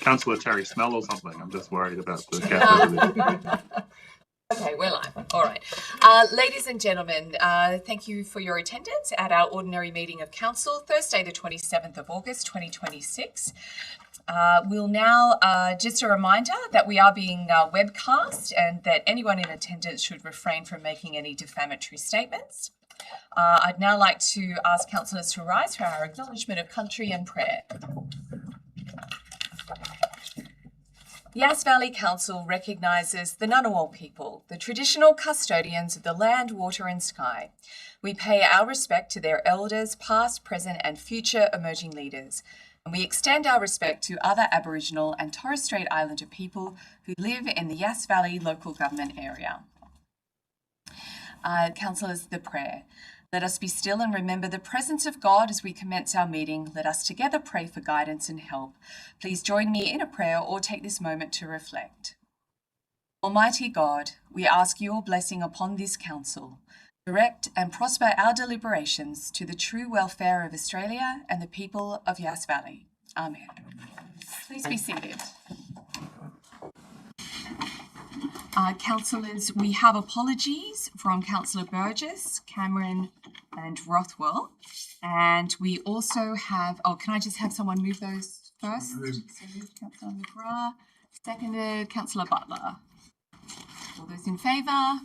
Councillor Terry smell or something. I'm just worried about the cat. Okay, we're live. All right. Ladies and gentlemen, thank you for your attendance at our ordinary meeting of Council, Thursday, the 27th of August, 2026. We'll now, just a reminder that we are being webcast and that anyone in attendance should refrain from making any defamatory statements. I'd now like to ask councillors to rise for our acknowledgement of country and prayer. The Yass Valley Council recognises the Ngunnawal people, the traditional custodians of the land, water and sky. We pay our respect to their elders, past, present and future emerging leaders. And we extend our respect to other Aboriginal and Torres Strait Islander people who live in the Yass Valley local government area. Councillors, the prayer. Let us be still and remember the presence of God as we commence our meeting. Let us together pray for guidance and help. Please join me in a prayer or take this moment to reflect. Almighty God, we ask your blessing upon this council. Direct and prosper our deliberations to the true welfare of Australia and the people of Yass Valley. Amen. Please be seated. Councillors, we have apologies from Councillor Burgess, Cameron and Rothwell. And we also have, can I just have someone move those first? So moved Councillor McGrath, seconded Councillor Butler. All those in favour?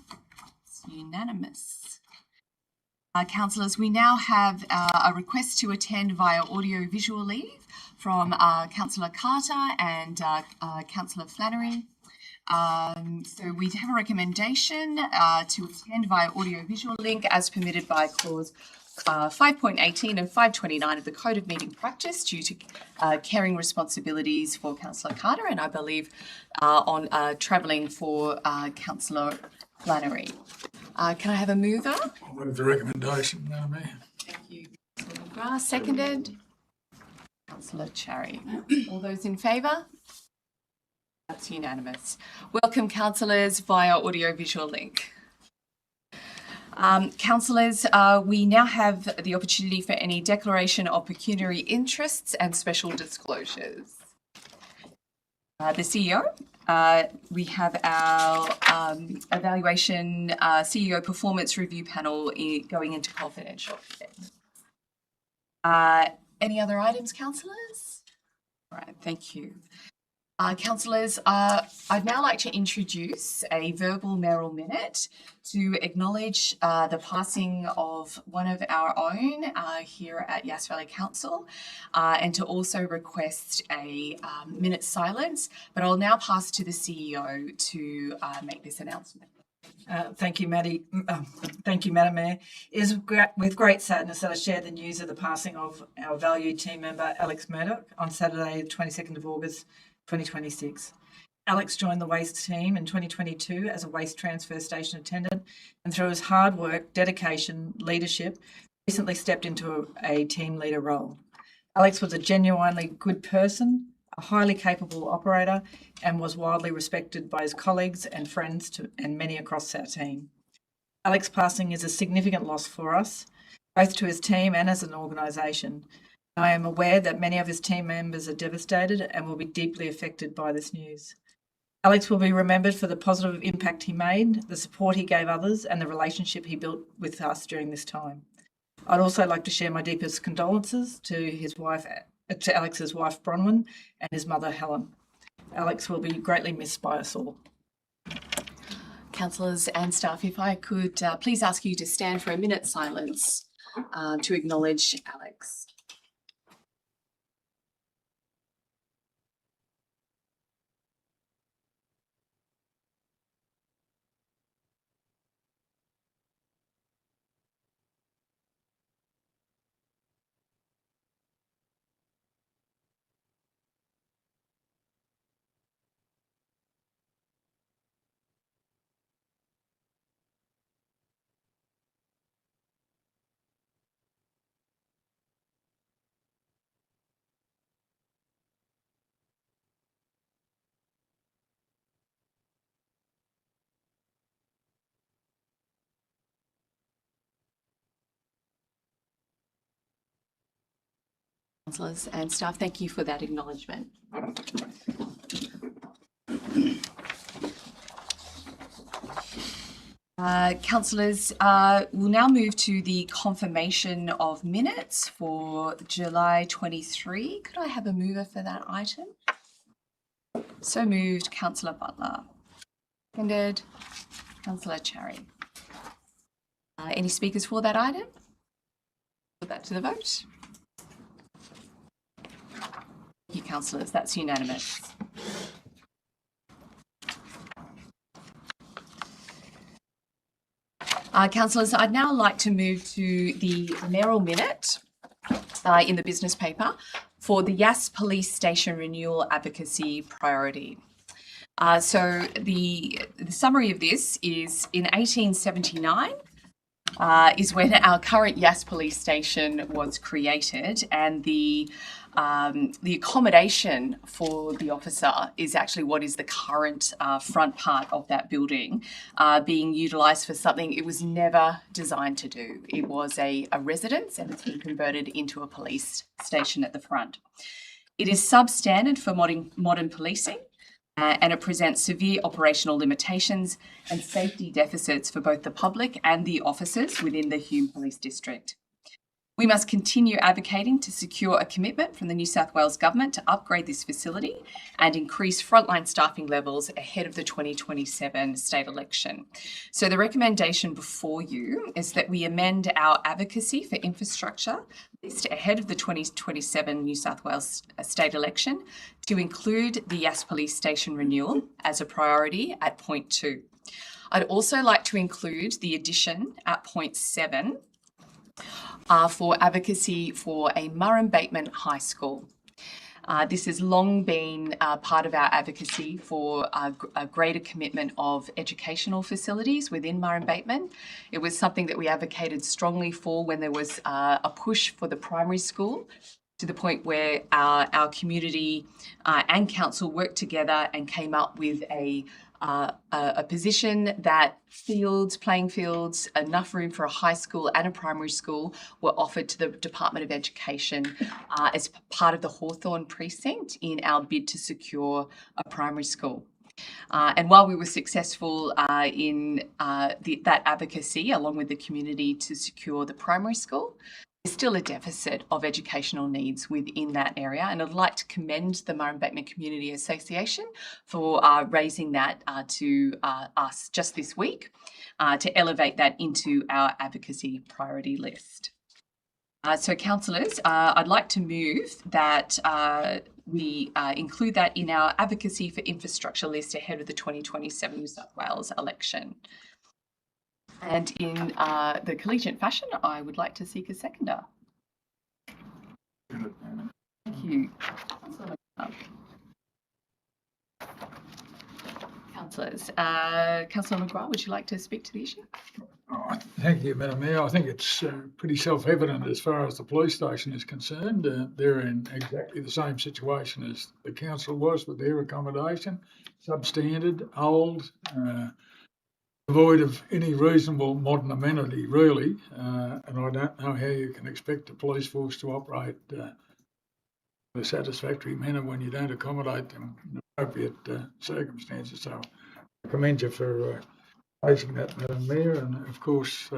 It's unanimous. Councillors, we now have a request to attend via audio-visual leave from Councillor Carter and Councillor Flannery. So we have a recommendation to attend via audio-visual link as permitted by clause 5.18 and 529 of the Code of Meeting Practice due to caring responsibilities for Councillor Carter and I believe on travelling for Councillor Flannery. Can I have a mover? I'll move the recommendation, Madam Mayor. Thank you, Councillor McGrath. Seconded. Councillor Cherry. All those in favour? That's unanimous. Welcome, councillors, via audio-visual link. Councillors, we now have the opportunity for any declaration of pecuniary interests and special disclosures. The CEO, we have our evaluation CEO performance review panel going into confidential. Any other items, councillors? All right, thank you. Councillors, I'd now like to introduce a verbal mayoral minute to acknowledge the passing of one of our own here at Yass Valley Council and to also request a minute silence, but I'll now pass to the CEO to make this announcement. Thank you, Maddie. Thank you, Madam Mayor. It is with great sadness that I share the news of the passing of our valued team member, Alex Murdoch, on Saturday, the 22nd of August, 2026. Alex joined the waste team in 2022 as a waste transfer station attendant and through his hard work, dedication, leadership, recently stepped into a team leader role. Alex was a genuinely good person, a highly capable operator and was widely respected by his colleagues and friends and many across our team. Alex's passing is a significant loss for us, both to his team and as an organisation. I am aware that many of his team members are devastated and will be deeply affected by this news. Alex will be remembered for the positive impact he made, the support he gave others, and the relationship he built with us during this time. I'd also like to share my deepest condolences to Alex's wife, Bronwyn, and his mother, Helen. Alex will be greatly missed by us all. Councillors and staff, if I could please ask you to stand for a minute's silence to acknowledge Alex. Councillors and staff, thank you for that acknowledgement. Councillors, we'll now move to the confirmation of minutes for July 23. Could I have a mover for that item? So moved, Councillor Butler. Seconded, Councillor Cherry. Any speakers for that item? Put that to the vote. Thank you, councillors. That's unanimous. Councillors, I'd now like to move to the mayoral minute in the business paper for the Yass Police Station Renewal Advocacy Priority. So the summary of this is in 1879 is when our current Yass Police Station was created, and the accommodation for the officer is actually what is the current front part of that building, being utilised for something it was never designed to do. It was a residence, and it's been converted into a police station at the front. It is substandard for modern policing, and it presents severe operational limitations and safety deficits for both the public and the officers within the Hume Police District. We must continue advocating to secure a commitment from the New South Wales Government to upgrade this facility and increase frontline staffing levels ahead of the 2027 state election. So the recommendation before you is that we amend our advocacy for infrastructure list ahead of the 2027 New South Wales state election to include the Yass Police Station renewal as a priority at point 2. I'd also like to include the addition at point 7 for advocacy for a Murrum-Bateman High School. This has long been part of our advocacy for a greater commitment of educational facilities within Murrum-Bateman. It was something that we advocated strongly for when there was a push for the primary school, to the point where our community and council worked together and came up with a position that playing fields, enough room for a high school and a primary school were offered to the Department of Education as part of the Hawthorn precinct in our bid to secure a primary school. And while we were successful in that advocacy, along with the community, to secure the primary school, there's still a deficit of educational needs within that area, and I'd like to commend the Murrum-Bateman Community Association for raising that to us just this week to elevate that into our advocacy priority list. So councillors, I'd like to move that we include that in our advocacy for infrastructure list ahead of the 2027 New South Wales election. And in the collegiate fashion, I would like to seek a seconder. Thank you. Councillors. Councillor McGrath, would you like to speak to the issue? Thank you, Madam Mayor. I think it's pretty self-evident as far as the police station is concerned. They're in exactly the same situation as the council was with their accommodation, substandard, old, devoid of any reasonable modern amenity, really, and I don't know how you can expect the police force to operate in a satisfactory manner when you don't accommodate them in appropriate circumstances. So I commend you for raising that, Madam Mayor, and of course,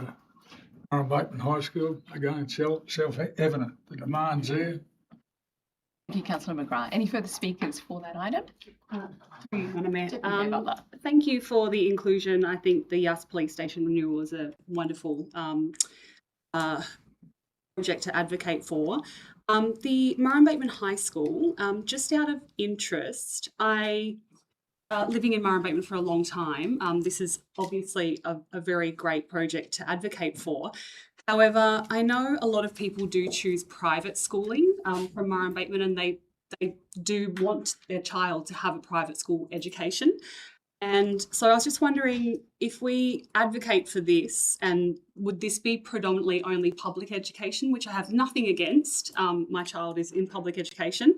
Murrum-Bateman High School, again, self-evident, the demand's there. Thank you, Councillor McGrath. Any further speakers for that item? Madam Mayor, thank you for the inclusion. I think the Yass Police Station renewal is a wonderful project to advocate for. The Murrum-Bateman High School, just out of interest, living in Murrum-Bateman for a long time, this is obviously a very great project to advocate for. However, I know a lot of people do choose private schooling from Murrum-Bateman, and they do want their child to have a private school education. And so I was just wondering if we advocate for this, and would this be predominantly only public education, which I have nothing against. My child is in public education,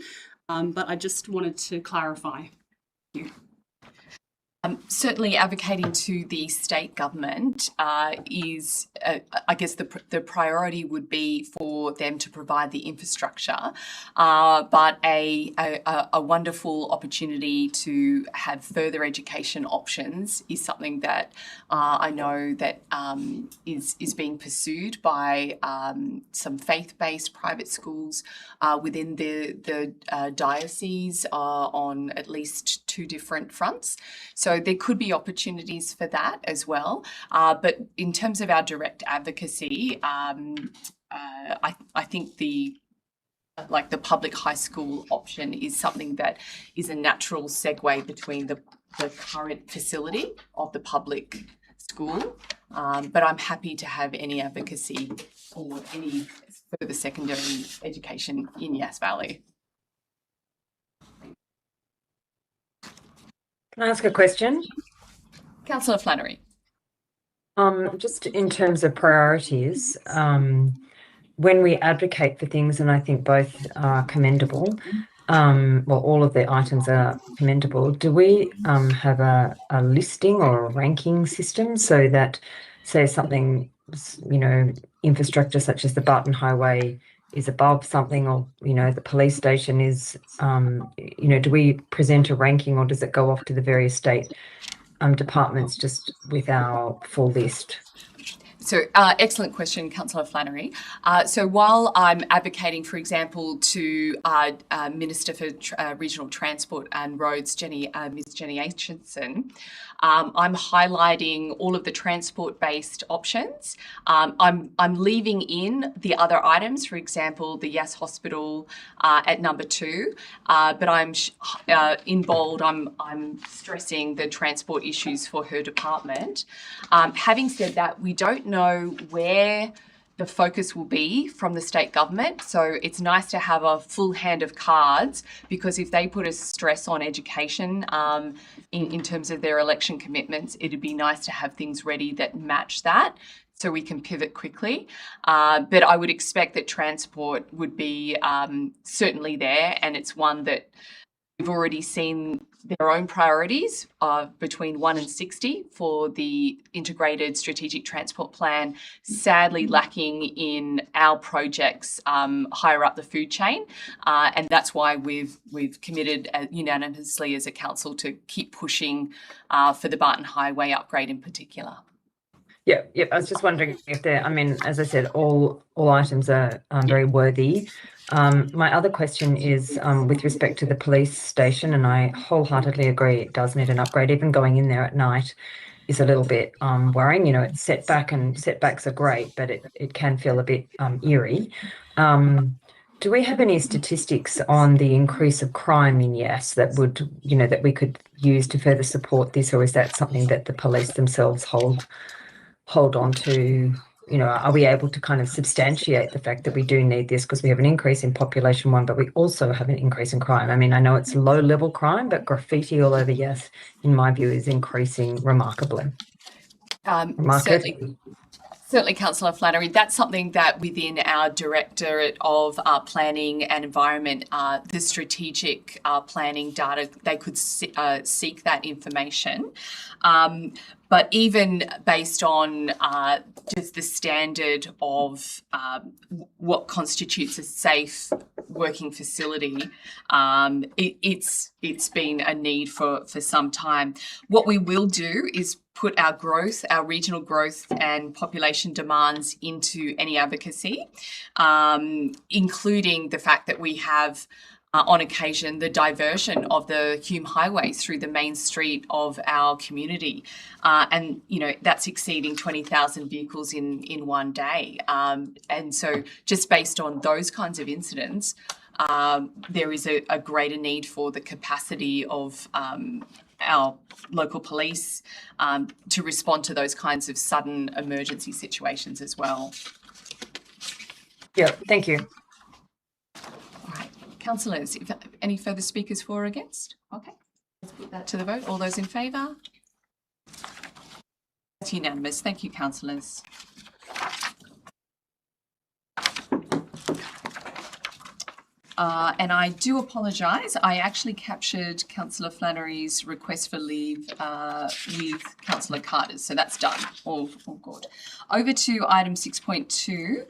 but I just wanted to clarify. Thank you. Certainly advocating to the state government is, I guess the priority would be for them to provide the infrastructure, but a wonderful opportunity to have further education options is something that I know that is being pursued by some faith-based private schools within the diocese on at least 2 different fronts. So there could be opportunities for that as well. But in terms of our direct advocacy, I think the public high school option is something that is a natural segue between the current facility of the public school. But I'm happy to have any advocacy for any further secondary education in Yass Valley. Can I ask a question? Councillor Flannery. Just in terms of priorities, when we advocate for things, and I think both are commendable, well, all of the items are commendable, do we have a listing or a ranking system so that, say, something, infrastructure such as the Barton Highway is above something, or, the police station is, do we present a ranking, or does it go off to the various state departments just with our full list? So excellent question, Councillor Flannery. So while I'm advocating, for example, to Minister for Regional Transport and Roads, Ms. Jenny Aitchison, I'm highlighting all of the transport-based options. I'm leaving in the other items, for example, the Yass Hospital at number 2, but I'm in bold. I'm stressing the transport issues for her department. Having said that, we don't know where the focus will be from the state government. So it's nice to have a full hand of cards, because if they put a stress on education in terms of their election commitments, it'd be nice to have things ready that match that, so we can pivot quickly. But I would expect that transport would be certainly there, and it's one that we've already seen their own priorities between 1 and 60 for the integrated strategic transport plan, sadly lacking in our projects higher up the food chain. And that's why we've committed unanimously as a council to keep pushing for the Barton Highway upgrade in particular. Yeah. I was just wondering if as I said, all items are very worthy. My other question is with respect to the police station, and I wholeheartedly agree it does need an upgrade. Even going in there at night is a little bit worrying. It's setback, and setbacks are great, but it can feel a bit eerie. Do we have any statistics on the increase of crime in Yass that would, that we could use to further support this, or is that something that the police themselves hold on to? Are we able to kind of substantiate the fact that we do need this, because we have an increase in population, one, but we also have an increase in crime? I mean, I know it's low-level crime, but graffiti all over Yass, in my view, is increasing remarkably. Certainly, Councillor Flannery, that's something that within our Directorate of Planning and Environment, the strategic planning data, they could seek that information. But even based on just the standard of what constitutes a safe working facility, it's been a need for some time. What we will do is put our growth, our regional growth and population demands into any advocacy, including the fact that we have on occasion the diversion of the Hume Highway through the main street of our community. And, that's exceeding 20,000 vehicles in one day. And so just based on those kinds of incidents, there is a greater need for the capacity of our local police to respond to those kinds of sudden emergency situations as well. Yeah, thank you. All right, councillors, if any further speakers for or against? Okay, let's put that to the vote. All those in favour? That's unanimous. Thank you, councillors. And I do apologise. I actually captured Councillor Flannery's request for leave with Councillor Carter's, so that's done. All good. Over to item 6.2.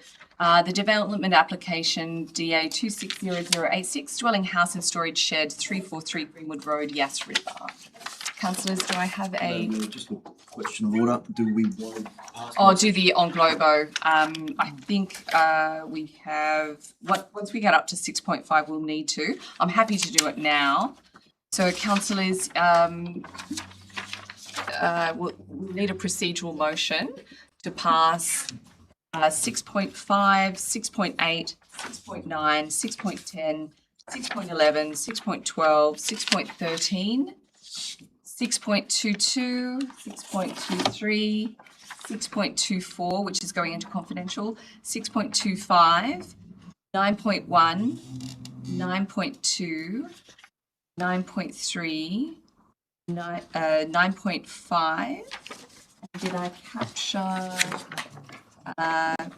The development application DA 260086, dwelling house and storage shed 343 Greenwood Road, Yass River. Councillors, do I have a... Just a question of order. Do we want to pass? I'll do the on Globo. I think we have... Once we get up to 6.5, we'll need to. I'm happy to do it now. So, councillors, we'll need a procedural motion to pass 6.5, 6.8, 6.9, 6.10, 6.11, 6.12, 6.13, 6.22, 6.23, 6.24, which is going into confidential, 6.25, 9.1, 9.2, 9.3, 9.5. Did I capture...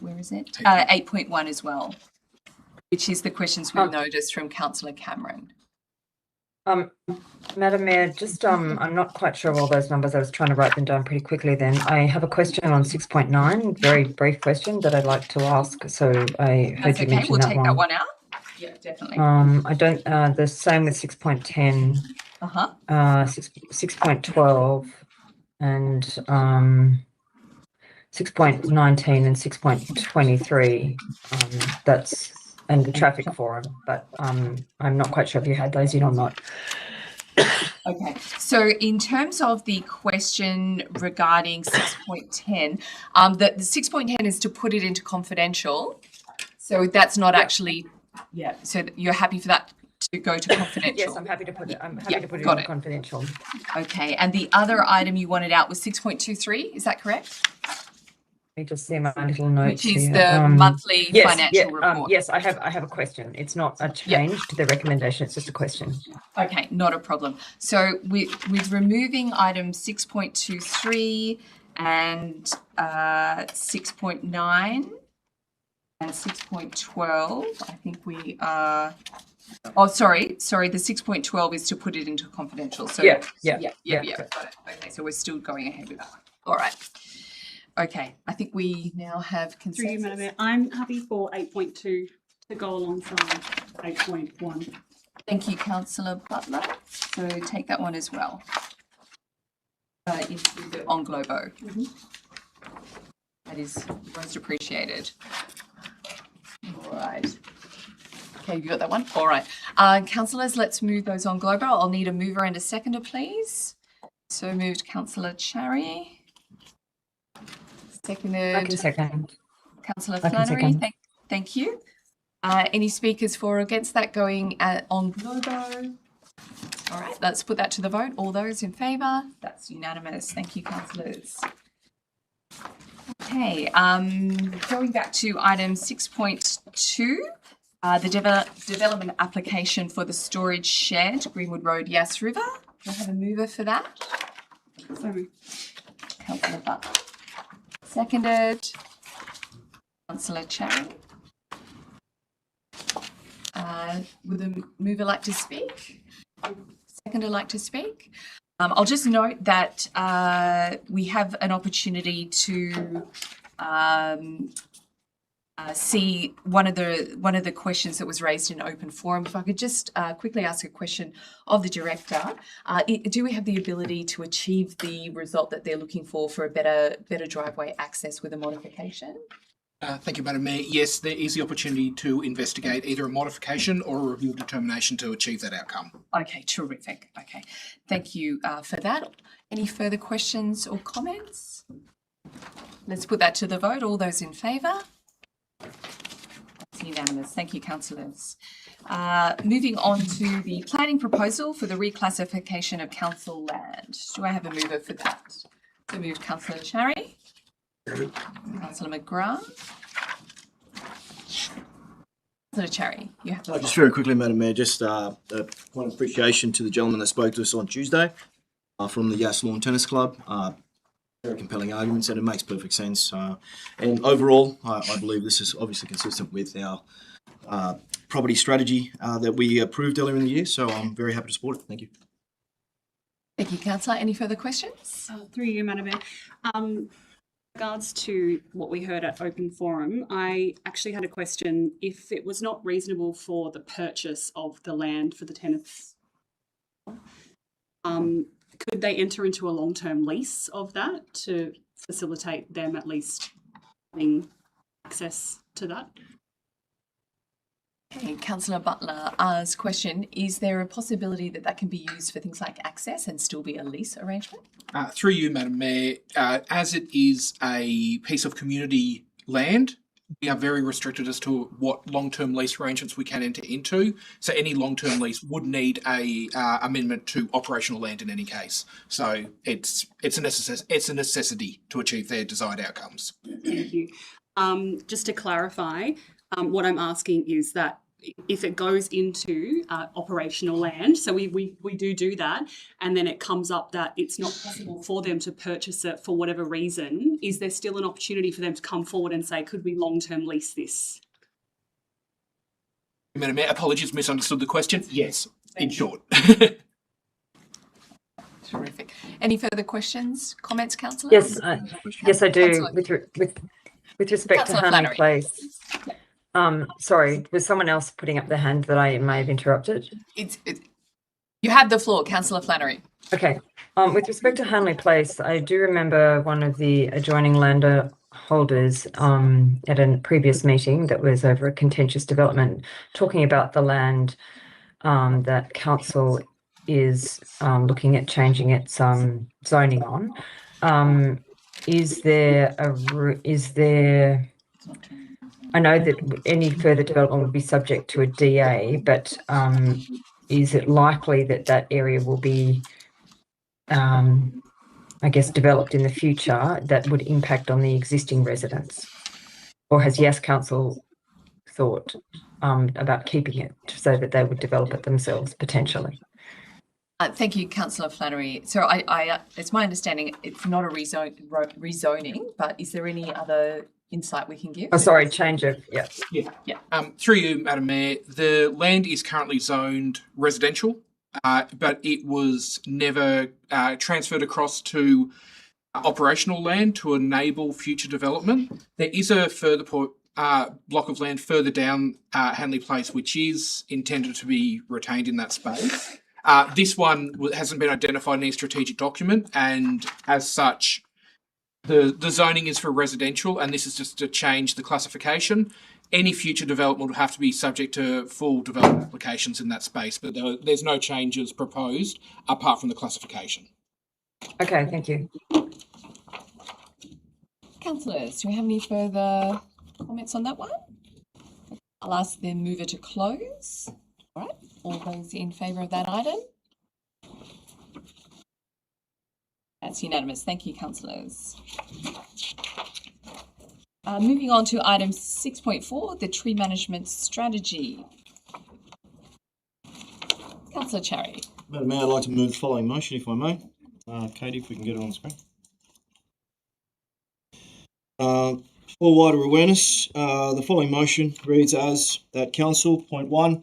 where is it? 8.1 as well, which is the questions we've noticed from Councillor Cameron. Madam Mayor, just I'm not quite sure of all those numbers. I was trying to write them down pretty quickly then. I have a question on 6.9, very brief question that I'd like to ask. So I heard you mention we'll that take one. that one out. Yeah, definitely. I don't, the same with 6.10, 6.12 and 6.19 and 6.23. That's and the traffic forum, but I'm not quite sure if you had those in or not. Okay, so in terms of the question regarding 6.10, the 6.10 is to put it into confidential. So that's not actually, so you're happy for that to go to confidential? Yes, I'm happy to put it. I'm happy to put it in confidential. Okay, and the other item you wanted out was 6.23. Is that correct? Let me just see my little notes Which is here. the monthly financial report. Yes, I have a question. It's not a change to the recommendation. It's just a question. Okay, not a problem. So with removing items 6.23 and 6.9 and 6.12, I think we are. Oh, sorry. The 6.12 is to put it into confidential. So yeah. Got it. Okay, so we're still going ahead with that one. All right. Okay, I think we now have consensus. Through you, Madam Mayor, I'm happy for 8.2 to go alongside 8.1. Thank you, Councillor Butler. So take that one as well. Into the on Globo. That is most appreciated. All right. Okay, you got that one? All right. Councillors, let's move those on Globo. I'll need a mover and a seconder, please. So moved, Councillor Cherry. Seconded. I can second. Councillor Flannery. Thank you. Any speakers for or against that going on Globo? All right, let's put that to the vote. All those in favour? That's unanimous. Thank you, councillors. Okay, going back to item 6.2, the development application for the storage shed, Greenwood Road, Yass River. Do I have a mover for that? Sorry. Councillor Butler. Seconded. Councillor Cherry. Would the mover like to speak? Seconder like to speak? I'll just note that we have an opportunity to see one of the questions that was raised in open forum. If I could just quickly ask a question of the director, do we have the ability to achieve the result that they're looking for a better driveway access with a modification? Thank you, Madam Mayor. Yes, there is the opportunity to investigate either a modification or a review of determination to achieve that outcome. Okay, terrific. Okay, thank you for that. Any further questions or comments? Let's put that to the vote. All those in favour? That's unanimous. Thank you, councillors. Moving on to the planning proposal for the reclassification of council land. Do I have a mover for that? So moved, Councillor Cherry. Councillor McGrath. Councillor Cherry, you have the floor. Just very quickly, Madam Mayor, just a point of appreciation to the gentleman that spoke to us on Tuesday from the Yass Lawn Tennis Club. Very compelling arguments, and it makes perfect sense. And overall, I believe this is obviously consistent with our property strategy that we approved earlier in the year. So I'm very happy to support it. Thank you. Thank you, councillor. Any further questions? Through you, Madam Mayor. In regards to what we heard at Open Forum, I actually had a question. If it was not reasonable for the purchase of the land for the tenants, could they enter into a long-term lease of that to facilitate them at least having access to that? Okay, Councillor Butler's question, is there a possibility that that can be used for things like access and still be a lease arrangement? Through you, Madam Mayor, as it is a piece of community land, we are very restricted as to what long-term lease arrangements we can enter into. So any long-term lease would need a amendment to operational land in any case. So it's a necessity to achieve their desired outcomes. Thank you. Just to clarify, what I'm asking is that if it goes into operational land, so we do that, and then it comes up that it's not possible for them to purchase it for whatever reason, is there still an opportunity for them to come forward and say, could we long-term lease this? Madam Mayor, apologies, misunderstood the question. Yes, in short. Terrific. Any further questions, comments, councillor? Yes, yes, I do. Councillor. With respect to Councillor Hanley Flannery. Place. Sorry, was someone else putting up their hand that I may have interrupted? You have the floor, Councillor Flannery. Okay. With respect to Hanley Place, I do remember one of the adjoining landholders at a previous meeting that was over a contentious development talking about the land that council is looking at changing its zoning on. Is there I know that any further development would be subject to a DA, but is it likely that that area will be, I guess, developed in the future that would impact on the existing residents? Or has Yass Council thought about keeping it so that they would develop it themselves potentially? Thank you, Councillor Flannery. So it's my understanding it's not a rezoning, but is there any other insight we can give? Oh, sorry, change of, yeah. Through you, Madam Mayor, the land is currently zoned residential, but it was never transferred across to operational land to enable future development. There is a further block of land further down Hanley Place, which is intended to be retained in that space. This one hasn't been identified in any strategic document, and as such, the zoning is for residential, and this is just to change the classification. Any future development will have to be subject to full development applications in that space, but there's no changes proposed apart from the classification. Okay, thank you. Councillors, do we have any further comments on that one? I'll ask the mover to close. All right, all those in favour of that item? That's unanimous. Thank you, councillors. Moving on to item 6.4, the tree management strategy. Councillor Cherry. Madam Mayor, I'd like to move the following motion, if I may. Katie, if we can get it on the screen. For wider awareness, the following motion reads as that Council, point 1,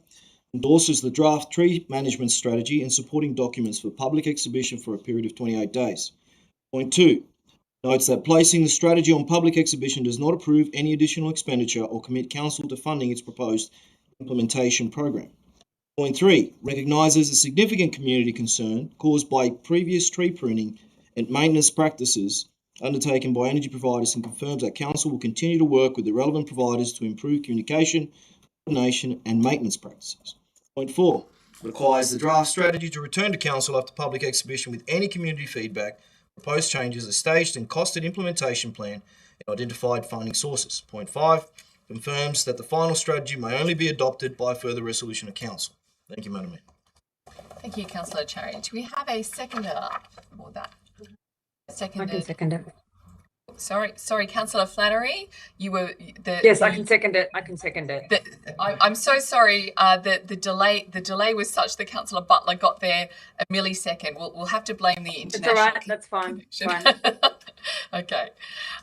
endorses the draft tree management strategy and supporting documents for public exhibition for a period of 28 days. Point 2, notes that placing the strategy on public exhibition does not approve any additional expenditure or commit Council to funding its proposed implementation program. Point 3, recognises a significant community concern caused by previous tree pruning and maintenance practices undertaken by energy providers and confirms that Council will continue to work with the relevant providers to improve communication, coordination and maintenance practices. Point 4, requires the draft strategy to return to Council after public exhibition with any community feedback, proposed changes, a staged and costed implementation plan and identified funding sources. Point 5, confirms that the final strategy may only be adopted by further resolution of Council. Thank you, Madam Mayor. Thank you, Councillor Cherry. Do we have a seconder for that? I can second it. Sorry, Councillor Flannery. You were Yes, I can second it. I can second it. I'm so sorry. The delay was such that Councillor Butler got there a millisecond. We'll have to blame the international. It's all right. That's fine. Connection. Fine. Okay.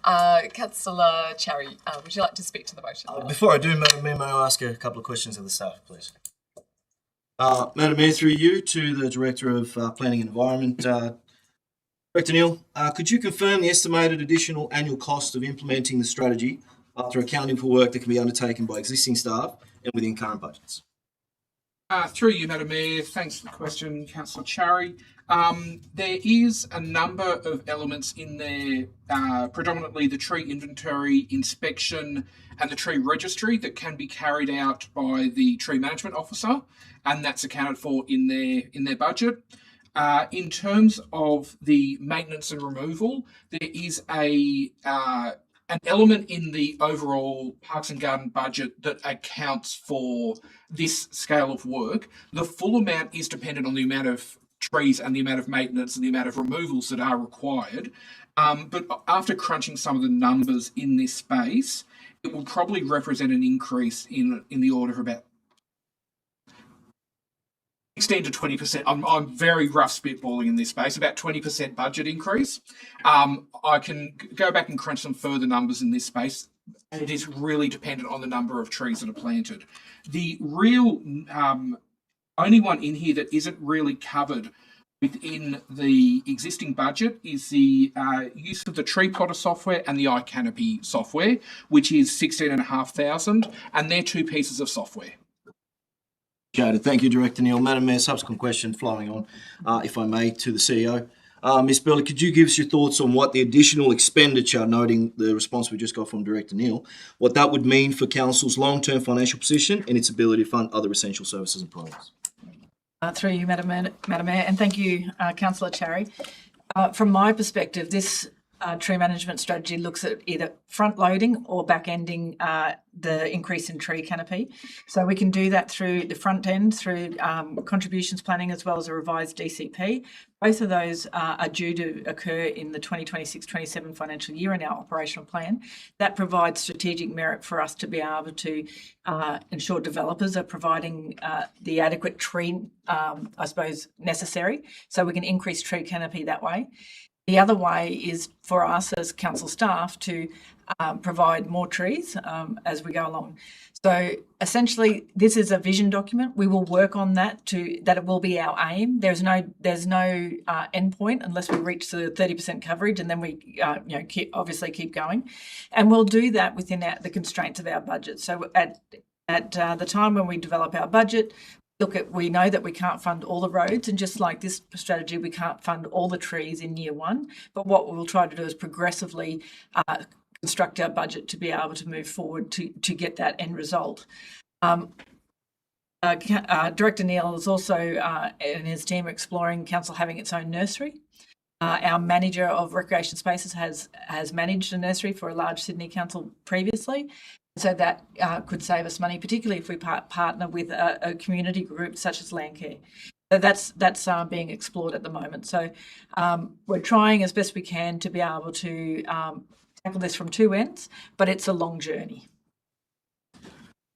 Councillor Cherry, would you like to speak to the motion? Before I do, Madam Mayor, may I ask a couple of questions of the staff, please? Madam Mayor, through you to the Director of Planning and Environment, Director Neil, could you confirm the estimated additional annual cost of implementing the strategy after accounting for work that can be undertaken by existing staff and within current budgets? Through you, Madam Mayor, thanks for the question, Councillor Cherry. There is a number of elements in there, predominantly the tree inventory, inspection, and the tree registry that can be carried out by the tree management officer, and that's accounted for in their budget. In terms of the maintenance and removal, there is an element in the overall Parks and Garden budget that accounts for this scale of work. The full amount is dependent on the amount of trees and the amount of maintenance and the amount of removals that are required. But after crunching some of the numbers in this space, it will probably represent an increase in the order of about 16 to 20%. I'm very rough spitballing in this space, about 20% budget increase. I can go back and crunch some further numbers in this space, and it is really dependent on the number of trees that are planted. The real only one in here that isn't really covered within the existing budget is the use of the tree plotter software and the iCanopy software, which is $16,500, and they're two pieces of software. Thank you, Director Neil. Madam Mayor, subsequent question flowing on, if I may, to the CEO. Ms. Burley, could you give us your thoughts on what the additional expenditure, noting the response we just got from Director Neil, what that would mean for Council's long-term financial position and its ability to fund other essential services and programs? Through you, Madam Mayor, and thank you, Councillor Cherry. From my perspective, this tree management strategy looks at either front-loading or back-ending the increase in tree canopy. So we can do that through the front end, through contributions planning, as well as a revised DCP. Both of those are due to occur in the 2026-27 financial year in our operational plan. That provides strategic merit for us to be able to ensure developers are providing the adequate tree, I suppose, necessary, so we can increase tree canopy that way. The other way is for us as council staff to provide more trees as we go along. So essentially, this is a vision document. We will work on that it will be our aim. There's no end point unless we reach the 30% coverage, and then we obviously keep going, and we'll do that within the constraints of our budget. So at the time when we develop our budget, we know that we can't fund all the roads, and just like this strategy, we can't fund all the trees in year one. But what we'll try to do is progressively construct our budget to be able to move forward to get that end result. Director Neil is also and his team are exploring council having its own nursery. Our manager of recreation spaces has managed a nursery for a large Sydney council previously. So that could save us money, particularly if we partner with a community group such as Landcare. So that's being explored at the moment. So we're trying as best we can to be able to tackle this from two ends, but it's a long journey.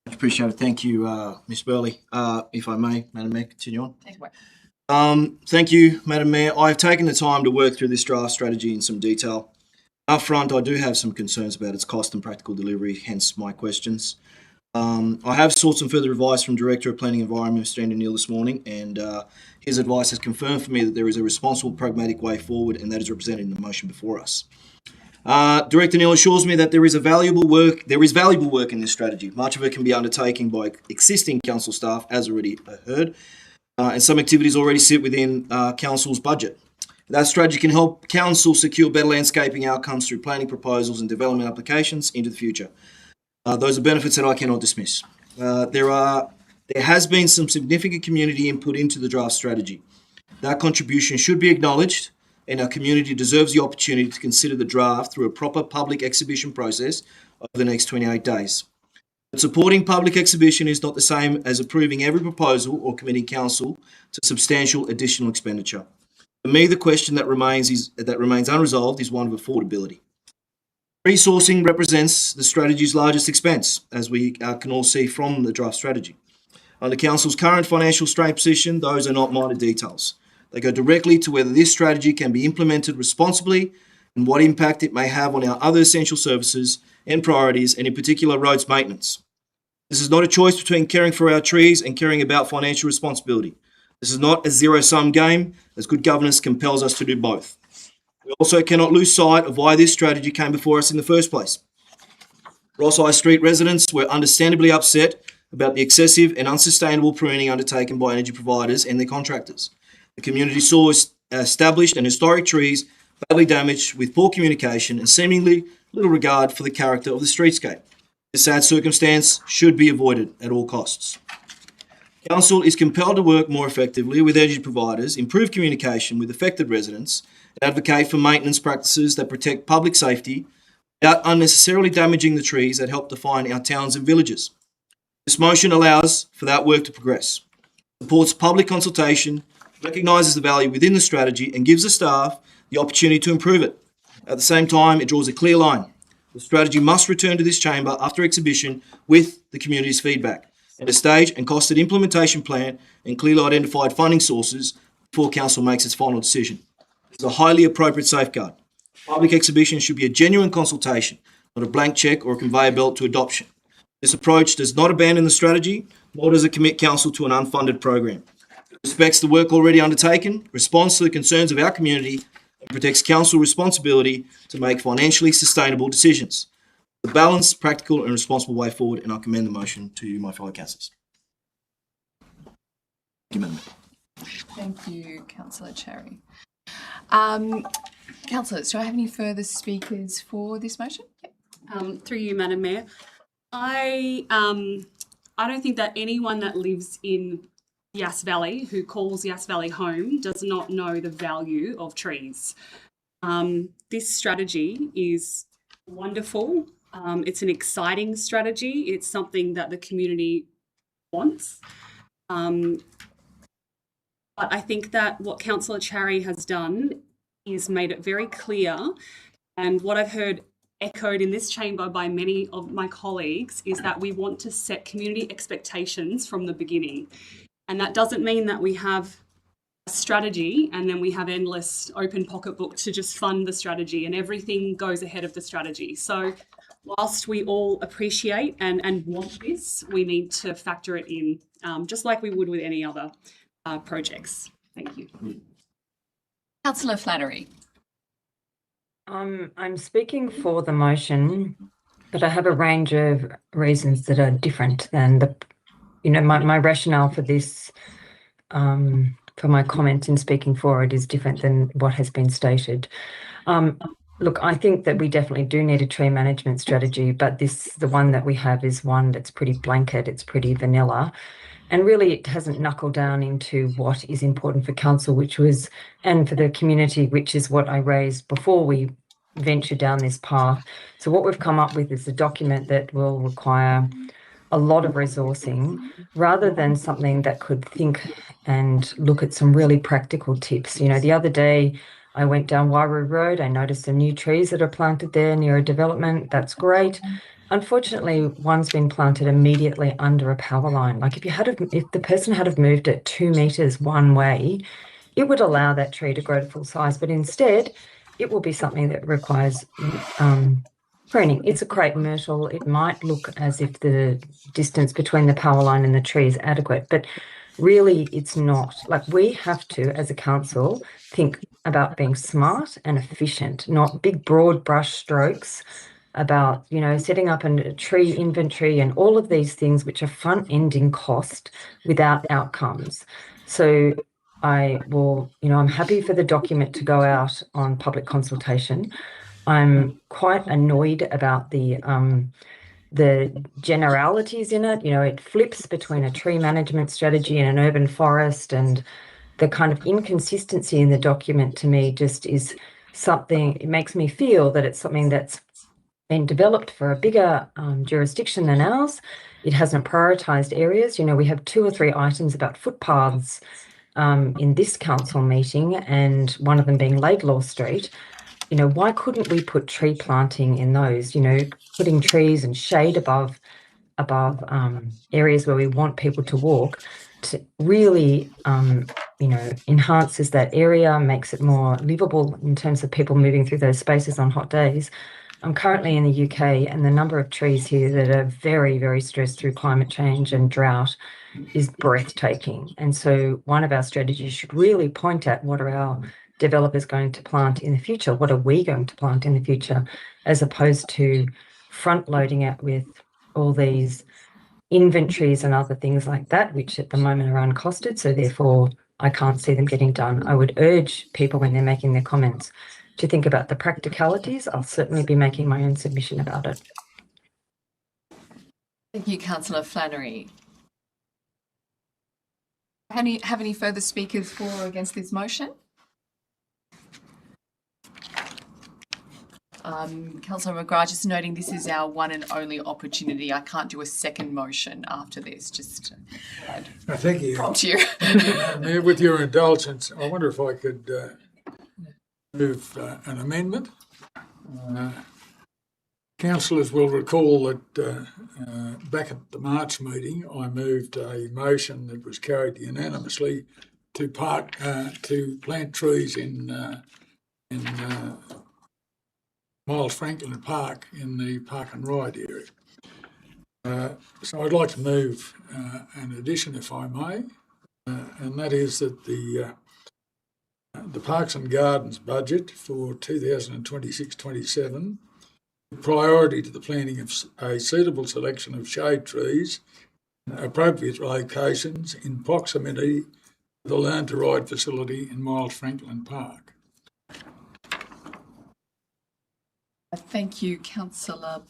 Appreciate it. Thank you, Ms. Burley. If I may, Madam Mayor, continue on. Take away. Thank you, Madam Mayor. I've taken the time to work through this draft strategy in some detail. Up front, I do have some concerns about its cost and practical delivery, hence my questions. I have sought some further advice from Director of Planning and Environment, Mr. Andrew Neil, this morning, and his advice has confirmed for me that there is a responsible, pragmatic way forward, and that is represented in the motion before us. Director Neil assures me that there is valuable work in this strategy. Much of it can be undertaken by existing council staff, as already heard, and some activities already sit within council's budget. That strategy can help council secure better landscaping outcomes through planning proposals and development applications into the future. Those are benefits that I cannot dismiss. There has been some significant community input into the draft strategy. That contribution should be acknowledged, and our community deserves the opportunity to consider the draft through a proper public exhibition process over the next 28 days. But supporting public exhibition is not the same as approving every proposal or committing council to substantial additional expenditure. For me, the question that remains unresolved is one of affordability. Resourcing represents the strategy's largest expense, as we can all see from the draft strategy. Under Council's current financial strain position, those are not minor details. They go directly to whether this strategy can be implemented responsibly and what impact it may have on our other essential services and priorities, and in particular roads maintenance. This is not a choice between caring for our trees and caring about financial responsibility. This is not a zero-sum game, as good governance compels us to do both. We also cannot lose sight of why this strategy came before us in the first place. Ross High Street residents were understandably upset about the excessive and unsustainable pruning undertaken by energy providers and their contractors. The community saw established and historic trees badly damaged with poor communication and seemingly little regard for the character of the streetscape. This sad circumstance should be avoided at all costs. Council is compelled to work more effectively with energy providers, improve communication with affected residents, and advocate for maintenance practices that protect public safety without unnecessarily damaging the trees that help define our towns and villages. This motion allows for that work to progress, supports public consultation, recognises the value within the strategy, and gives the staff the opportunity to improve it. At the same time, it draws a clear line. The strategy must return to this chamber after exhibition with the community's feedback and a staged and costed implementation plan and clearly identified funding sources before council makes its final decision. This is a highly appropriate safeguard. Public exhibition should be a genuine consultation, not a blank cheque or a conveyor belt to adoption. This approach does not abandon the strategy, nor does it commit council to an unfunded program. It respects the work already undertaken, responds to the concerns of our community, and protects council responsibility to make financially sustainable decisions. The balanced, practical and responsible way forward, and I commend the motion to you, my fellow councillors. Thank you, Madam Mayor. Thank you, Councillor Cherry. Councillors, do I have any further speakers for this motion? Through you, Madam Mayor. I don't think that anyone that lives in Yass Valley, who calls Yass Valley home, does not know the value of trees. This strategy is wonderful. It's an exciting strategy. It's something that the community wants. But I think that what Councillor Cherry has done is made it very clear, and what I've heard echoed in this chamber by many of my colleagues is that we want to set community expectations from the beginning. And that doesn't mean that we have a strategy and then we have endless open pocketbook to just fund the strategy and everything goes ahead of the strategy. So whilst we all appreciate and want this, we need to factor it in, just like we would with any other projects. Thank you. Councillor Flannery. I'm speaking for the motion, but I have a range of reasons that are different than my rationale for this, for my comment in speaking for it is different than what has been stated. Look, I think that we definitely do need a tree management strategy, but the one that we have is one that's pretty blanket, it's pretty vanilla. And really, it hasn't knuckled down into what is important for council, and for the community, which is what I raised before we venture down this path. So what we've come up with is a document that will require a lot of resourcing, rather than something that could think and look at some really practical tips. The other day, I went down Wairau Road. I noticed some new trees that are planted there near a development. That's great. Unfortunately, one's been planted immediately under a power line. Like if the person had have moved it 2 meters one way, it would allow that tree to grow to full size. But instead, it will be something that requires pruning. It's a crepe myrtle. It might look as if the distance between the power line and the tree is adequate, but really it's not. Like we have to, as a council, think about being smart and efficient, not big broad brush strokes about, setting up a tree inventory and all of these things which are front-ending cost without outcomes. So I'm happy for the document to go out on public consultation. I'm quite annoyed about the generalities in it. It flips between a tree management strategy and an urban forest, and the kind of inconsistency in the document to me just is something, it makes me feel that it's something that's been developed for a bigger jurisdiction than ours. It hasn't prioritised areas. We have 2 or 3 items about footpaths in this council meeting, and one of them being Laidlaw Street. Why couldn't we put tree planting in those? Putting trees and shade above areas where we want people to walk. really, enhances that area, makes it more livable in terms of people moving through those spaces on hot days. I'm currently in the UK, and the number of trees here that are very, very stressed through climate change and drought is breathtaking. And so one of our strategies should really point at what are our developers going to plant in the future? What are we going to plant in the future? As opposed to front loading it with all these inventories and other things like that, which at the moment are uncosted. So therefore, I can't see them getting done. I would urge people when they're making their comments to think about the practicalities. I'll certainly be making my own submission about it. Thank you, Councillor Flannery. Have any further speakers for or against this motion? Councillor McGrath, just noting this is our one and only opportunity. I can't do a second motion after this, just Thank you. prompt you. Mayor, with your indulgence, I wonder if I could move an amendment. Councillors will recall that back at the March meeting, I moved a motion that was carried unanimously to plant trees in Miles Franklin Park in the Park and Ride area. So I'd like to move an addition, if I may, and that is that the Parks and Gardens budget for 2026-27, priority to the planting of a suitable selection of shade trees in appropriate locations in proximity to the Learn to Ride facility in Miles Franklin Park. Thank you, Councillor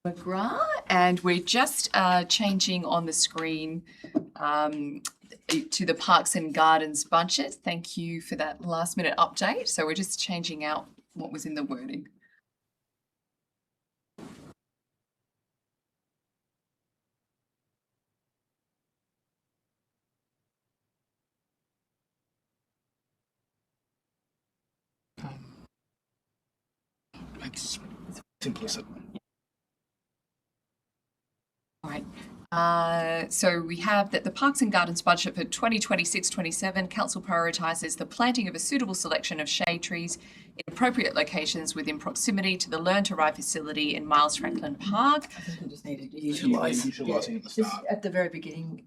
McGrath. And we're just changing on the screen to the Parks and Gardens budget. Thank you for that last minute update. So we're just changing out what was in the wording. It's implicit. All right. So we have that the Parks and Gardens budget for 2026-27, Council prioritises the planting of a suitable selection of shade trees in appropriate locations within proximity to the Learn to Ride facility in Miles Franklin Park. I think we just needed to utilise. Utilising at the Just start. at the very beginning,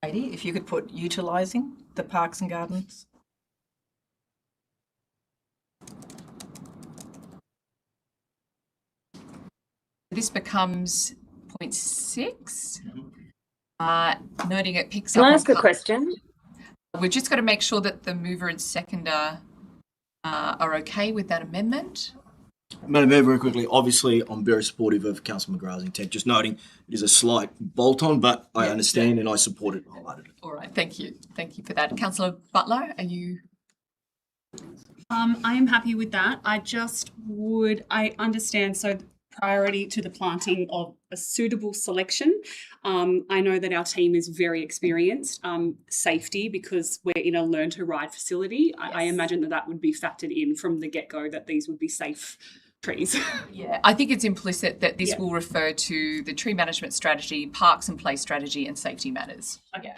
Katie, if you could put utilising the Parks and Gardens. This becomes point 6. Noting it picks Can up I on ask a question? We've just got to make sure that the mover and seconder are okay with that amendment. Madam Mayor, very quickly, obviously I'm very supportive of Councillor McGrath's intent. Just noting it is a slight bolt-on, but I understand and I support it wholeheartedly. All right, thank you. Thank you for that. Councillor Butler, are you? I am happy with that. I understand, so priority to the planting of a suitable selection. I know that our team is very experienced. Safety, because we're in a Learn to Ride facility. Yes. I imagine that would be factored in from the get-go, that these would be safe trees. Yeah, I think it's implicit that this will refer to the tree management strategy, parks and play strategy, and safety matters. Okay.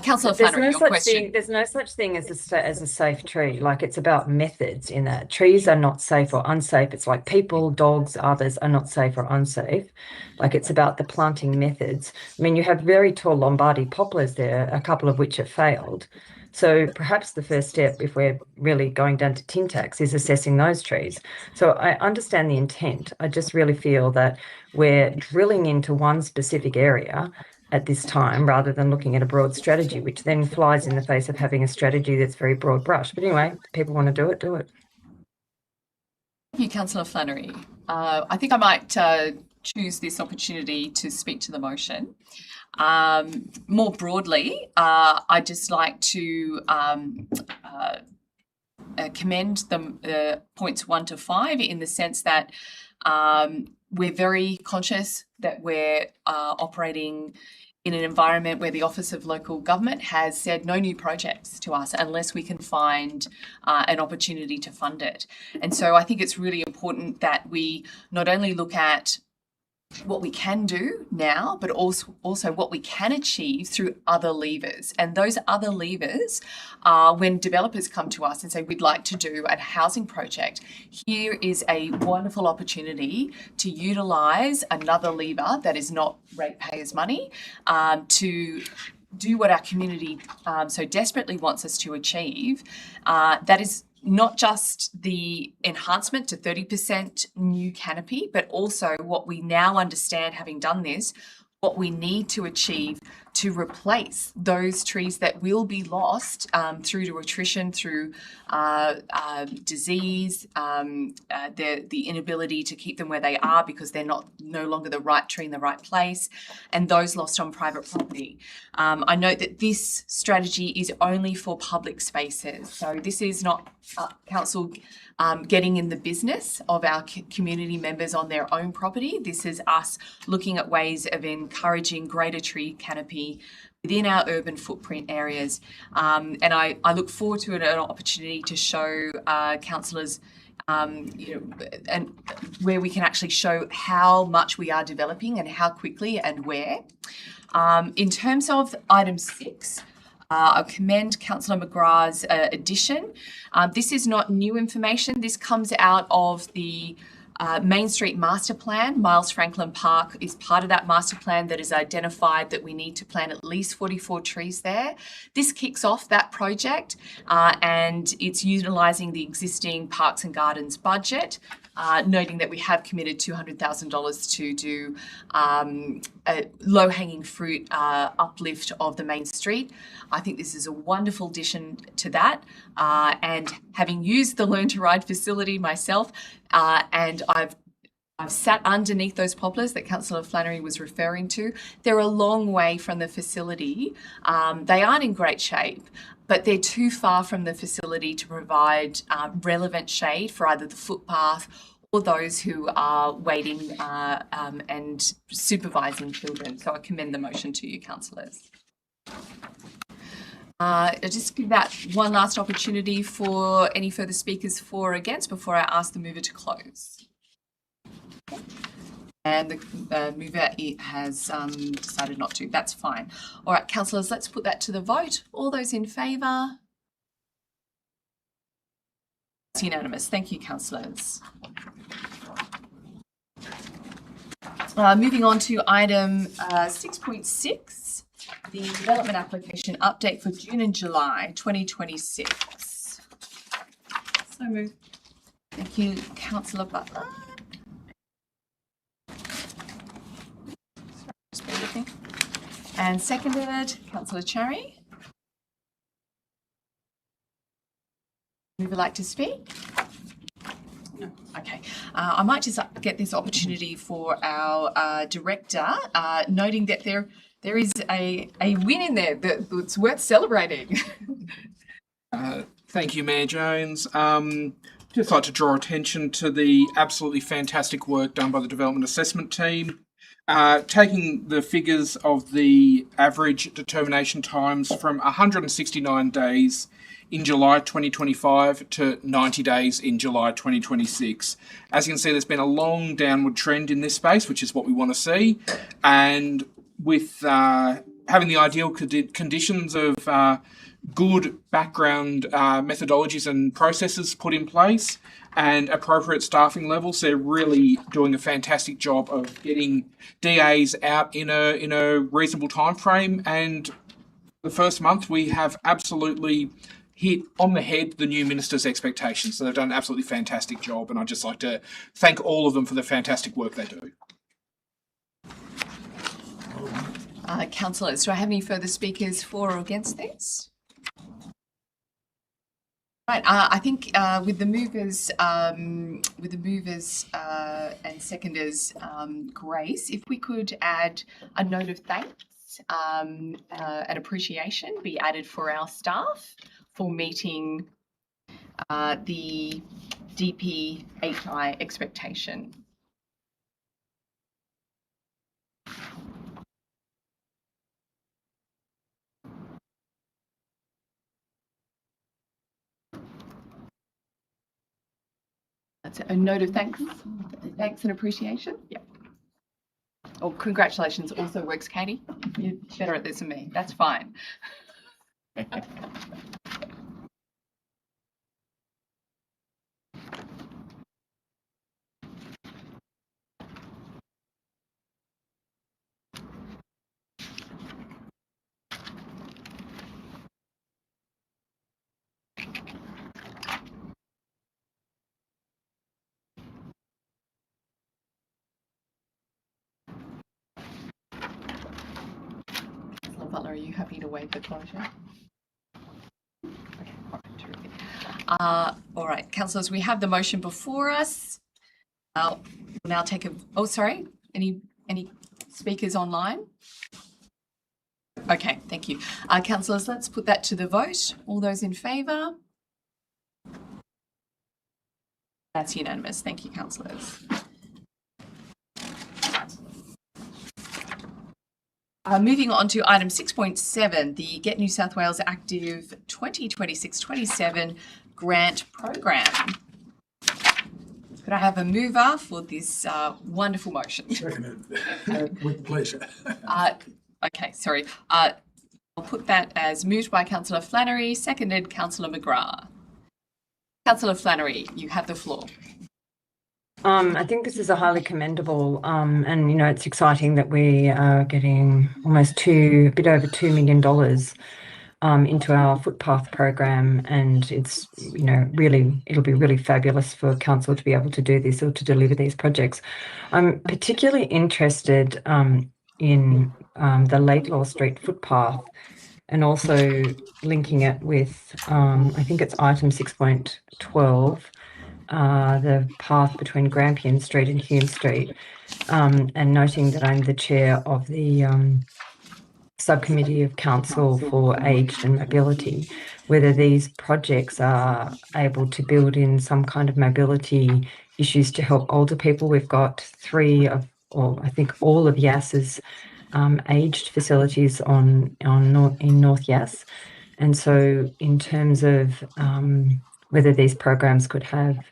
Councillor Flannery, your question. There's no such thing as a safe tree. Like, it's about methods in that. Trees are not safe or unsafe. It's like people, dogs, others are not safe or unsafe. Like, it's about the planting methods. I mean, you have very tall Lombardy poplars there, a couple of which have failed. So perhaps the first step, if we're really going down to tin tacks, is assessing those trees. So I understand the intent. I just really feel that we're drilling into one specific area at this time, rather than looking at a broad strategy, which then flies in the face of having a strategy that's very broad brush. But anyway, if people want to do it, do it. Thank you, Councillor Flannery. I think I might choose this opportunity to speak to the motion. More broadly, I'd just like to commend the points 1 to 5 in the sense that we're very conscious that we're operating in an environment where the Office of Local Government has said no new projects to us unless we can find an opportunity to fund it. And so I think it's really important that we not only look at what we can do now, but also what we can achieve through other levers. And those other levers are when developers come to us and say, we'd like to do a housing project. Here is a wonderful opportunity to utilise another lever that is not ratepayers' money to do what our community so desperately wants us to achieve. That is not just the enhancement to 30% new canopy, but also what we now understand, having done this, what we need to achieve to replace those trees that will be lost through to attrition, through disease, the inability to keep them where they are because they're no longer the right tree in the right place, and those lost on private property. I note that this strategy is only for public spaces, so this is not council getting in the business of our community members on their own property. This is us looking at ways of encouraging greater tree canopy within our urban footprint areas. And I look forward to an opportunity to show councillors and where we can actually show how much we are developing and how quickly and where. In terms of item 6, I commend Councillor McGrath's addition. This is not new information. This comes out of the Main Street Master Plan. Miles Franklin Park is part of that master plan that has identified that we need to plant at least 44 trees there. This kicks off that project and it's utilising the existing Parks and Gardens budget. Noting that we have committed $200,000 to do a low-hanging fruit uplift of the main street. I think this is a wonderful addition to that. And having used the Learn to Ride facility myself, and I've sat underneath those poplars that Councillor Flannery was referring to. They're a long way from the facility. They aren't in great shape, but they're too far from the facility to provide relevant shade for either the footpath or those who are waiting and supervising children. So I commend the motion to you, councillors. I'll just give that one last opportunity for any further speakers for or against before I ask the mover to close. And the mover has decided not to. That's fine. All right, councillors, let's put that to the vote. All those in favour? It's unanimous. Thank you, councillors. Moving on to item 6.6, the development application update for June and July 2026. So moved. Thank you, Councillor Butler. And seconded, Councillor Cherry. Would you like to speak? No. Okay. I might just get this opportunity for our director, noting that there is a win in there that's worth celebrating. Thank you, Mayor Jones. Just like to draw attention to the absolutely fantastic work done by the Development Assessment team. Taking the figures of the average determination times from 169 days in July 2025 to 90 days in July 2026. As you can see, there's been a long downward trend in this space, which is what we want to see. And with having the ideal conditions of good background methodologies and processes put in place and appropriate staffing levels, they're really doing a fantastic job of getting DAs out in a reasonable time frame. And the first month we have absolutely hit on the head the new minister's expectations. So they've done an absolutely fantastic job, and I'd just like to thank all of them for the fantastic work they do. Councillors, do I have any further speakers for or against this? Right, I think with the movers and seconders, grace, if we could add a note of thanks and appreciation be added for our staff for meeting the DPHI expectation. That's a note of thanks and appreciation. Yeah. Oh, congratulations also works, Katie. You're better at this than me. That's fine. Councillor Butler, are you happy to waive the closure? Okay, all right, terrific. All right, councillors, we have the motion before us. We'll now take a, oh, sorry, any speakers online? Okay, thank you. Councillors, let's put that to the vote. All those in favour? That's unanimous. Thank you, councillors. Moving on to item 6.7, the Get New South Wales Active 2026-27 grant program. Could I have a mover for this wonderful motion? Seconded. With pleasure. Okay, sorry. I'll put that as moved by Councillor Flannery, seconded Councillor McGrath. Councillor Flannery, you have the floor. I think this is a highly commendable, and it's exciting that we are getting almost a bit over $2 million into our footpath program, and it's really, it'll be really fabulous for council to be able to do this or to deliver these projects. I'm particularly interested in the Laidlaw Street footpath, and also linking it with I think it's item 6.12. The path between Grampian Street and Hume Street, and noting that I'm the chair of the subcommittee of council for aged and mobility, whether these projects are able to build in some kind of mobility issues to help older people. We've got I think all of Yass's aged facilities in North Yass, and so in terms of whether these programs could have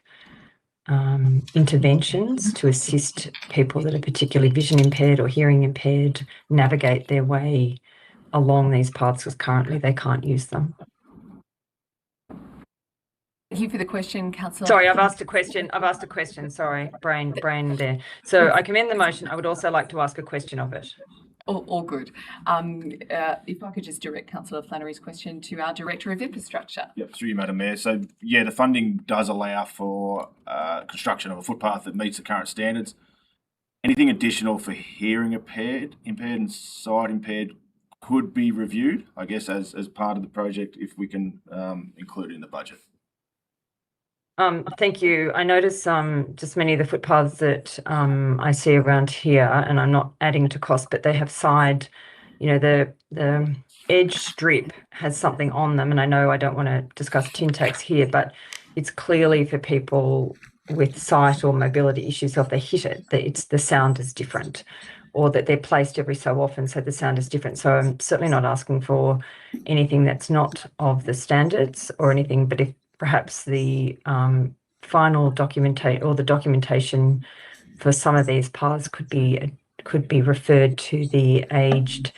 interventions to assist people that are particularly vision impaired or hearing impaired navigate their way along these paths, because currently they can't use them. Thank you for the question, Councillor. Sorry, I've asked a question. Sorry, brain there. So I commend the motion. I would also like to ask a question of it. All good. If I could just direct Councillor Flannery's question to our Director of Infrastructure. Yep, through you, Madam Mayor. So, yeah, the funding does allow for construction of a footpath that meets the current standards. Anything additional for hearing impaired and sight impaired could be reviewed, I guess, as part of the project if we can include it in the budget. Thank you. I notice just many of the footpaths that I see around here, and I'm not adding to cost, but they have side, the edge strip has something on them, and I know I don't want to discuss tin tacks here, but it's clearly for people with sight or mobility issues. So if they hit it, the sound is different, or that they're placed every so often, so the sound is different. So I'm certainly not asking for anything that's not of the standards or anything, but if perhaps the final documentation for some of these paths could be referred to the Aged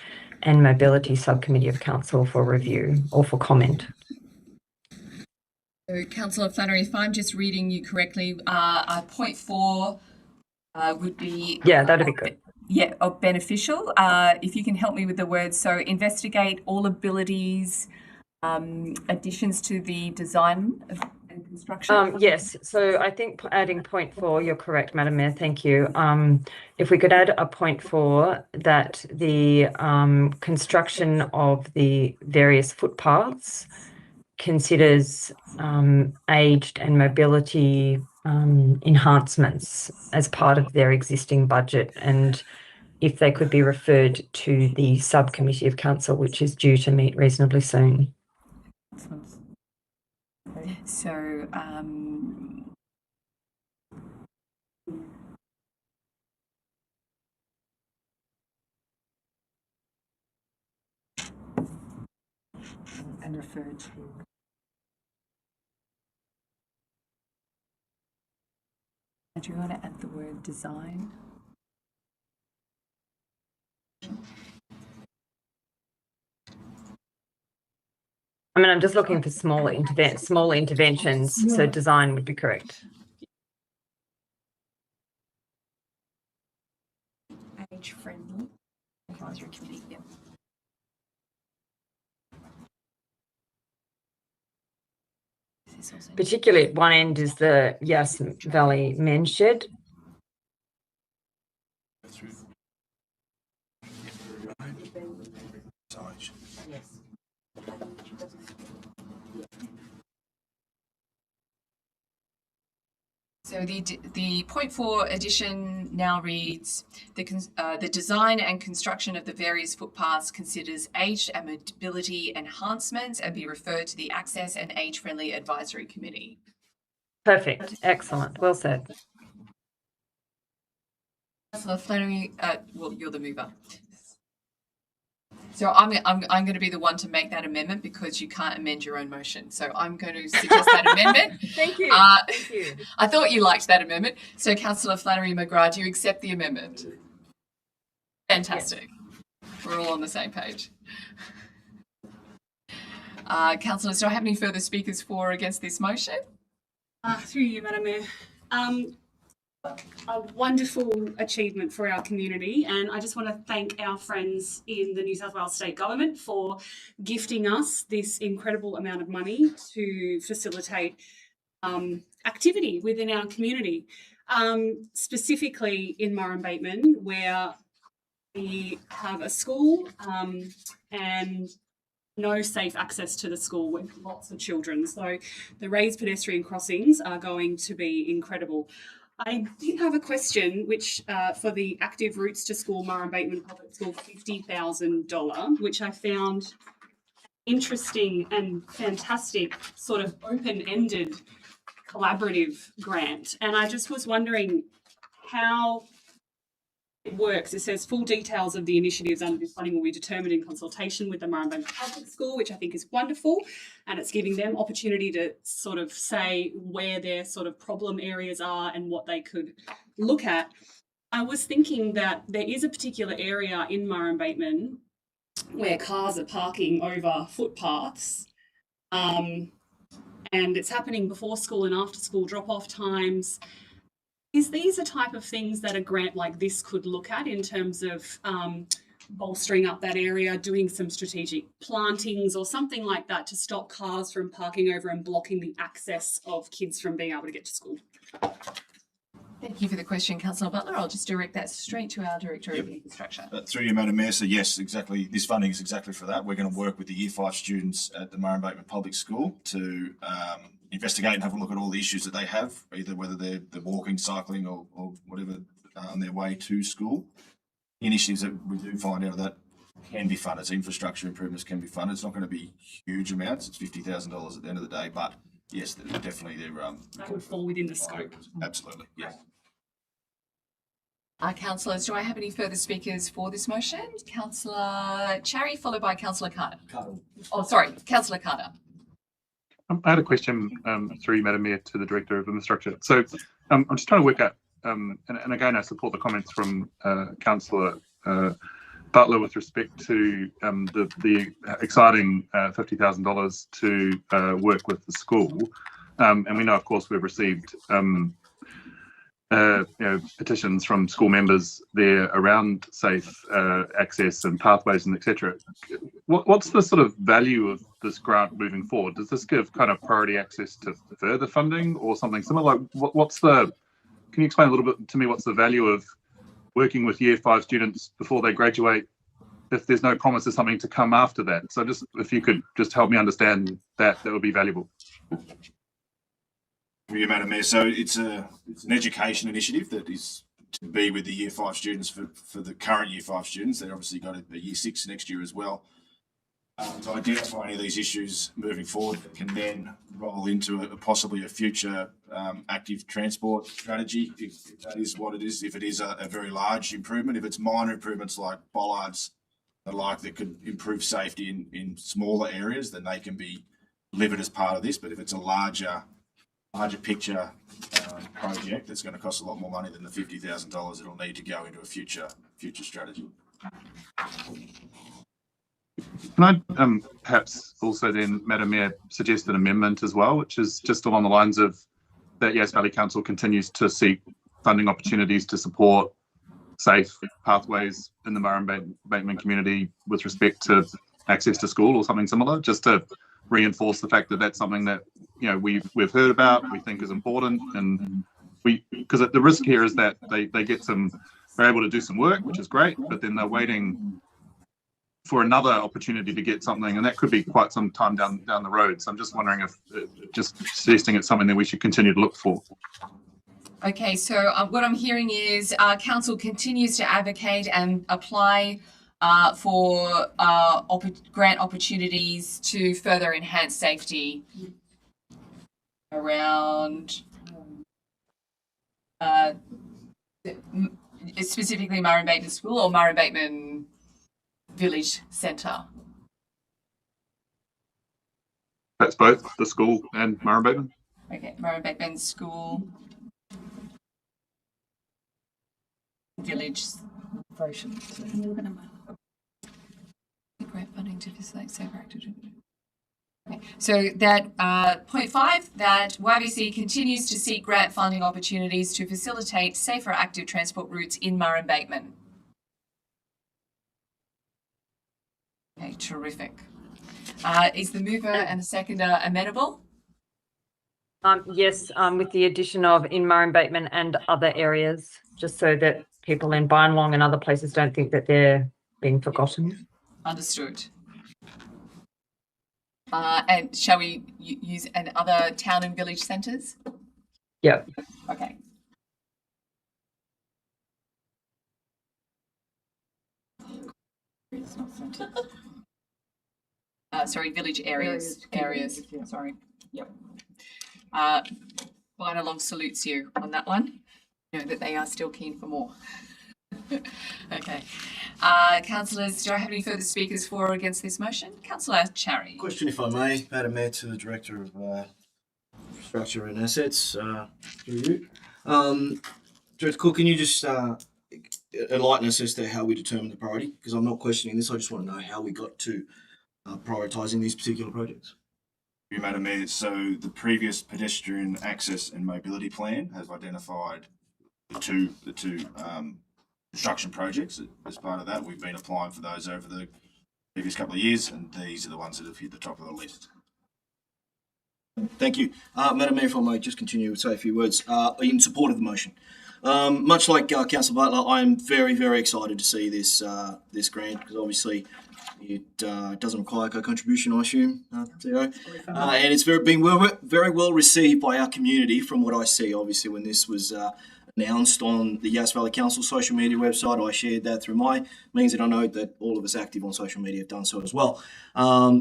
and Mobility Subcommittee of Council for review or for comment. So, Councillor Flannery, if I'm just reading you correctly, point 4 would be... Yeah, that'd be good. Yeah, beneficial. If you can help me with the words. So, investigate all abilities, additions to the design and construction. Yes, so I think adding point 4, you're correct, Madam Mayor, thank you. If we could add a point 4 that the construction of the various footpaths considers aged and mobility enhancements as part of their existing budget, and if they could be referred to the subcommittee of council, which is due to meet reasonably soon. So, and referred to. Do you want to add the word design? I mean, I'm just looking for small interventions, so design would be correct. Age-friendly advisory committee, yeah. This is also- Particularly at one end is the Yas Valley Men's Shed. So the point 4 edition now reads, the design and construction of the various footpaths considers age and mobility enhancements and be referred to the Access and Age-Friendly Advisory Committee. Perfect. Excellent. Well said. Councillor Flannery, well, you're the mover. So I'm going to be the one to make that amendment because you can't amend your own motion. So I'm going to suggest that amendment. Thank you. Thank you. I thought you liked that amendment. So Councillor Flannery McGrath, do you accept the amendment? Fantastic. Yes. We're all on the same page. Councillors, do I have any further speakers for or against this motion? Through you, Madam Mayor. A wonderful achievement for our community, and I just want to thank our friends in the New South Wales State Government for gifting us this incredible amount of money to facilitate activity within our community, specifically in Murrumbateman, where we have a school and no safe access to the school with lots of children. So the raised pedestrian crossings are going to be incredible. I did have a question, which for the Active Routes to School Murrumbateman Public School $50,000, which I found interesting and fantastic, sort of open-ended collaborative grant. And I just was wondering how it works. It says full details of the initiatives under this funding will be determined in consultation with the Murrumbateman Public School, which I think is wonderful, and it's giving them opportunity to sort of say where their sort of problem areas are and what they could look at. I was thinking that there is a particular area in Murrumbateman where cars are parking over footpaths, and it's happening before school and after school drop-off times. Is these a type of things that a grant like this could look at in terms of bolstering up that area, doing some strategic plantings or something like that to stop cars from parking over and blocking the access of kids from being able to get to school? Thank you for the question, Councillor Butler. I'll just direct that straight to our Director of Infrastructure. Through you, Madam Mayor, so yes, exactly. This funding is exactly for that. We're going to work with the Year 5 students at the Murrumbateman Public School to investigate and have a look at all the issues that they have, either whether they're walking, cycling or whatever on their way to school. Initiatives that we do find out of that can be funded. So infrastructure improvements can be funded. It's not going to be huge amounts. It's $50,000 at the end of the day, but yes, definitely they're that would fall within the scope. Absolutely, yes. Councillors, do I have any further speakers for this motion? Councillor Cherry, followed by Councillor Carter. Oh, sorry, Councillor Carter. I had a question through you, Madam Mayor, to the Director of Infrastructure. So I'm just trying to work out, and again, I support the comments from Councillor Butler with respect to the exciting $50,000 to work with the school. And we know, of course, we've received petitions from school members there around safe access and pathways and etc. What's the sort of value of this grant moving forward? Does this give kind of priority access to further funding or something similar? Like, can you explain a little bit to me what's the value of working with Year 5 students before they graduate if there's no promise of something to come after that? So just if you could just help me understand that would be valuable. Yeah, Madam Mayor. So it's an education initiative that is to be with the Year 5 students for the current Year 5 students. They've obviously got a Year 6 next year as well. To identify any of these issues moving forward that can then roll into possibly a future active transport strategy, if that is what it is. If it is a very large improvement, if it's minor improvements like bollards that could improve safety in smaller areas, then they can be delivered as part of this. But if it's a larger picture project that's going to cost a lot more money than the $50,000, it'll need to go into a future strategy. Can I perhaps also then, Madam Mayor, suggest an amendment as well, which is just along the lines of that Yass Valley Council continues to seek funding opportunities to support safe pathways in the Murray-Bateman community with respect to access to school or something similar, just to reinforce the fact that that's something that, you know, we've heard about, we think is important, and because the risk here is that they're able to do some work, which is great, but then they're waiting for another opportunity to get something, and that could be quite some time down the road. So I'm just wondering if just suggesting it's something that we should continue to look for. Okay, so what I'm hearing is council continues to advocate and apply for grant opportunities to further enhance safety around specifically Murray-Bateman School or Murray-Bateman Village Centre. That's both the school and Murray-Bateman. Okay, Murray-Bateman School Village. Grant funding to facilitate safer activity. Okay. So that point 5, that YVC continues to seek grant funding opportunities to facilitate safer active transport routes in Murray-Bateman. Okay, terrific. Is the mover and the seconder amenable? Yes, with the addition of in Murray-Bateman and other areas, just so that people in Bynelong and other places don't think that they're being forgotten. Understood. And shall we use other town and village centres? Yep. Okay. It's not centres. Sorry, village areas. Sorry. Yep. Bynelong salutes you on that one. You know that they are still keen for more. Okay. Councillors, do I have any further speakers for or against this motion? Councillor Charry. Question, if I may, Madam Mayor, to the Director of Infrastructure and Assets. Director Cook, can you just enlighten us as to how we determine the priority? Because I'm not questioning this, I just want to know how we got to prioritising these particular projects. You, Madam Mayor, so the previous pedestrian access and mobility plan has identified the two construction projects. As part of that, we've been applying for those over the previous couple of years, and these are the ones that have hit the top of the list. Thank you. Madam Mayor, if I may just continue to say a few words in support of the motion. Much like Councillor Butler, I am very, very excited to see this grant, because obviously it doesn't require co-contribution, I assume, Theo. And it's very well received by our community from what I see. Obviously, when this was announced on the Yass Valley Council social media website, I shared that through my means, and I know that all of us active on social media have done so as well.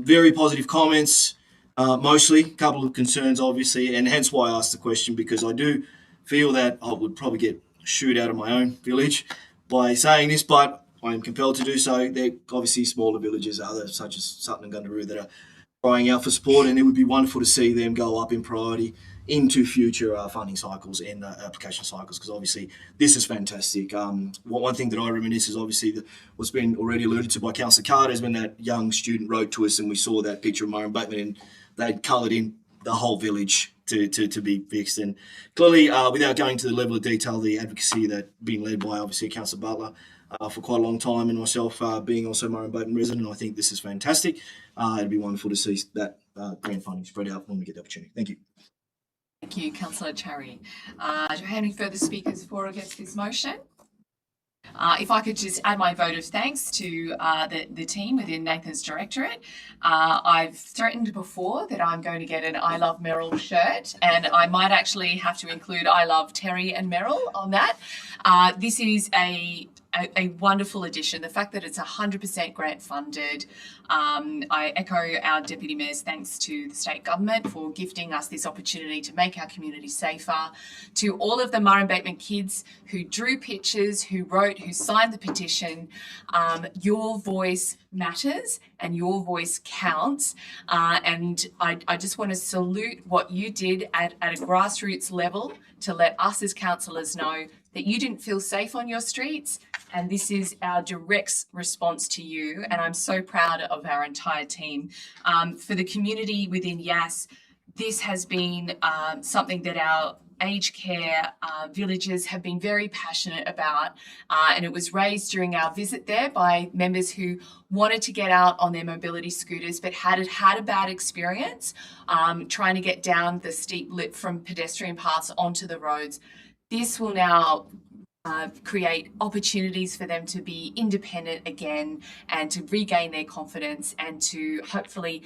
Very positive comments, mostly. A couple of concerns, obviously, and hence why I asked the question, because I do feel that I would probably get shooed out of my own village by saying this, but I am compelled to do so. There are obviously smaller villages, others such as Sutton and Gundaroo, that are crying out for support, and it would be wonderful to see them go up in priority into future funding cycles and application cycles, because obviously this is fantastic. One thing that I reminisce is obviously what's been already alluded to by Councillor Carter is when that young student wrote to us and we saw that picture of Murray-Bateman and they'd coloured in the whole village to be fixed. And clearly, without going to the level of detail, the advocacy that being led by obviously Councillor Butler for quite a long time, and myself being also Murray-Bateman resident, I think this is fantastic. It'd be wonderful to see that grant funding spread out when we get the opportunity. Thank you. Thank you, Councillor Charry. Do I have any further speakers for or against this motion? If I could just add my vote of thanks to the team within Nathan's directorate. I've threatened before that I'm going to get an I Love Merrill shirt, and I might actually have to include I Love Terry and Merrill on that. This is a wonderful addition. The fact that it's 100% grant funded. I echo our Deputy Mayor's thanks to the state government for gifting us this opportunity to make our community safer. To all of the Murray-Bateman kids who drew pictures, who wrote, who signed the petition, your voice matters and your voice counts. And I just want to salute what you did at a grassroots level to let us as councillors know that you didn't feel safe on your streets. And this is our direct response to you. And I'm so proud of our entire team. For the community within Yass, this has been something that our aged care villages have been very passionate about, and it was raised during our visit there by members who wanted to get out on their mobility scooters but had a bad experience trying to get down the steep lip from pedestrian paths onto the roads. This will now create opportunities for them to be independent again and to regain their confidence and to hopefully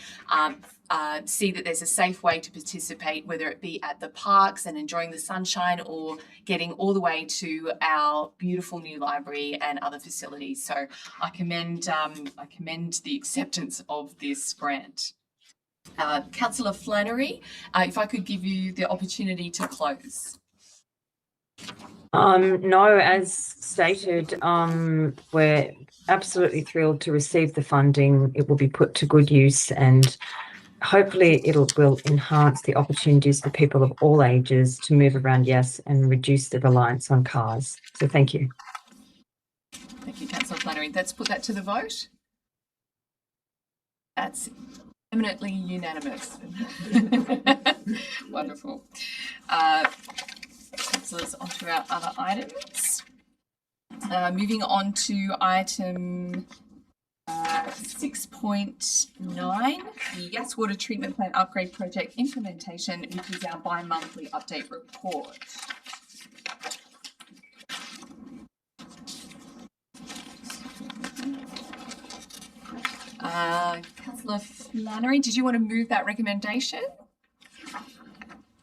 see that there's a safe way to participate, whether it be at the parks and enjoying the sunshine or getting all the way to our beautiful new library and other facilities. So I commend the acceptance of this grant. Councillor Flannery, if I could give you the opportunity to close. No, as stated, we're absolutely thrilled to receive the funding. It will be put to good use and hopefully it will enhance the opportunities for people of all ages to move around Yass and reduce the reliance on cars. So thank you. Thank you, Councillor Flannery. Let's put that to the vote. That's eminently unanimous. Wonderful. Councillors, on to our other items. Moving on to item 6.9, the Yass Water Treatment Plant Upgrade Project Implementation, which is our bi-monthly update report. Councillor Flannery, did you want to move that recommendation?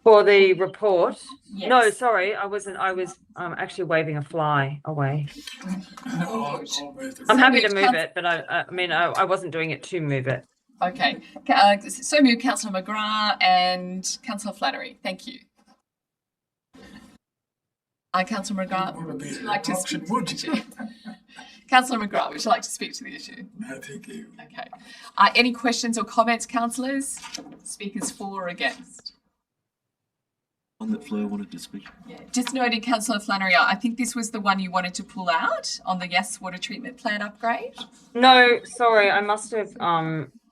For the report? Yes. No, sorry, I wasn't. I was actually waving a fly away. I'm happy to move it, but I wasn't doing it to move it. Okay. So moved, Councillor McGrath and Councillor Flannery. Thank you. Councillor McGrath, would you like to speak to the issue? Councillor McGrath, would you like to speak to the issue? No, thank you. Okay. Any questions or comments, councillors? Speakers for or against? One that Fleur wanted to speak. Yeah, just noting, Councillor Flannery, I think this was the one you wanted to pull out on the Yass Water Treatment Plant upgrade. No, sorry, I must have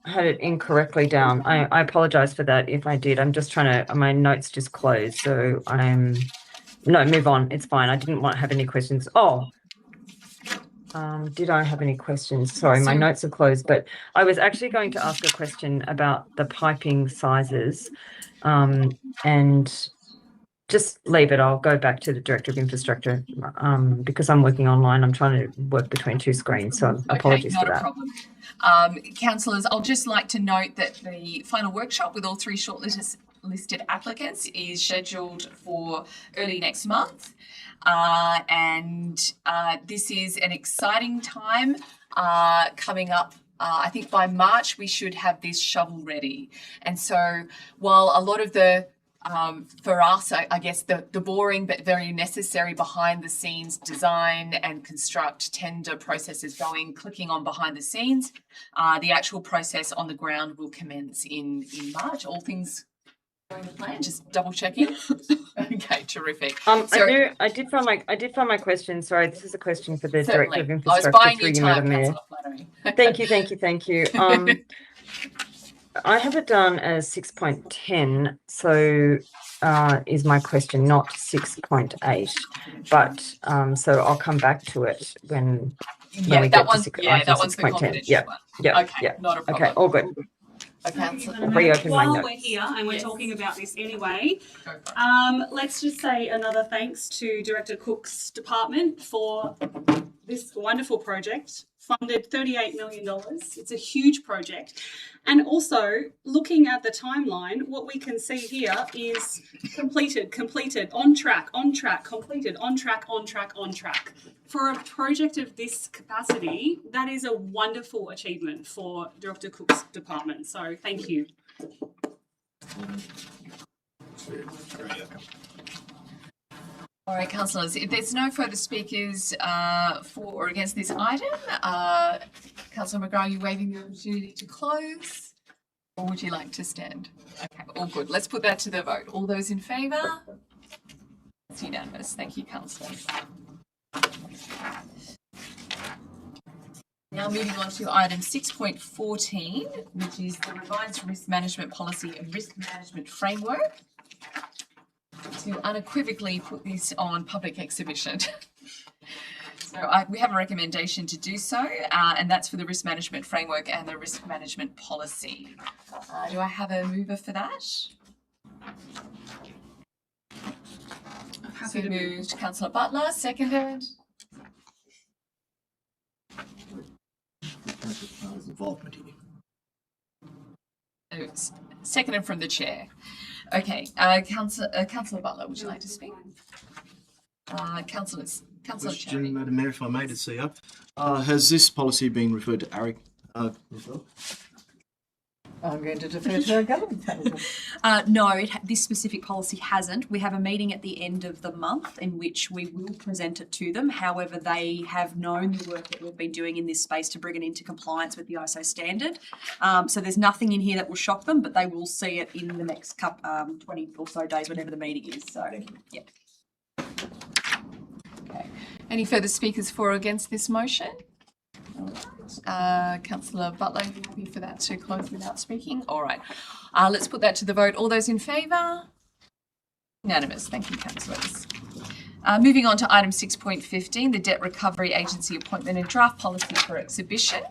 had it incorrectly down. I apologise for that if I did. I'm just trying to, my notes just closed, so no, move on. It's fine. I didn't want to have any questions. Oh, did I have any questions? Sorry, my notes are closed, but I was actually going to ask a question about the piping sizes, and just leave it. I'll go back to the Director of Infrastructure because I'm working online. I'm trying to work between two screens, so apologies for that. Not a problem. Councillors, I'll just like to note that the final workshop with all three shortlisted applicants is scheduled for early next month. And this is an exciting time coming up. I think by March we should have this shovel ready. And so while a lot of the for us, I guess the boring but very necessary behind the scenes design and construct tender process is clicking on behind the scenes, the actual process on the ground will commence in March. All things going to plan, just double checking. Okay, terrific. I did find my question. Sorry, this is a question for the Certainly. Director of Infrastructure. I was buying your time, Councillor Flannery. Thank you. I have it done as 6.10, so is my question, not 6.8. But so I'll come back to it when we get to 6.10. That one's the confidential one. Okay, not a problem. Okay, all good. While we're here and we're talking about this anyway, let's just say another thanks to Director Cook's department for this wonderful project, funded $38 million. It's a huge project. And also, looking at the timeline, what we can see here is completed, on track, completed, on track. For a project of this capacity, that is a wonderful achievement for Director Cook's department. So thank you. All right, councillors, if there's no further speakers for or against this item, Councillor McGrath, are you waiving the opportunity to close? Or would you like to stand? Okay, all good. Let's put that to the vote. All those in favour? It's unanimous. Thank you, Councillor. Now moving on to item 6.14, which is the revised risk management policy and risk management framework. To unequivocally put this on public exhibition. So we have a recommendation to do so, and that's for the risk management framework and the risk management policy. Do I have a mover for that? So moved, Councillor Butler, seconded. Involvement here. Seconded from the chair. Okay, Councillor Butler, would you like to speak? Councillor Question, Cherry. Madam Mayor, if I may, to CEO. Has this policy been referred to ARIC? I'm going to defer to our government manager. No, this specific policy hasn't. We have a meeting at the end of the month in which we will present it to them. However, they have known the work that we've been doing in this space to bring it into compliance with the ISO standard. So there's nothing in here that will shock them, but they will see it in the next 20 or so days, whenever the meeting is. So, yeah. Okay. Any further speakers for or against this motion? Councillor Butler, are you happy for that to close without speaking? All right. Let's put that to the vote. All those in favour? Unanimous. Thank you, councillors. Moving on to item 6.15, the Debt Recovery Agency appointment and draft policy for exhibition.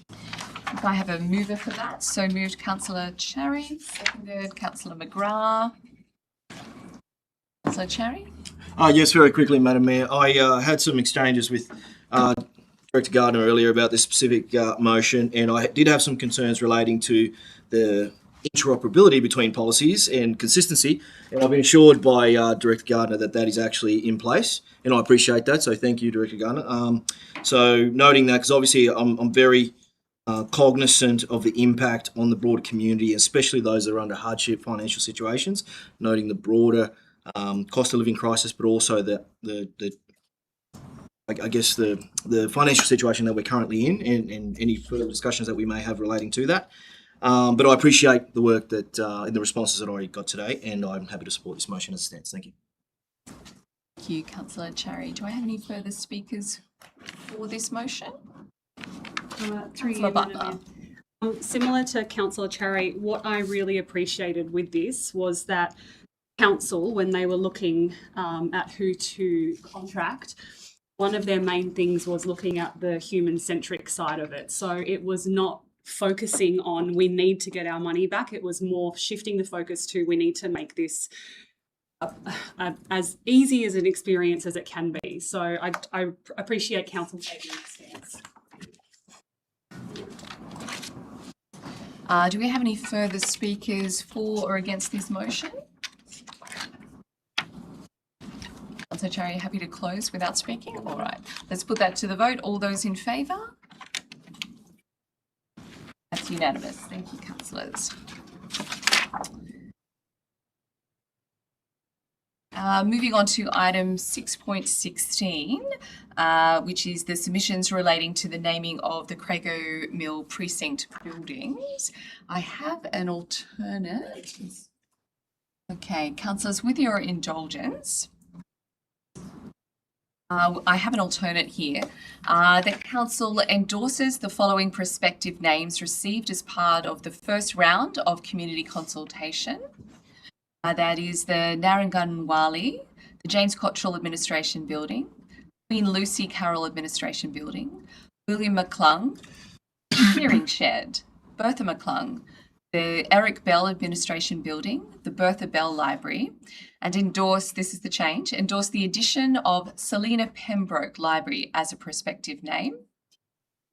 If I have a mover for that, so moved Councillor Cherry, seconded Councillor McGrath. Councillor Cherry? Yes, very quickly, Madam Mayor. I had some exchanges with Director Gardner earlier about this specific motion, and I did have some concerns relating to the interoperability between policies and consistency, and I've been assured by Director Gardner that that is actually in place, and I appreciate that, so thank you, Director Gardner. So noting that, because obviously I'm very cognizant of the impact on the broader community, especially those that are under hardship financial situations, noting the broader cost of living crisis, but also the financial situation that we're currently in, and any further discussions that we may have relating to that. But I appreciate the work that in the responses that I already got today, and I'm happy to support this motion as it stands. Thank you. Thank you, Councillor Cherry. Do I have any further speakers for this motion? Councillor Butler. Similar to Councillor Cherry, what I really appreciated with this was that council, when they were looking at who to contract, one of their main things was looking at the human-centric side of it. So it was not focusing on we need to get our money back. It was more shifting the focus to we need to make this as easy as an experience as it can be. So I appreciate council taking that stance. Do we have any further speakers for or against this motion? Councillor Cherry, happy to close without speaking? All right, let's put that to the vote. All those in favour? That's unanimous. Thank you, councillors. Moving on to item 6.16, which is the submissions relating to the naming of the Crago Mill precinct buildings. I have an alternate. Okay, councillors, with your indulgence, I have an alternate here. The council endorses the following prospective names received as part of the first round of community consultation. That is the Narrangunwali, the James Cottrell Administration Building, Queen Lucy Carroll Administration Building, William McClung, Shearing Shed, Bertha McClung, the Eric Bell Administration Building, the Bertha Bell Library, and endorse, this is the change, endorse the addition of Selina Pembroke Library as a prospective name,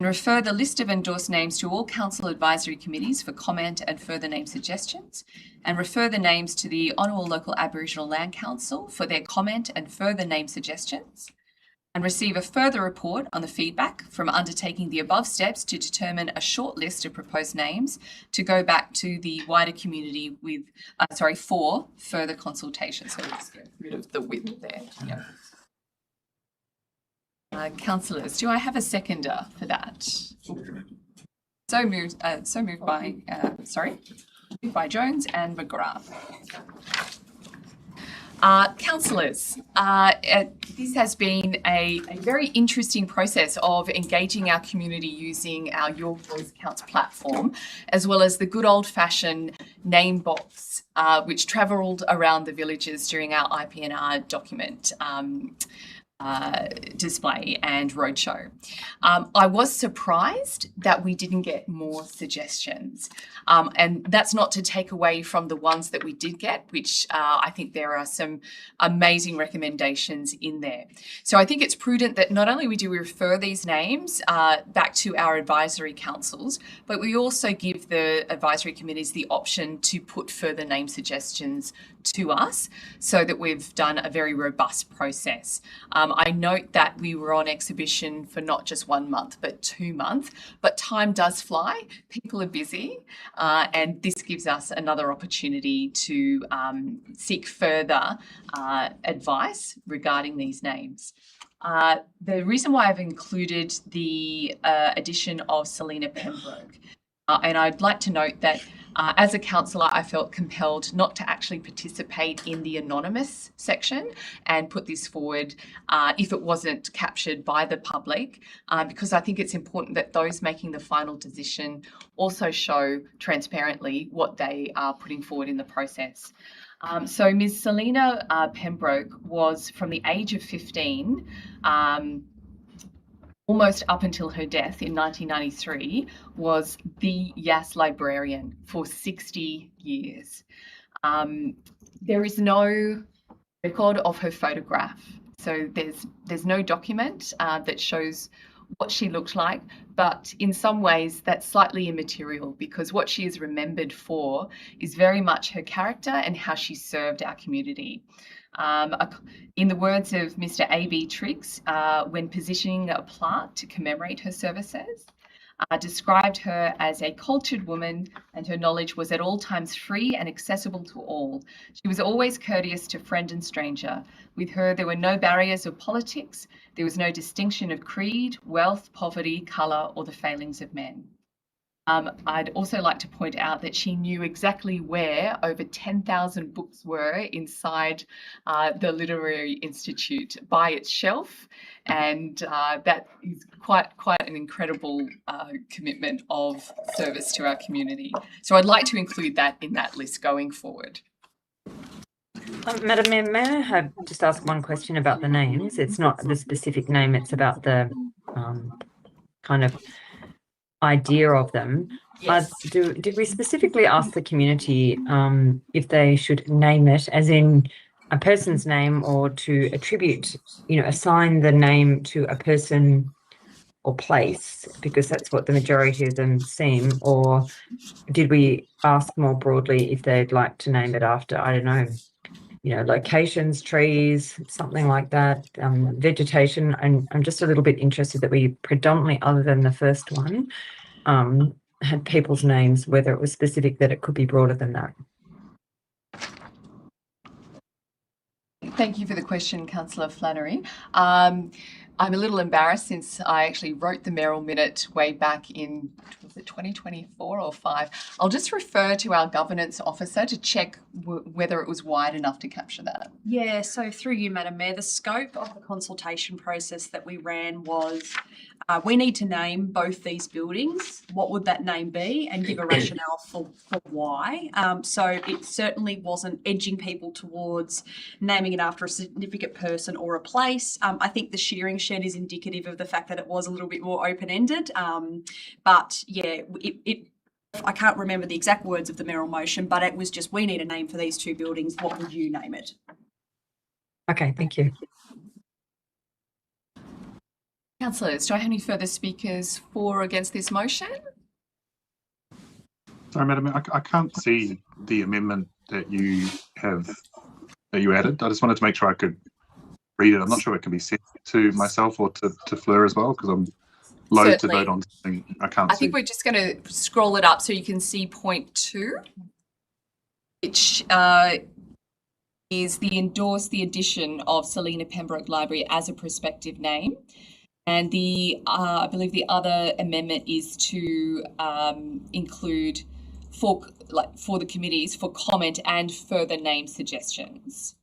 and refer the list of endorsed names to all council advisory committees for comment and further name suggestions, and refer the names to the Honourable Local Aboriginal Land Council for their comment and further name suggestions, and receive a further report on the feedback from undertaking the above steps to determine a short list of proposed names to go back to the wider community with, for further consultation. So let's get rid of the with there. Yeah. Councillors, do I have a seconder for that? So moved by, moved by Jones and McGrath. Councillors, this has been a very interesting process of engaging our community using our Your Voice Counts platform, as well as the good old-fashioned name box, which travelled around the villages during our IPNR document display and roadshow. I was surprised that we didn't get more suggestions. And that's not to take away from the ones that we did get, which I think there are some amazing recommendations in there. So I think it's prudent that not only do we refer these names back to our advisory councils, but we also give the advisory committees the option to put further name suggestions to us, so that we've done a very robust process. I note that we were on exhibition for not just 1 month, but 2 months, but time does fly. People are busy, and this gives us another opportunity to seek further advice regarding these names. The reason why I've included the addition of Selina Pembroke, and I'd like to note that as a councillor, I felt compelled not to actually participate in the anonymous section and put this forward if it wasn't captured by the public, because I think it's important that those making the final decision also show transparently what they are putting forward in the process. So Ms. Selina Pembroke was, from the age of 15, almost up until her death in 1993, was the Yass librarian for 60 years. There is no record of her photograph, so there's no document that shows what she looked like, but in some ways that's slightly immaterial, because what she is remembered for is very much her character and how she served our community. In the words of Mr. A.B. Triggs, when positioning a plaque to commemorate her services, described her as a cultured woman, and her knowledge was at all times free and accessible to all. She was always courteous to friend and stranger. With her, there were no barriers of politics. There was no distinction of creed, wealth, poverty, colour, or the failings of men. I'd also like to point out that she knew exactly where over 10,000 books were inside the Literary Institute by its shelf, and that is quite an incredible commitment of service to our community. So I'd like to include that in that list going forward. Madam Mayor, may I just ask one question about the names? It's not the specific name, it's about the kind of idea of them. Yes. Did we specifically ask the community if they should name it as in a person's name, or to attribute, assign the name to a person or place, because that's what the majority of them seem? Or did we ask more broadly if they'd like to name it after, I don't know, locations, trees, something like that, vegetation? And I'm just a little bit interested that we predominantly, other than the first one, had people's names, whether it was specific that it could be broader than that. Thank you for the question, Councillor Flannery. I'm a little embarrassed, since I actually wrote the Merrill Minute way back in, was it 2024 or 5? I'll just refer to our governance officer to check whether it was wide enough to capture that. Yeah, so through you, Madam Mayor, the scope of the consultation process that we ran was we need to name both these buildings. What would that name be? And give a rationale for why. So it certainly wasn't edging people towards naming it after a significant person or a place. I think the shearing shed is indicative of the fact that it was a little bit more open-ended. But yeah, I can't remember the exact words of the Merrill motion, but it was just, we need a name for these two buildings. What would you name it? Okay, thank you. Councillors, do I have any further speakers for or against this motion? Sorry, Madam Mayor, I can't see the amendment that you added. I just wanted to make sure I could read it. I'm not sure it can be sent to myself or to Fleur as well, because I'm loath to vote on something I can't see. I think we're just going to scroll it up so you can see point 2, which is the endorse the addition of Selina Pembroke Library as a prospective name. And I believe the other amendment is to include for the committees for comment and further name suggestions.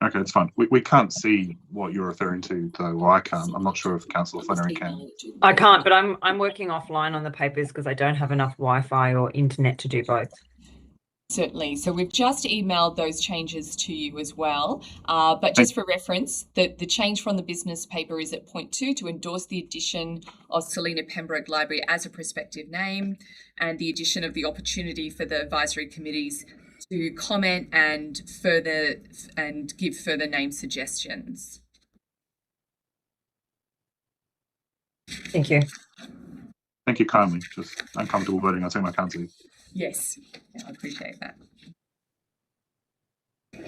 Okay, it's fine. We can't see what you're referring to, though. Or I can't. I'm not sure if Councillor Flannery can. I can't, but I'm working offline on the papers because I don't have enough Wi-Fi or internet to do both. Certainly. So we've just emailed those changes to you as well. But just for reference, the change from the business paper is at point 2 to endorse the addition of Selina Pembroke Library as a prospective name, and the addition of the opportunity for the advisory committees to comment and give further name suggestions. Thank you. Thank you kindly. Just uncomfortable voting on something I can't see. Yes, I appreciate that.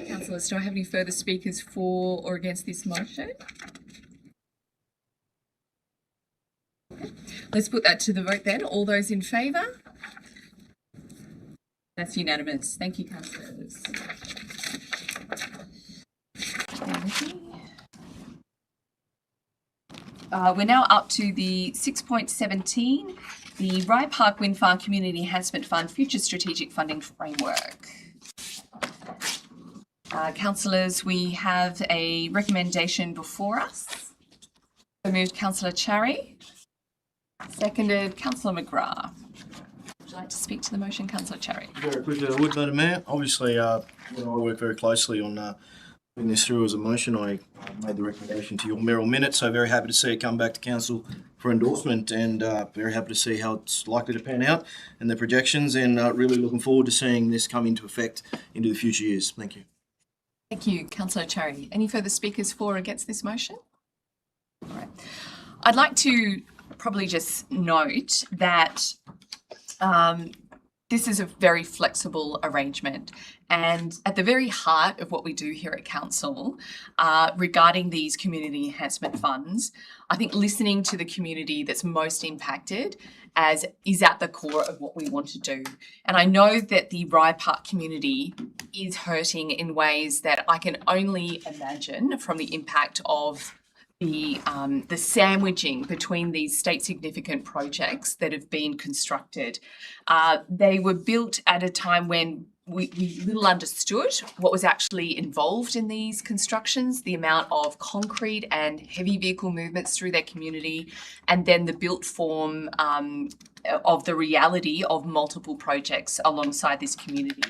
Councillors, do I have any further speakers for or against this motion? Okay. Let's put that to the vote then. All those in favour? That's unanimous. Thank you, councillors. We're now up to the 6.17, the Rye Park Wind Farm Community Enhancement Fund Future Strategic Funding Framework. Councillors, we have a recommendation before us. So moved Councillor Charry, seconded Councillor McGrath. Would you like to speak to the motion, Councillor Charry? Very quickly, I would, Madam Mayor. Obviously, I work very closely on putting this through as a motion. I made the recommendation to your mayoral minutes, so very happy to see it come back to council for endorsement, and very happy to see how it's likely to pan out and the projections, and really looking forward to seeing this come into effect into the future years. Thank you. Thank you, Councillor Charry. Any further speakers for or against this motion? All right. I'd like to probably just note that this is a very flexible arrangement, and at the very heart of what we do here at Council regarding these community enhancement funds, I think listening to the community that's most impacted is at the core of what we want to do. And I know that the Rye Park community is hurting in ways that I can only imagine from the impact of the sandwiching between these state significant projects that have been constructed. They were built at a time when we little understood what was actually involved in these constructions, the amount of concrete and heavy vehicle movements through their community, and then the built form of the reality of multiple projects alongside this community.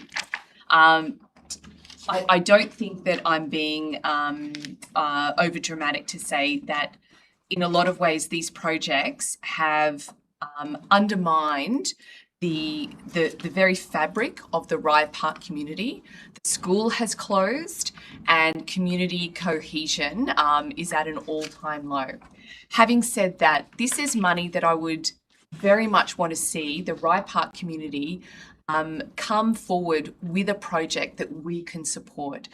I don't think that I'm being over dramatic to say that in a lot of ways these projects have undermined the very fabric of the Rye Park community. The school has closed and community cohesion is at an all-time low. Having said that, this is money that I would very much want to see the Rye Park community come forward with a project that we can support.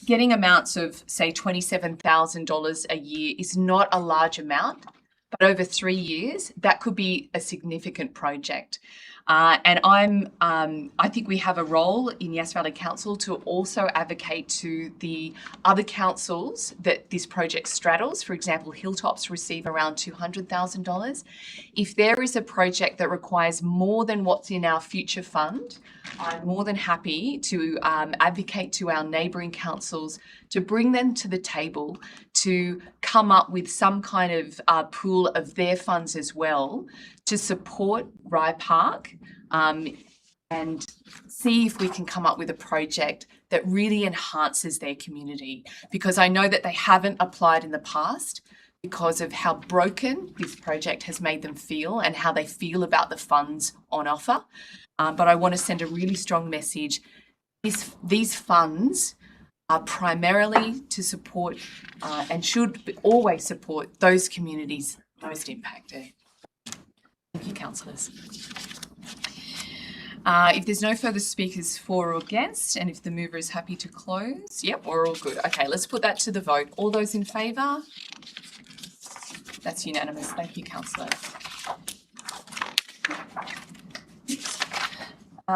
Getting amounts of, say, $27,000 a year is not a large amount, but over 3 years, that could be a significant project. And I think we have a role in Yass Valley Council to also advocate to the other councils that this project straddles. For example, Hilltops receive around $200,000. If there is a project that requires more than what's in our future fund, I'm more than happy to advocate to our neighbouring councils to bring them to the table to come up with some kind of pool of their funds as well to support Rye Park and see if we can come up with a project that really enhances their community, because I know that they haven't applied in the past because of how broken this project has made them feel and how they feel about the funds on offer. But I want to send a really strong message. These funds are primarily to support and should always support those communities most impacted. Thank you, councillors. If there's no further speakers for or against, and if the mover is happy to close, yep, we're all good. Okay, let's put that to the vote. All those in favour? That's unanimous. Thank you, councillor.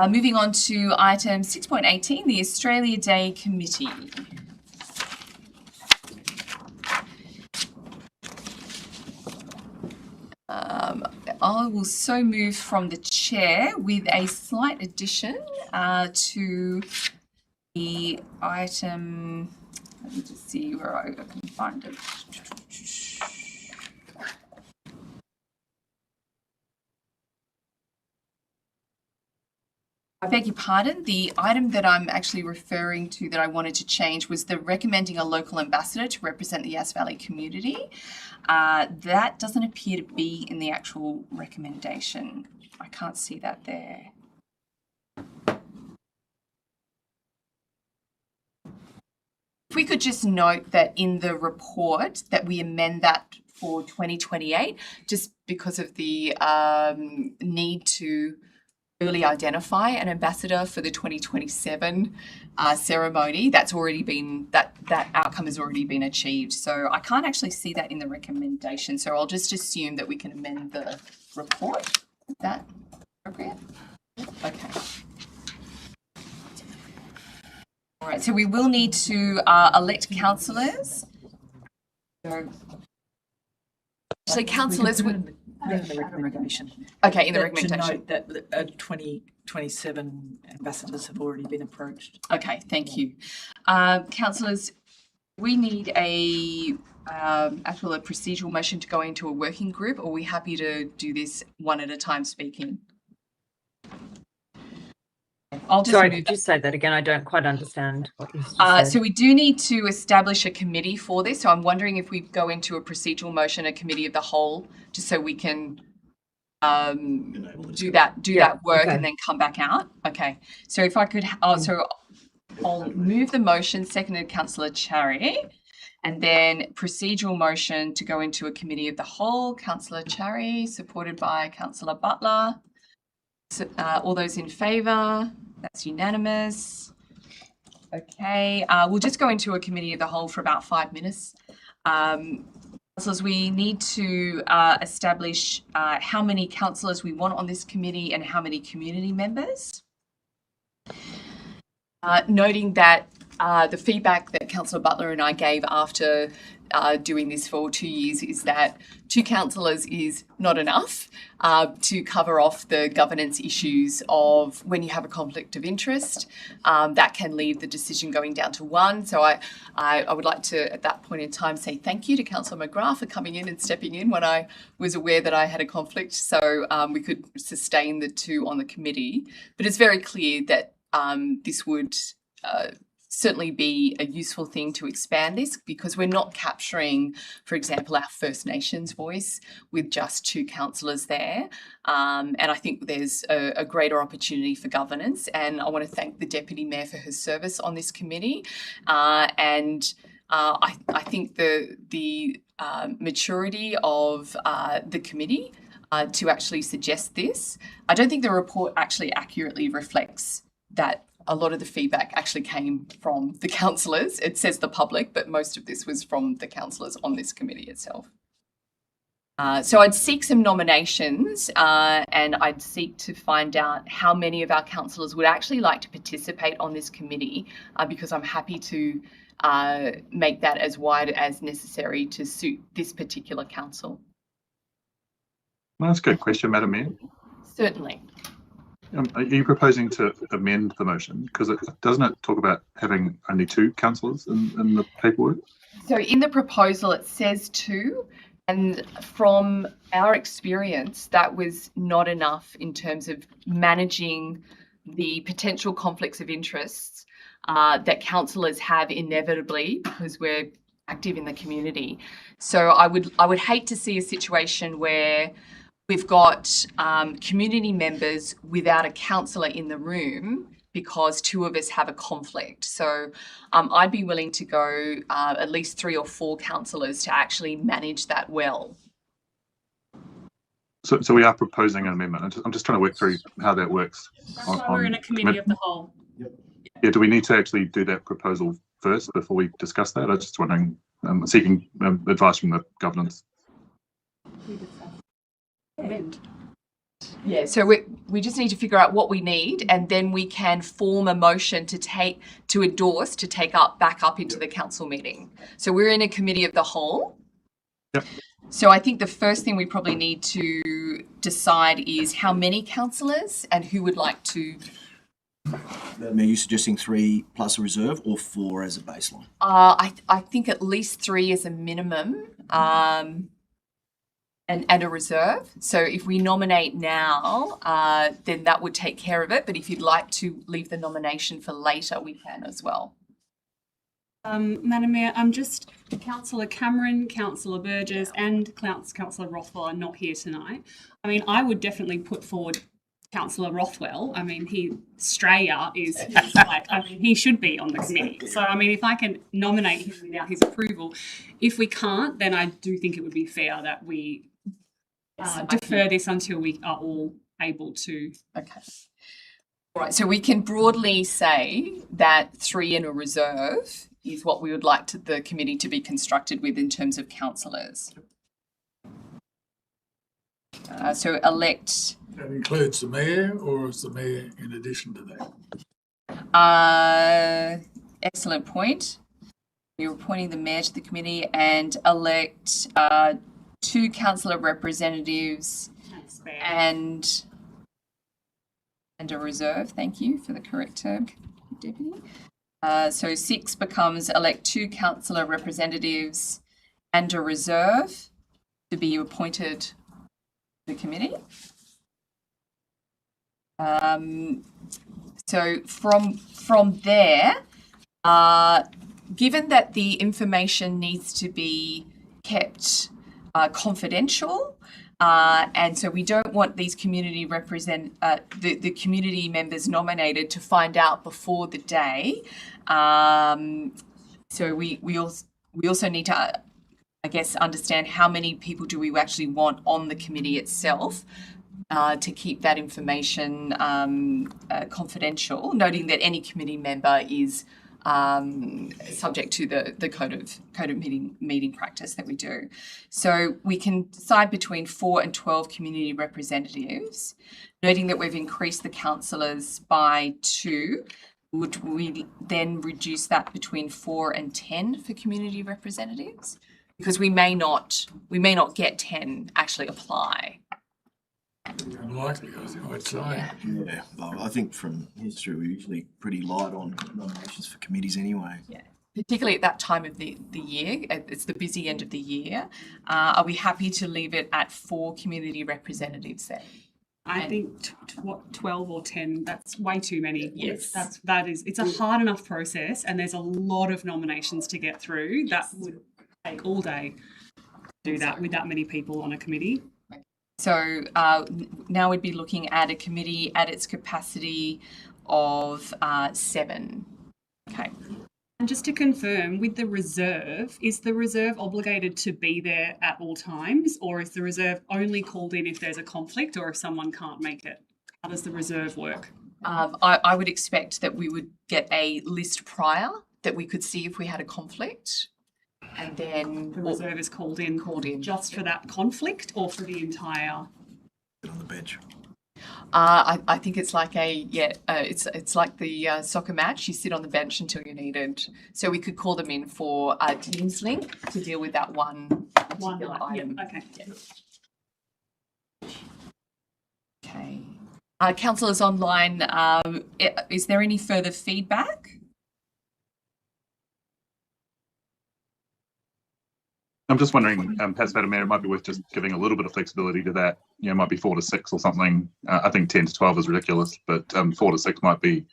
Moving on to item 6.18, the Australia Day Committee. I will so move from the chair with a slight addition to the item. Let me just see where I can find it. I beg your pardon. The item that I'm actually referring to that I wanted to change was the recommending a local ambassador to represent the Yass Valley community. That doesn't appear to be in the actual recommendation. I can't see that there. If we could just note that in the report that we amend that for 2028, just because of the need to early identify an ambassador for the 2027 ceremony. That's already been, that outcome has already been achieved. So I can't actually see that in the recommendation. So I'll just assume that we can amend the report. Is that appropriate? Okay. All right, so we will need to elect councillors. So, actually, councillors would... In the recommendation. Okay, in the To recommendation. note that 2027 ambassadors have already been approached. Okay, thank you. Councillors, we need a procedural motion to go into a working group, or are we happy to do this one at a time speaking? I'll just Sorry, could you say that again? I don't quite understand what you said. So we do need to establish a committee for this. So I'm wondering if we go into a procedural motion, a committee of the whole, just so we can do that work and then come back out. Okay. So if I could, so I'll move the motion, seconded Councillor Cherry, and then procedural motion to go into a committee of the whole, Councillor Cherry, supported by Councillor Butler. So, all those in favour? That's unanimous. Okay, we'll just go into a committee of the whole for about 5 minutes. Councillors, we need to establish how many councillors we want on this committee and how many community members. Noting that the feedback that Councillor Butler and I gave after doing this for 2 years is that 2 councillors is not enough to cover off the governance issues of when you have a conflict of interest. That can leave the decision going down to 1. So I would like to, at that point in time, say thank you to Councillor McGrath for coming in and stepping in when I was aware that I had a conflict, so we could sustain the 2 on the committee. But it's very clear that this would certainly be a useful thing to expand this, because we're not capturing, for example, our First Nations voice with just 2 councillors there. And I think there's a greater opportunity for governance. And I want to thank the Deputy Mayor for her service on this committee. And I think the maturity of the committee to actually suggest this, I don't think the report actually accurately reflects that. A lot of the feedback actually came from the councillors. It says the public, but most of this was from the councillors on this committee itself. So I'd seek some nominations and I'd seek to find out how many of our councillors would actually like to participate on this committee, because I'm happy to make that as wide as necessary to suit this particular council. That's a good question, Madam Mayor. Certainly. Are you proposing to amend the motion? Because doesn't it talk about having only 2 councillors in the paperwork? So in the proposal, it says 2. And from our experience, that was not enough in terms of managing the potential conflicts of interests that councillors have inevitably because we're active in the community. So I would hate to see a situation where we've got community members without a councillor in the room because 2 of us have a conflict. So I'd be willing to go at least 3 or 4 councillors to actually manage that well. So we are proposing an amendment. I'm just trying to work through how that works. That's why we're in a committee of the whole. Yeah, do we need to actually do that proposal first before we discuss that? I was just wondering, seeking advice from the governance. Yeah, so we just need to figure out what we need, and then we can form a motion to take back up into the council meeting. So we're in a committee of the whole. Yep. So I think the first thing we probably need to decide is how many councillors and who would like to. Are you suggesting 3 plus a reserve or 4 as a baseline? I think at least 3 is a minimum, and a reserve. So if we nominate now, then that would take care of it. But if you'd like to leave the nomination for later, we can as well. Madam Mayor, I'm just Councillor Cameron, Councillor Burgess, and Councillor Rothwell are not here tonight. I mean, I would definitely put forward Councillor Rothwell. I mean, Australia is like, I mean, he should be on the committee. So, I mean, if I can nominate him without his approval, if we can't, then I do think it would be fair that we defer this until we are all able to. Okay. All right. So we can broadly say that 3 in a reserve is what we would like the committee to be constructed with in terms of councillors. So elect. That includes the mayor, or is the mayor in addition to that? Excellent point. You're appointing the mayor to the committee and elect 2 councillor representatives and a reserve. Thank you for the correct term, Deputy. So 6 becomes elect 2 councillor representatives and a reserve to be appointed to the committee. So from there, given that the information needs to be kept confidential, and so we don't want these community the community members nominated to find out before the day. So we also need to, I guess, understand how many people do we actually want on the committee itself, to keep that information confidential, noting that any committee member is subject to the code of meeting practice that we do. So we can decide between 4 and 12 community representatives, noting that we've increased the councillors by 2. Would we then reduce that between 4 and 10 for community representatives? Because we may not get 10 actually apply. Unlikely, I would say. Yeah, but I think from history we're usually pretty light on nominations for committees anyway. Yeah, particularly at that time of the year. It's the busy end of the year. Are we happy to leave it at 4 community representatives then? I think 12 or 10, that's way too many. Yes. It's a hard enough process, and there's a lot of nominations to get through. That would take all day to do that with that many people on a committee. So now we'd be looking at a committee at its capacity of 7. Okay. And just to confirm, with the reserve, is the reserve obligated to be there at all times, or is the reserve only called in if there's a conflict or if someone can't make it? How does the reserve work? I would expect that we would get a list prior that we could see if we had a conflict. And then the reserve is called in just for that conflict or for the entire? On the bench. I think it's like it's like the soccer match. You sit on the bench until you're needed. So we could call them in for a Teams link to deal with that one particular item. Yeah, okay. Yeah. Okay. Councillors online, is there any further feedback? I'm just wondering, perhaps, Madam Mayor, it might be worth just giving a little bit of flexibility to that. You know, it might be 4 to 6 or something. I think 10 to 12 is ridiculous, but 4 to 6 might be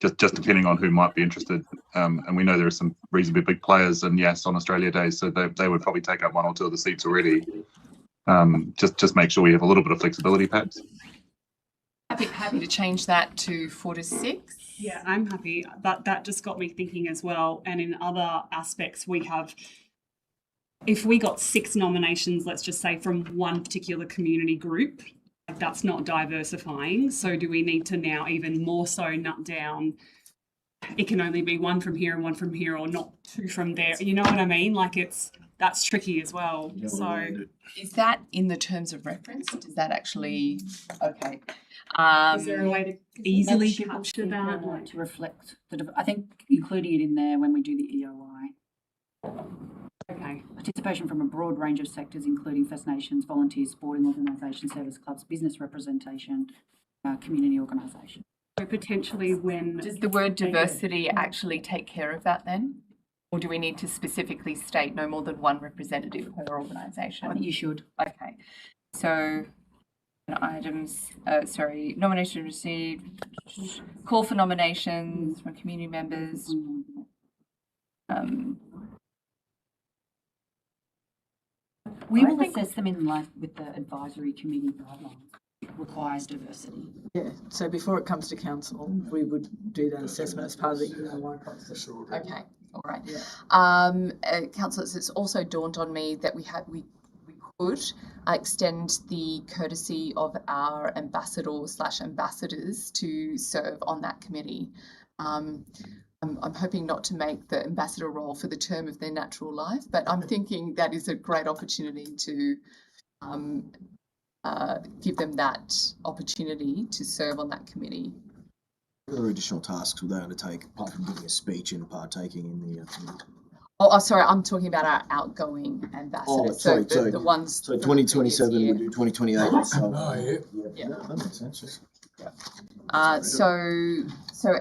just depending on who might be interested. And we know there are some reasonably big players, and yes, on Australia Day, so they would probably take up 1 or 2 of the seats already. Just make sure we have a little bit of flexibility, perhaps. Happy to change that to 4 to 6. Yeah, I'm happy. But that just got me thinking as well. And in other aspects, we have. If we got 6 nominations, let's just say from one particular community group, that's not diversifying. So do we need to now even more so nut down? It can only be 1 from here and 1 from here, or not 2 from there. You know what I mean? Like that's tricky as well. So is that in the terms of reference? Is that actually okay? Is there a way to easily capture that? To reflect I think including it in there when we do the EOI. Okay. Participation from a broad range of sectors, including First Nations, volunteers, sporting organisations, service clubs, business representation, community organisations. So potentially when Does the word diversity actually take care of that then? Or do we need to specifically state no more than one representative per organisation? I think you should. Okay, so items, nomination received, call for nominations from community members. We will assess them in line with the advisory committee guidelines. It requires diversity. Yeah, so before it comes to council, we would do that assessment as part of the. Okay, all right. Yeah. Councillors, it's also dawned on me that we could extend the courtesy of our ambassadors to serve on that committee. I'm hoping not to make the ambassador role for the term of their natural life, but I'm thinking that is a great opportunity to give them that opportunity to serve on that committee. What other additional tasks will they undertake apart from giving a speech and partaking in the? Sorry, I'm talking about our outgoing ambassadors. Oh, sorry, the ones. So 2027 we do 2028. So, Yeah. No, that makes sense. So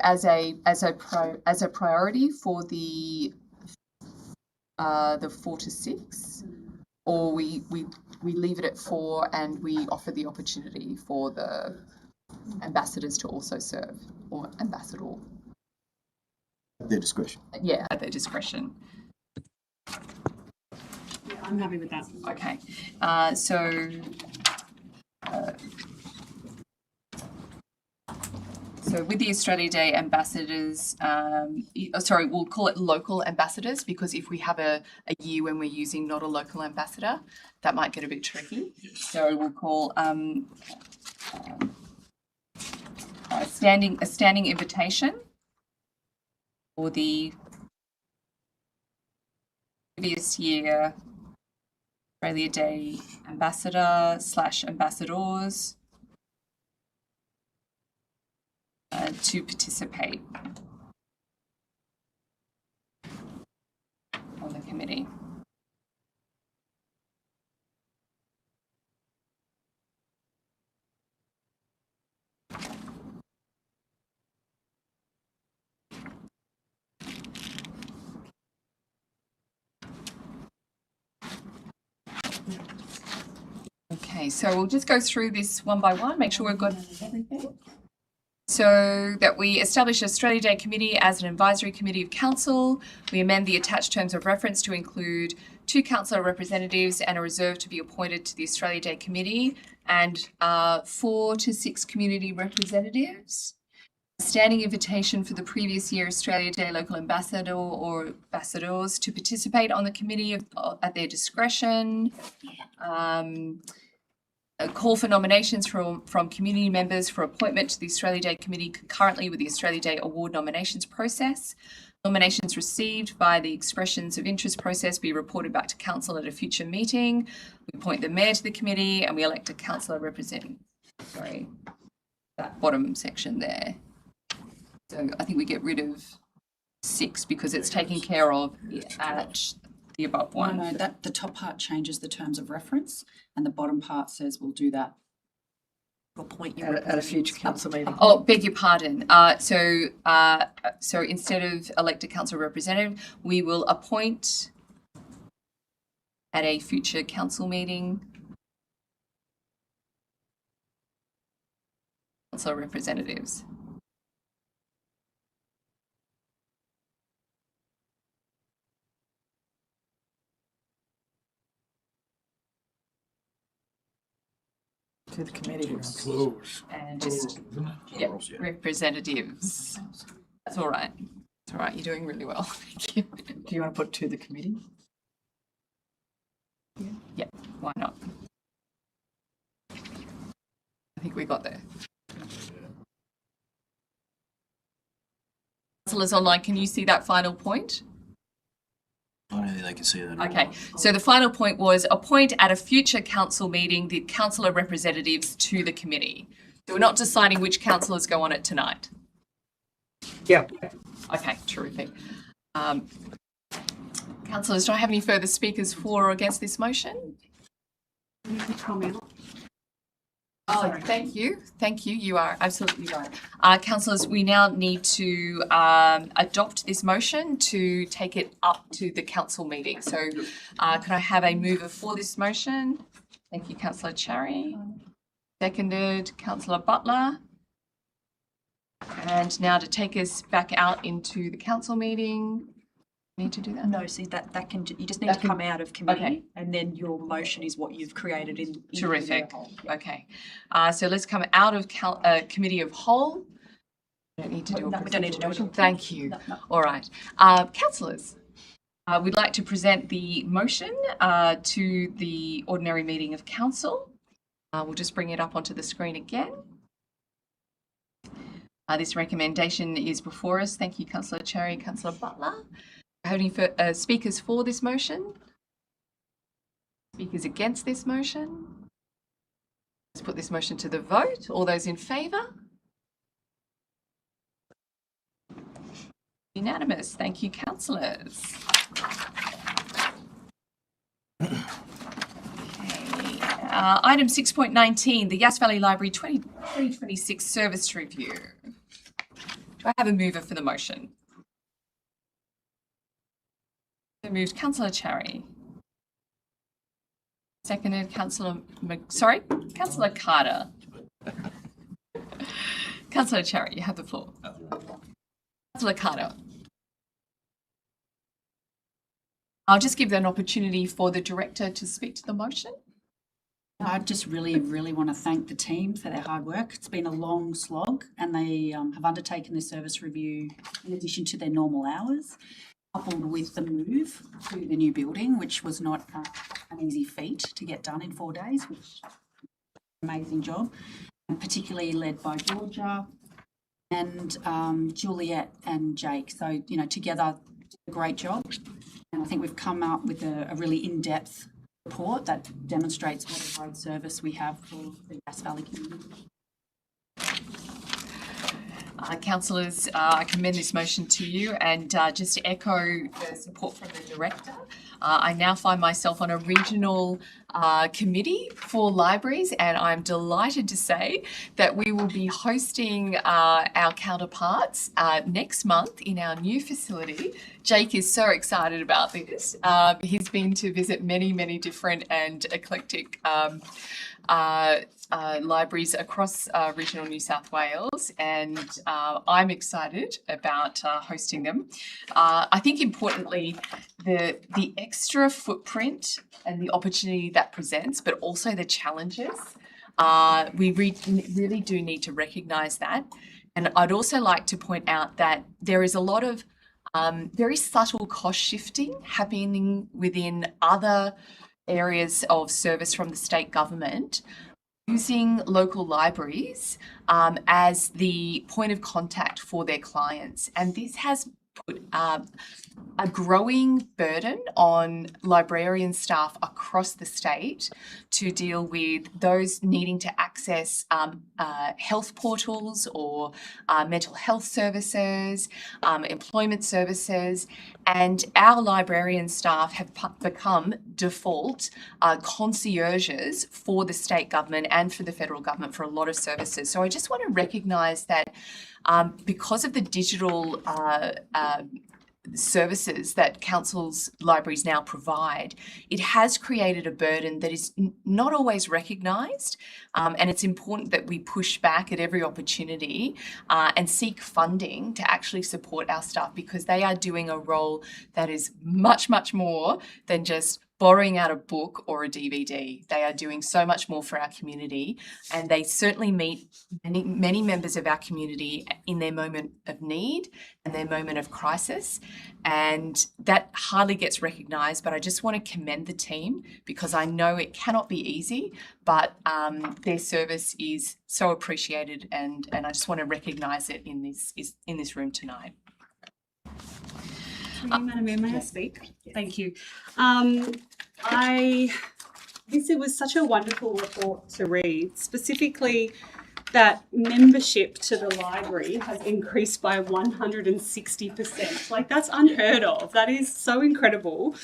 as a priority for the 4 to 6, or we leave it at 4 and we offer the opportunity for the ambassadors to also serve, or ambassador. At their discretion. Yeah, at their discretion. Yeah, I'm happy with that. Okay, So with the Australia Day ambassadors, we'll call it local ambassadors, because if we have a year when we're using not a local ambassador, that might get a bit tricky. So we'll call a standing invitation for the previous year Australia Day ambassador/ambassadors to participate on the committee. Okay, so we'll just go through this one by one, make sure we've got everything. So that we establish Australia Day Committee as an advisory committee of council. We amend the attached terms of reference to include 2 councillor representatives and a reserve to be appointed to the Australia Day Committee, and 4 to 6 community representatives. A standing invitation for the previous year Australia Day local ambassador or ambassadors to participate on the committee at their discretion. A call for nominations from community members for appointment to the Australia Day Committee concurrently with the Australia Day Award nominations process. Nominations received via the expressions of interest process be reported back to council at a future meeting. We appoint the mayor to the committee and we elect a councillor representing, that bottom section there. So I think we get rid of 6 because it's taken care of at the above one. No, that the top part changes the terms of reference, and the bottom part says we'll do that. Appoint you at a future council meeting. Oh, beg your pardon. So instead of elect a council representative, we will appoint at a future council meeting council representatives. To the committee. Close. And just representatives. That's all right. It's all right. You're doing really well. Thank you. Do you want to put to the committee? Yeah. Why not? I think we got there. Councillors online, can you see that final point? I don't think they can see that. Okay, so the final point was appoint at a future council meeting the councillor representatives to the committee. So we're not deciding which councillors go on it tonight. Yeah. Okay, terrific. Councillors, do I have any further speakers for or against this motion? Oh, thank you. Thank you. You are absolutely right. Councillors, we now need to adopt this motion to take it up to the council meeting. So can I have a mover for this motion? Thank you, Councillor Cherry. Seconded, Councillor Butler. And now to take us back out into the council meeting. Need to do that? No, see that can you just need to come out of committee, okay. And then your motion is what you've created in Terrific. Yeah. Okay. So let's come out of committee of whole. We don't need to do No, we don't need to do it. Thank you. No. All right. Councillors, we'd like to present the motion to the ordinary meeting of council. We'll just bring it up onto the screen again. This recommendation is before us. Thank you, Councillor Cherry, Councillor Butler. Have any speakers for this motion? Speakers against this motion? Let's put this motion to the vote. All those in favour? Unanimous. Thank you, councillors. Okay. Item 6.19, the Yass Valley Library 2026 Service Review. Do I have a mover for the motion? So moved, Councillor Cherry. Seconded, Councillor Carter. Councillor Cherry, you have the floor. Councillor Carter. I'll just give an opportunity for the director to speak to the motion. I just really want to thank the team for their hard work. It's been a long slog, and they have undertaken the service review in addition to their normal hours, coupled with the move to the new building, which was not an easy feat to get done in 4 days, which is an amazing job, and particularly led by Georgia and Juliet and Jake. So, you know, together, did a great job. And I think we've come up with a really in-depth report that demonstrates what a great service we have for the Yass Valley community. Councillors, I commend this motion to you, and just to echo the support from the director, I now find myself on a regional committee for libraries, and I'm delighted to say that we will be hosting our counterparts next month in our new facility. Jake is so excited about this. He's been to visit many different and eclectic libraries across regional New South Wales, and I'm excited about hosting them. I think importantly, the extra footprint and the opportunity that presents, but also the challenges, we really do need to recognise that. And I'd also like to point out that there is a lot of very subtle cost shifting happening within other areas of service from the state government, using local libraries as the point of contact for their clients. And this has put a growing burden on librarian staff across the state to deal with those needing to access health portals or mental health services, employment services, and our librarian staff have become default concierges for the state government and for the federal government for a lot of services. So I just want to recognise that because of the digital services that councils' libraries now provide, it has created a burden that is not always recognised, and it's important that we push back at every opportunity and seek funding to actually support our staff, because they are doing a role that is much more than just borrowing out a book or a DVD. They are doing so much more for our community, and they certainly meet many members of our community in their moment of need and their moment of crisis, and that hardly gets recognised. But I just want to commend the team, because I know it cannot be easy, but their service is so appreciated, and I just want to recognise it in this room tonight. Madam Mayor, may I speak? Thank you. This was such a wonderful report to read. Specifically, that membership to the library has increased by 160%. Like, that's unheard of. That is so incredible.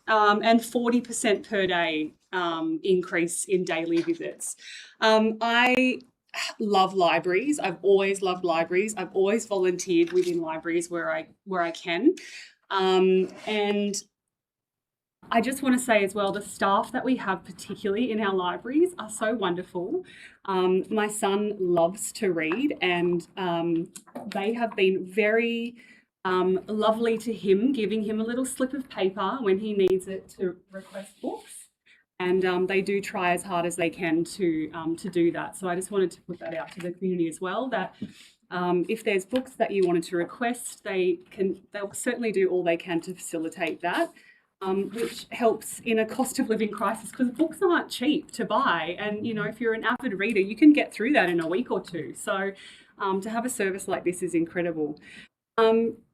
And 40% per day increase in daily visits. I love libraries. I've always loved libraries. I've always volunteered within libraries where I can. And I just want to say as well, the staff that we have, particularly in our libraries, are so wonderful. My son loves to read, and they have been very lovely to him, giving him a little slip of paper when he needs it to request books. And they do try as hard as they can to do that. So I just wanted to put that out to the community as well, that if there's books that you wanted to request, they'll certainly do all they can to facilitate that. Which helps in a cost of living crisis, because books aren't cheap to buy. And, you know, if you're an avid reader, you can get through that in a week or two. So to have a service like this is incredible.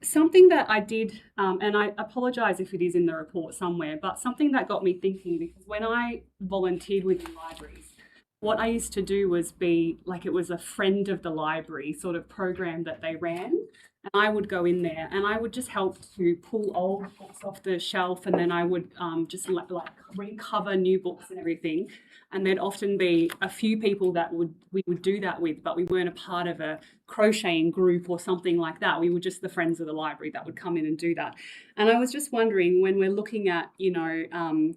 Something that I did, and I apologise if it is in the report somewhere, but something that got me thinking, because when I volunteered within libraries, what I used to do was be like, it was a friend of the library sort of program that they ran. And I would go in there and I would just help to pull old books off the shelf, and then I would just like recover new books and everything. And there'd often be a few people that we would do that with, but we weren't a part of a crocheting group or something like that. We were just the friends of the library that would come in and do that. And I was just wondering, when we're looking at, you know,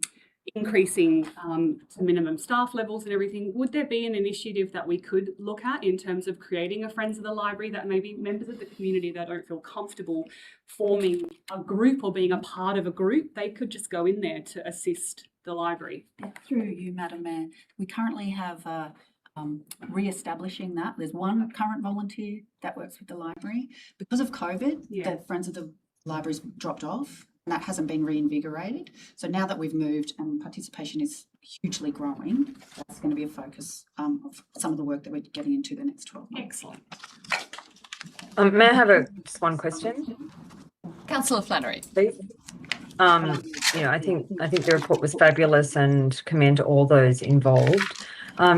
increasing to minimum staff levels and everything, would there be an initiative that we could look at in terms of creating a Friends of the Library, that maybe members of the community that don't feel comfortable forming a group or being a part of a group, they could just go in there to assist the library? Through you, Madam Mayor, we currently have re-establishing that. There's one current volunteer that works with the library. Because of COVID, the Friends of the Libraries dropped off. That hasn't been reinvigorated. So now that we've moved and participation is hugely growing, that's going to be a focus of some of the work that we're getting into the next 12 months. Excellent. May I have just one question? Councillor Flannery. Please. You know, I think the report was fabulous and commend all those involved.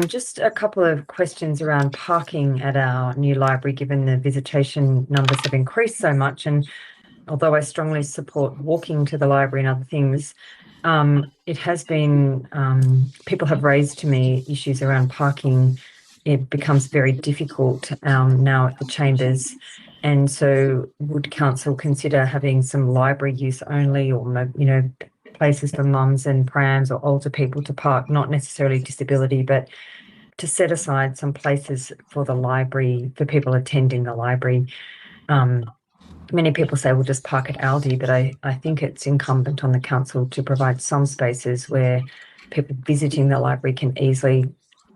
Just a couple of questions around parking at our new library, given the visitation numbers have increased so much. And although I strongly support walking to the library and other things, it has been, people have raised to me issues around parking. It becomes very difficult now at the chambers. And so would council consider having some library use only, or, you know, places for mums and prams or older people to park, not necessarily disability, but to set aside some places for the library, for people attending the library? Many people say we'll just park at Aldi, but I think it's incumbent on the council to provide some spaces where people visiting the library can easily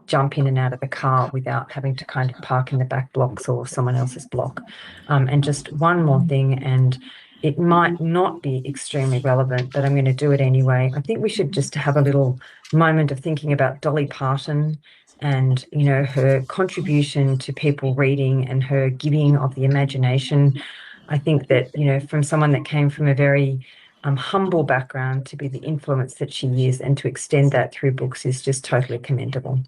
jump in and out of the car without having to kind of park in the back blocks or someone else's block. And just one more thing, and it might not be extremely relevant, but I'm going to do it anyway. I think we should just have a little moment of thinking about Dolly Parton and, you know, her contribution to people reading and her giving of the imagination. I think that, you know, from someone that came from a very humble background to be the influence that she is and to extend that through books is just totally commendable.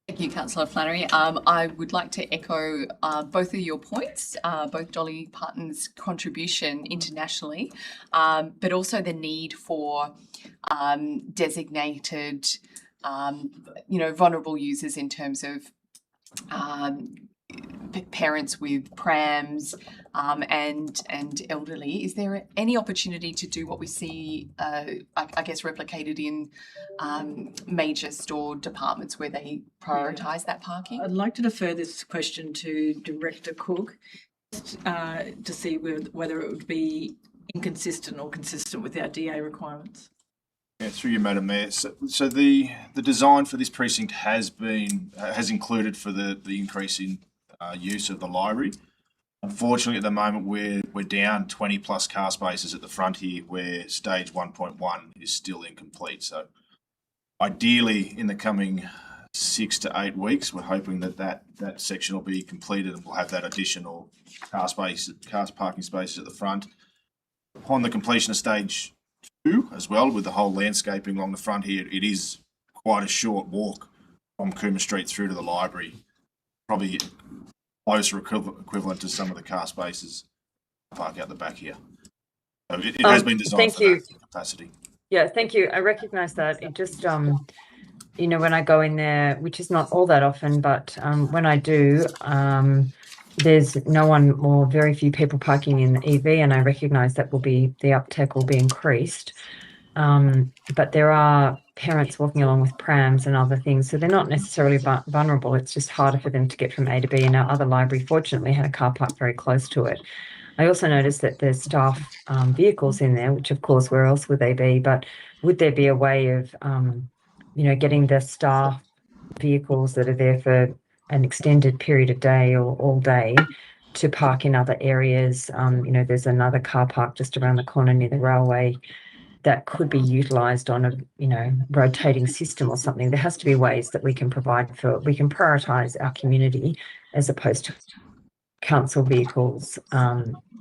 Thank you, Councillor Flannery. I would like to echo both of your points, both Dolly Parton's contribution internationally, but also the need for designated, you know, vulnerable users in terms of parents with prams and elderly. Is there any opportunity to do what we see, I guess, replicated in major store departments where they prioritise that parking? I'd like to defer this question to Director Cook to see whether it would be inconsistent or consistent with our DA requirements. Yeah, through you, Madam Mayor. So the design for this precinct has included for the increase in use of the library. Unfortunately, at the moment, we're down 20 plus car spaces at the front here, where stage 1.1 is still incomplete. So ideally, in the coming 6 to 8 weeks, we're hoping that section will be completed and we'll have that additional car parking spaces at the front. Upon the completion of stage 2 as well, with the whole landscaping along the front here, it is quite a short walk from Cooma Street through to the library, probably closer equivalent to some of the car spaces park out the back here. So it has been designed for that capacity. Yeah, thank you. I recognise that. It just, you know, when I go in there, which is not all that often, but when I do, there's no one or very few people parking in the EV, and I recognise that the uptake will be increased. But there are parents walking along with prams and other things, so they're not necessarily vulnerable. It's just harder for them to get from A to B, and our other library fortunately had a car park very close to it. I also noticed that there's staff vehicles in there, which of course, where else would they be? But would there be a way of, you know, getting the staff vehicles that are there for an extended period of day or all day to park in other areas? You know, there's another car park just around the corner near the railway that could be utilised on a, you know, rotating system or something. There has to be ways that we can prioritise our community as opposed to council vehicles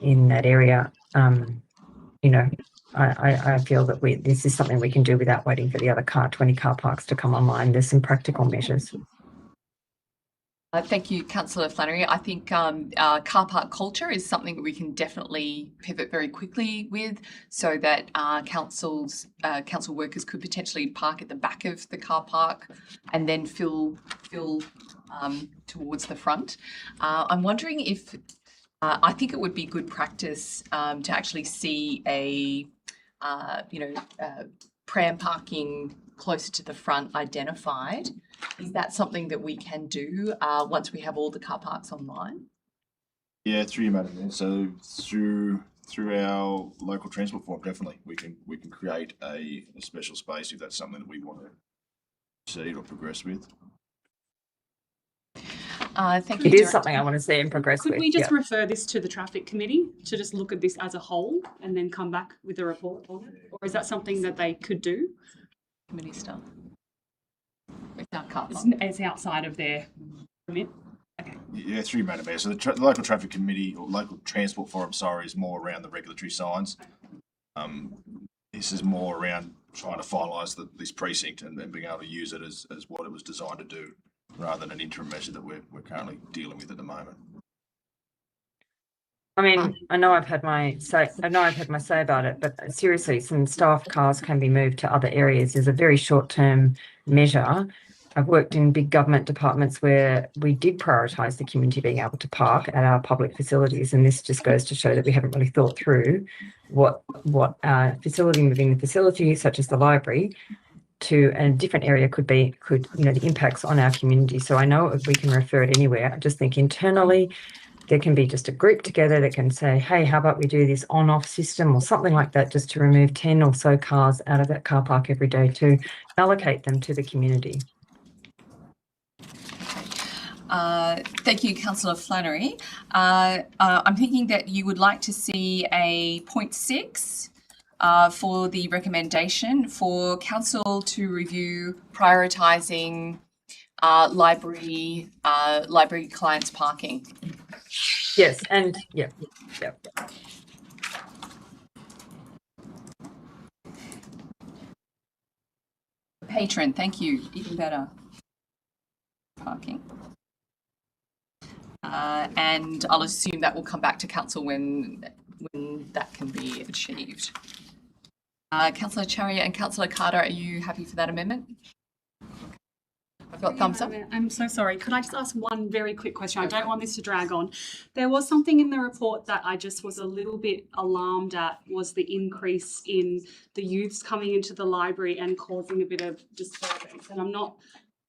in that area. You know, I feel that this is something we can do without waiting for the other 20 car parks to come online. There's some practical measures. Thank you, Councillor Flannery. I think car park culture is something that we can definitely pivot very quickly with, so that council workers could potentially park at the back of the car park and then fill towards the front. I'm wondering if I think it would be good practice to actually see a pram parking closer to the front identified. Is that something that we can do once we have all the car parks online? Yeah, through you, Madam Mayor. So through our local transport forum, definitely we can create a special space if that's something that we want to proceed or progress with. Thank you. It is something I want to see and progress with. Could we just refer this to the traffic committee to just look at this as a whole and then come back with a report on it? Or is that something that they could do? Committee stuff. It's outside of their remit. Okay. Yeah, through you, Madam Mayor. So the local traffic committee or local transport forum, is more around the regulatory signs. This is more around trying to finalise this precinct and being able to use it as what it was designed to do, rather than an interim measure that we're currently dealing with at the moment. I mean, I know I've had my say about it, but seriously, some staff cars can be moved to other areas. Is a very short-term measure. I've worked in big government departments where we did prioritise the community being able to park at our public facilities, and this just goes to show that we haven't really thought through what facility moving the facility, such as the library, to a different area could the impacts on our community. So I know if we can refer it anywhere. I just think internally there can be just a group together that can say, hey, how about we do this on-off system or something like that, just to remove 10 or so cars out of that car park every day to allocate them to the community. Thank you, Councillor Flannery. I'm thinking that you would like to see a 0.6 for the recommendation for council to review prioritising library clients parking. Yes, and yeah. Patron, thank you. Even better. Parking. And I'll assume that will come back to council when that can be achieved. Councillor Charrier and Councillor Carter, are you happy for that amendment? I've got thumbs up. I'm so sorry. Could I just ask one very quick question? I don't want this to drag on. There was something in the report that I just was a little bit alarmed at, was the increase in the youths coming into the library and causing a bit of disturbance. And I'm not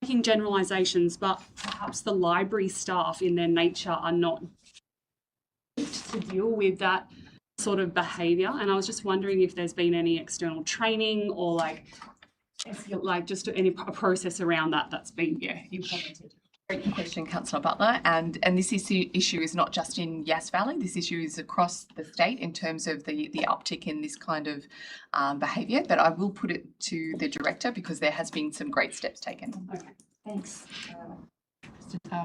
making generalisations, but perhaps the library staff in their nature are not to deal with that sort of behaviour. And I was just wondering if there's been any external training or just any process around that's been implemented. Great question, Councillor Butler. And this issue is not just in Yass Valley. This issue is across the state in terms of the uptick in this kind of behaviour. But I will put it to the director because there has been some great steps taken. Okay, thanks.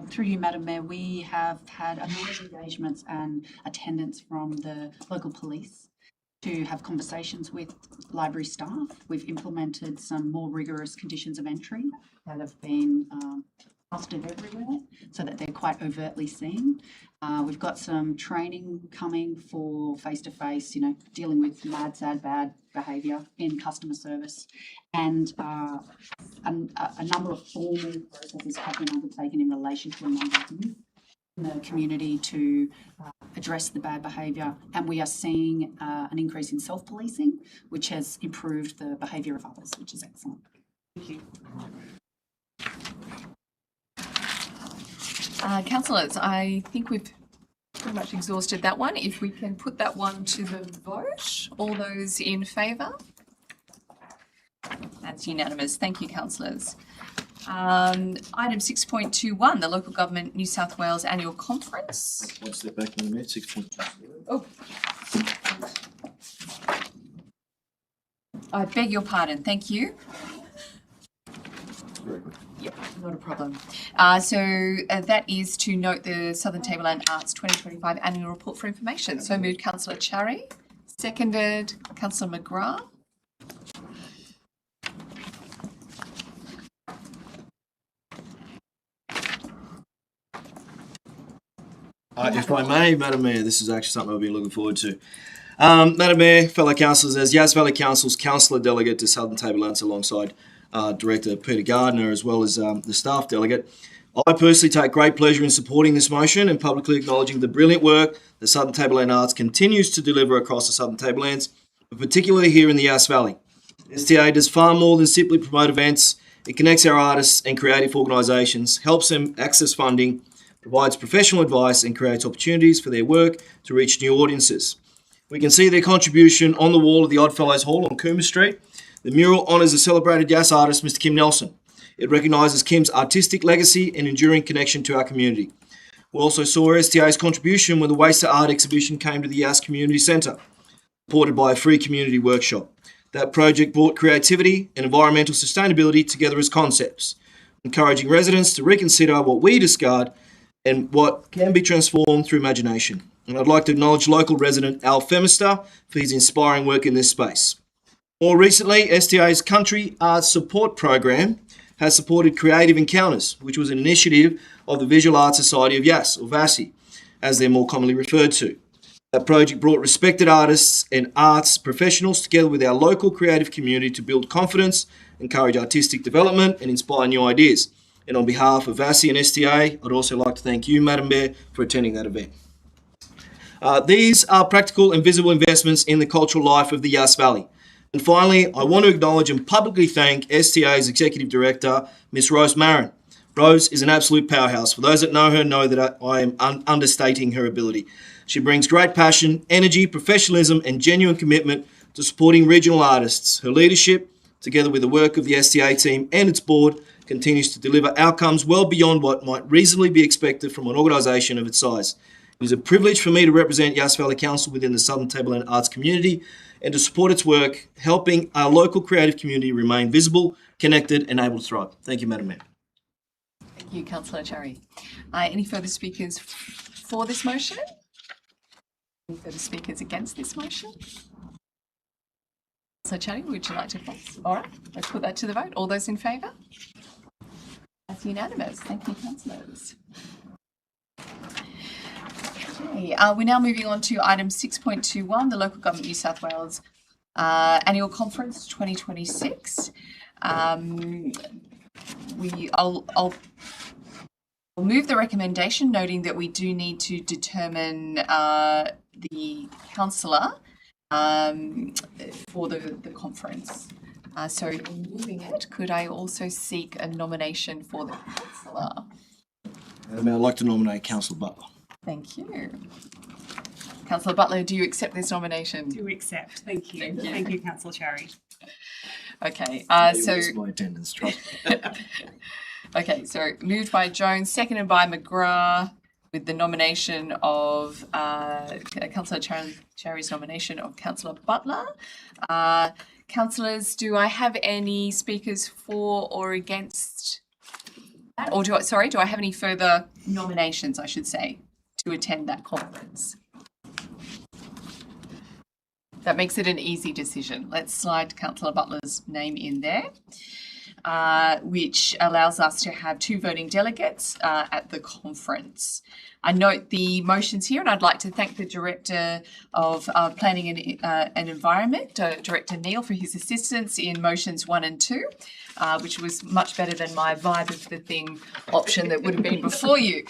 Through you, Madam Mayor, we have had a number of engagements and attendance from the local police to have conversations with library staff. We've implemented some more rigorous conditions of entry that have been posted everywhere so that they're quite overtly seen. We've got some training coming for face-to-face, dealing with mad, sad, bad behaviour in customer service, and a number of formal processes have been undertaken in relation to a number of youth in the community to address the bad behaviour, and we are seeing an increase in self-policing, which has improved the behaviour of others, which is excellent. Thank you. Councillors, I think we've pretty much exhausted that one. If we can put that one to the vote, all those in favour? That's unanimous. Thank you, councillors. Item 6.21, the Local Government New South Wales Annual Conference. One step back, Madam Mayor, 6.2. Oh. I beg your pardon. Thank you. Very good. Yep, not a problem. So that is to note the Southern Tableland Arts 2025 Annual Report for information. So moved Councillor Cherry, seconded Councillor McGrath. If I may, Madam Mayor, this is actually something I've been looking forward to. Madam Mayor, fellow councillors, as Yass Valley Council's councillor delegate to Southern Tablelands alongside Director Peter Gardner, as well as the staff delegate, I personally take great pleasure in supporting this motion and publicly acknowledging the brilliant work that Southern Tableland Arts continues to deliver across the Southern Tablelands, but particularly here in the Yass Valley. STA does far more than simply promote events. It connects our artists and creative organisations, helps them access funding, provides professional advice and creates opportunities for their work to reach new audiences. We can see their contribution on the wall of the Oddfellows Hall on Coomber Street. The mural honours a celebrated Yass artist, Mr. Kim Nelson. It recognises Kim's artistic legacy and enduring connection to our community. We also saw STA's contribution when the Waster Art exhibition came to the Yass Community Centre, supported by a free community workshop. That project brought creativity and environmental sustainability together as concepts, encouraging residents to reconsider what we discard and what can be transformed through imagination. And I'd like to acknowledge local resident Al Femister for his inspiring work in this space. More recently, STA's Country Arts Support Program has supported Creative Encounters, which was an initiative of the Visual Arts Society of Yass, or VASI, as they're more commonly referred to. That project brought respected artists and arts professionals together with our local creative community to build confidence, encourage artistic development, and inspire new ideas. And on behalf of VASI and STA, I'd also like to thank you, Madam Mayor, for attending that event. These are practical and visible investments in the cultural life of the Yass Valley. And finally, I want to acknowledge and publicly thank STA's Executive Director, Ms. Rose Marin. Rose is an absolute powerhouse. For those that know her know that I am understating her ability. She brings great passion, energy, professionalism, and genuine commitment to supporting regional artists. Her leadership, together with the work of the STA team and its board, continues to deliver outcomes well beyond what might reasonably be expected from an organisation of its size. It is a privilege for me to represent Yass Valley Council within the Southern Tableland Arts community and to support its work, helping our local creative community remain visible, connected and able to thrive. Thank you, Madam Mayor. Thank you, Councillor Cherry. Any further speakers for this motion? Any further speakers against this motion? Councillor Cherry, would you like to pass? All right, let's put that to the vote. All those in favour? That's unanimous. Thank you, councillors. Okay, we're now moving on to item 6.21, the Local Government New South Wales Annual Conference 2026. I'll move the recommendation, noting that we do need to determine the councillor for the conference. So in moving it, could I also seek a nomination for the councillor? Madam Mayor, I'd like to nominate Councillor Butler. Thank you. Councillor Butler, do you accept this nomination? Do accept. Thank you. Thank you, Councillor Cherry. Okay, so my attendance, trust me. Okay, so moved by Jones, seconded by McGrath, with the nomination of Councillor Cherry's nomination of Councillor Butler. Councillors, do I have any speakers for or against that? Or do I have any further nominations, I should say, to attend that conference? That makes it an easy decision. Let's slide Councillor Butler's name in there, which allows us to have 2 voting delegates at the conference. I note the motions here, and I'd like to thank the Director of Planning and Environment, Director Neil, for his assistance in motions 1 and 2, which was much better than my vibe of the thing option that would have been before you.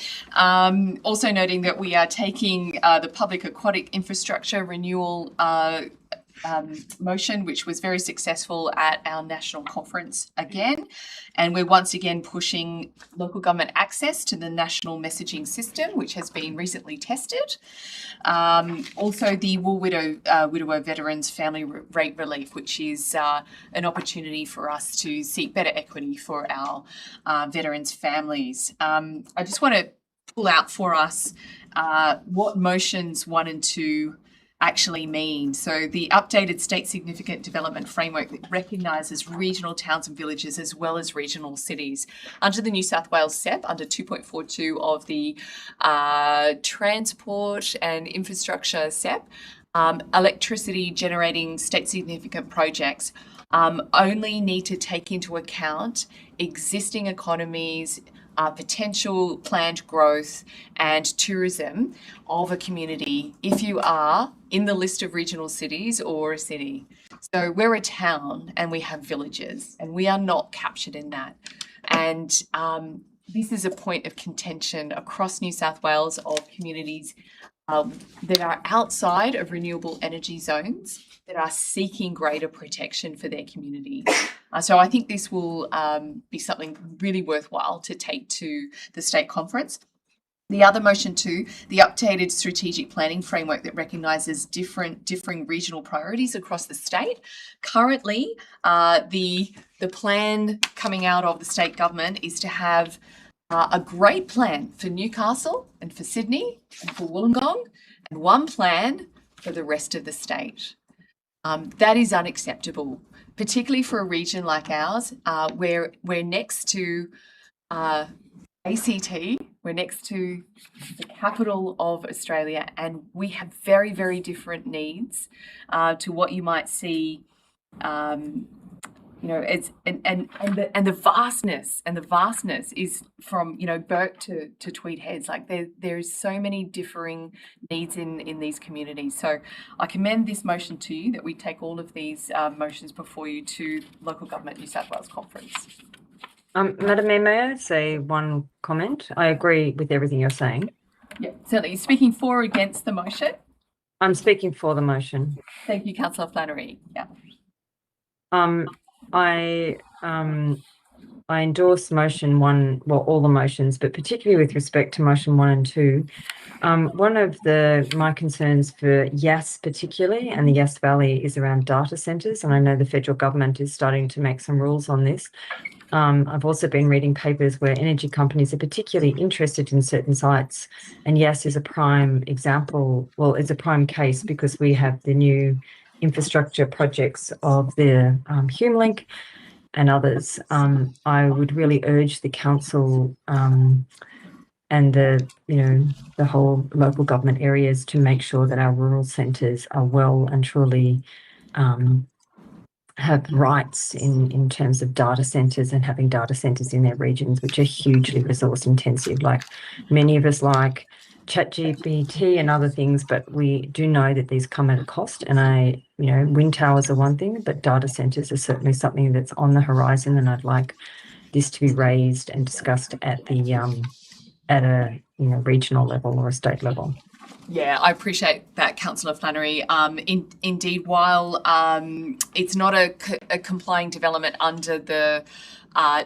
Also noting that we are taking the public aquatic infrastructure renewal motion, which was very successful at our national conference again. And we're once again pushing local government access to the national messaging system, which has been recently tested. Also the widower veterans family rate relief, which is an opportunity for us to seek better equity for our veterans families. I just want to pull out for us what motions 1 and 2 actually mean. So the updated state significant development framework that recognises regional towns and villages as well as regional cities. Under the New South Wales SEP, under 2.42 of the Transport and Infrastructure SEP, electricity generating state significant projects only need to take into account existing economies, potential planned growth and tourism of a community if you are in the list of regional cities or a city. So we're a town and we have villages and we are not captured in that. And this is a point of contention across New South Wales of communities that are outside of renewable energy zones that are seeking greater protection for their community. So I think this will be something really worthwhile to take to the state conference. The other motion too, the updated strategic planning framework that recognises differing regional priorities across the state. Currently, the plan coming out of the state government is to have a great plan for Newcastle and for Sydney and for Wollongong, and one plan for the rest of the state. That is unacceptable, particularly for a region like ours, where we're next to ACT, we're next to the capital of Australia, and we have very, very different needs to what you might see. It's and the vastness is from Bourke to Tweed Heads. Like there's so many differing needs in these communities. So I commend this motion to you that we take all of these motions before you to Local Government New South Wales Conference. Madam Mayor, may I say one comment? I agree with everything you're saying. Yeah, certainly. You're speaking for or against the motion? I'm speaking for the motion. Thank you, Councillor Flannery. Yeah. I endorse motion 1, well, all the motions, but particularly with respect to motion 1 and 2. One of my concerns for Yass particularly, and the Yass Valley, is around data centres, and I know the federal government is starting to make some rules on this. I've also been reading papers where energy companies are particularly interested in certain sites, and Yass is a prime example. Well, it's a prime case because we have the new infrastructure projects of the HumeLink and others. I would really urge the council and the whole local government areas to make sure that our rural centres are well and truly have rights in terms of data centres and having data centres in their regions, which are hugely resource intensive. Like many of us like ChatGPT and other things, but we do know that these come at a cost. And wind towers are one thing, but data centres are certainly something that's on the horizon. And I'd like this to be raised and discussed at the at a regional level or a state level. Yeah, I appreciate that, Councillor Flannery. Indeed, while it's not a complying development under the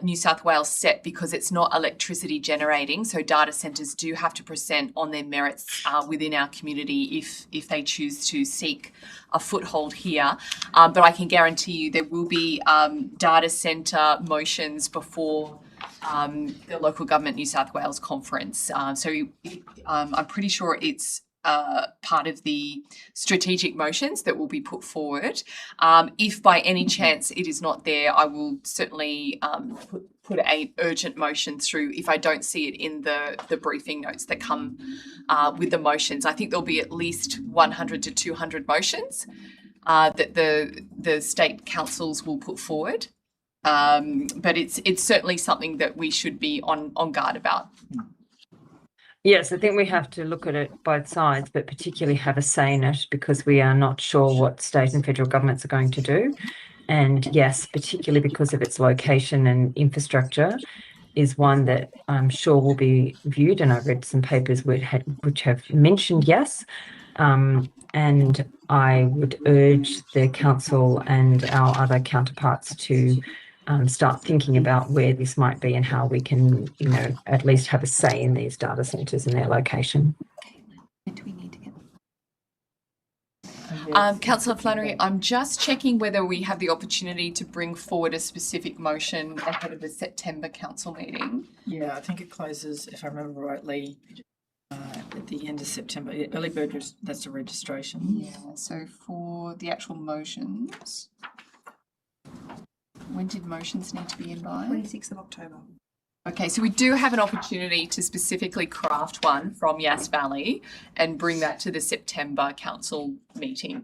New South Wales SEP because it's not electricity generating, so data centres do have to present on their merits within our community if they choose to seek a foothold here. But I can guarantee you there will be data centre motions before the Local Government New South Wales Conference. So I'm pretty sure it's part of the strategic motions that will be put forward. If by any chance it is not there, I will certainly put an urgent motion through if I don't see it in the briefing notes that come with the motions. I think there'll be at least 100 to 200 motions. that the state councils will put forward. But it's certainly something that we should be on guard about. Yes, I think we have to look at it both sides, but particularly have a say in it because we are not sure what state and federal governments are going to do. And yes, particularly because of its location and infrastructure, is one that I'm sure will be viewed. And I've read some papers which have mentioned yes. And I would urge the council and our other counterparts to start thinking about where this might be and how we can, at least have a say in these data centres and their location. Do we need to get... Councillor Flannery, I'm just checking whether we have the opportunity to bring forward a specific motion ahead of the September council meeting. Yeah, I think it closes, if I remember rightly, at the end of September. Early bird, that's the registration. Yeah, so for the actual motions, when did motions need to be in by? 26th of October. Okay, so we do have an opportunity to specifically craft one from Yass Valley and bring that to the September council meeting.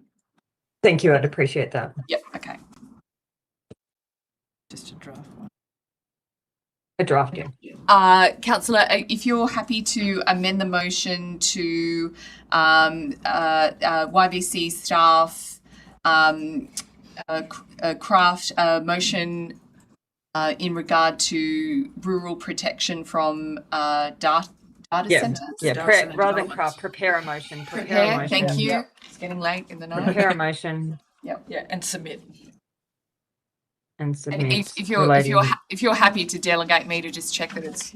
Thank you, I'd appreciate that. Yep, okay. Just a draft one. A draft, yeah. Councillor, if you're happy to amend the motion to YVC staff craft a motion in regard to rural protection from data centres. Yeah, rather than craft, prepare a motion. Prepare a motion. Thank you. Yep. It's getting late in the night. Prepare a motion. Yep. Yeah, and submit. And submit. And if you're happy to delegate me to just check that it's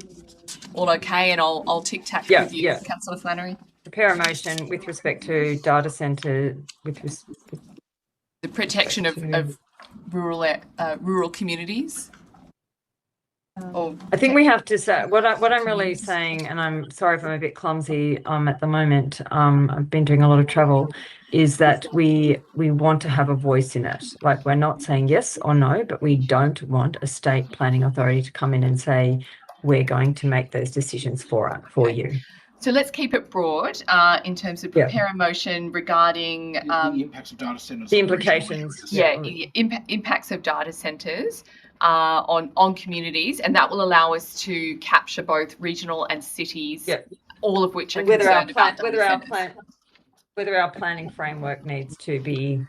all okay, and I'll tic tac with you, Councillor Flannery. Prepare a motion with respect to data centre, the protection of rural communities. I think we have to say what I'm really saying, and I'm sorry if I'm a bit clumsy at the moment. I've been doing a lot of travel. Is that we want to have a voice in it? Like, we're not saying yes or no, but we don't want a state planning authority to come in and say we're going to make those decisions for you. So let's keep it broad in terms of prepare a motion regarding the impacts of data centres. The implications. Impacts of data centres on communities, and that will allow us to capture both regional and cities, all of which are concerned about whether our planning framework needs to be,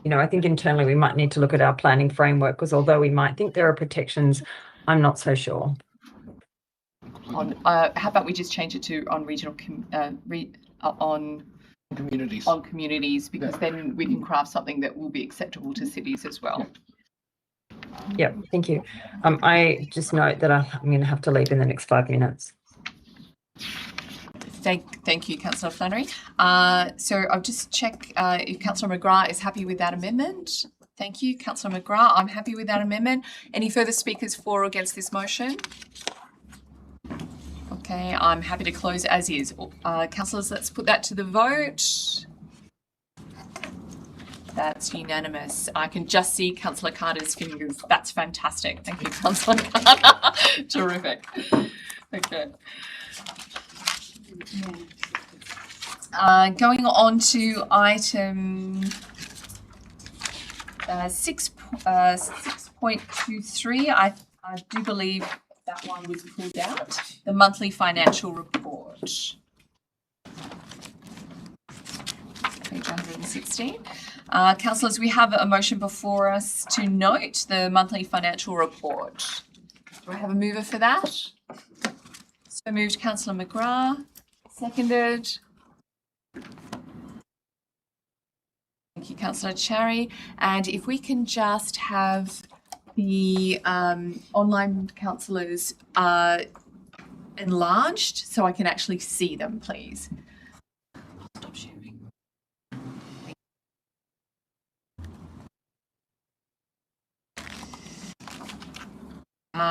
I think internally we might need to look at our planning framework, because although we might think there are protections, I'm not so sure. How about we just change it to on regional on communities, because then we can craft something that will be acceptable to cities as well. Yeah, thank you. I just note that I'm going to have to leave in the next 5 minutes. Thank you, Councillor Flannery. So I'll just check if Councillor McGrath is happy with that amendment. Thank you, Councillor McGrath. I'm happy with that amendment. Any further speakers for or against this motion? Okay, I'm happy to close as is. Councillors, let's put that to the vote. That's unanimous. I can just see Councillor Carter's fingers. That's fantastic. Thank you, Councillor Carter. Terrific. Okay. Going on to item 6.23, I do believe that one was pulled out. The monthly financial report. Page 116. Councillors, we have a motion before us to note the monthly financial report. Do I have a mover for that? So moved, Councillor McGrath. Seconded. Thank you, Councillor Cherry. And if we can just have the online councillors enlarged so I can actually see them, please. Stop sharing.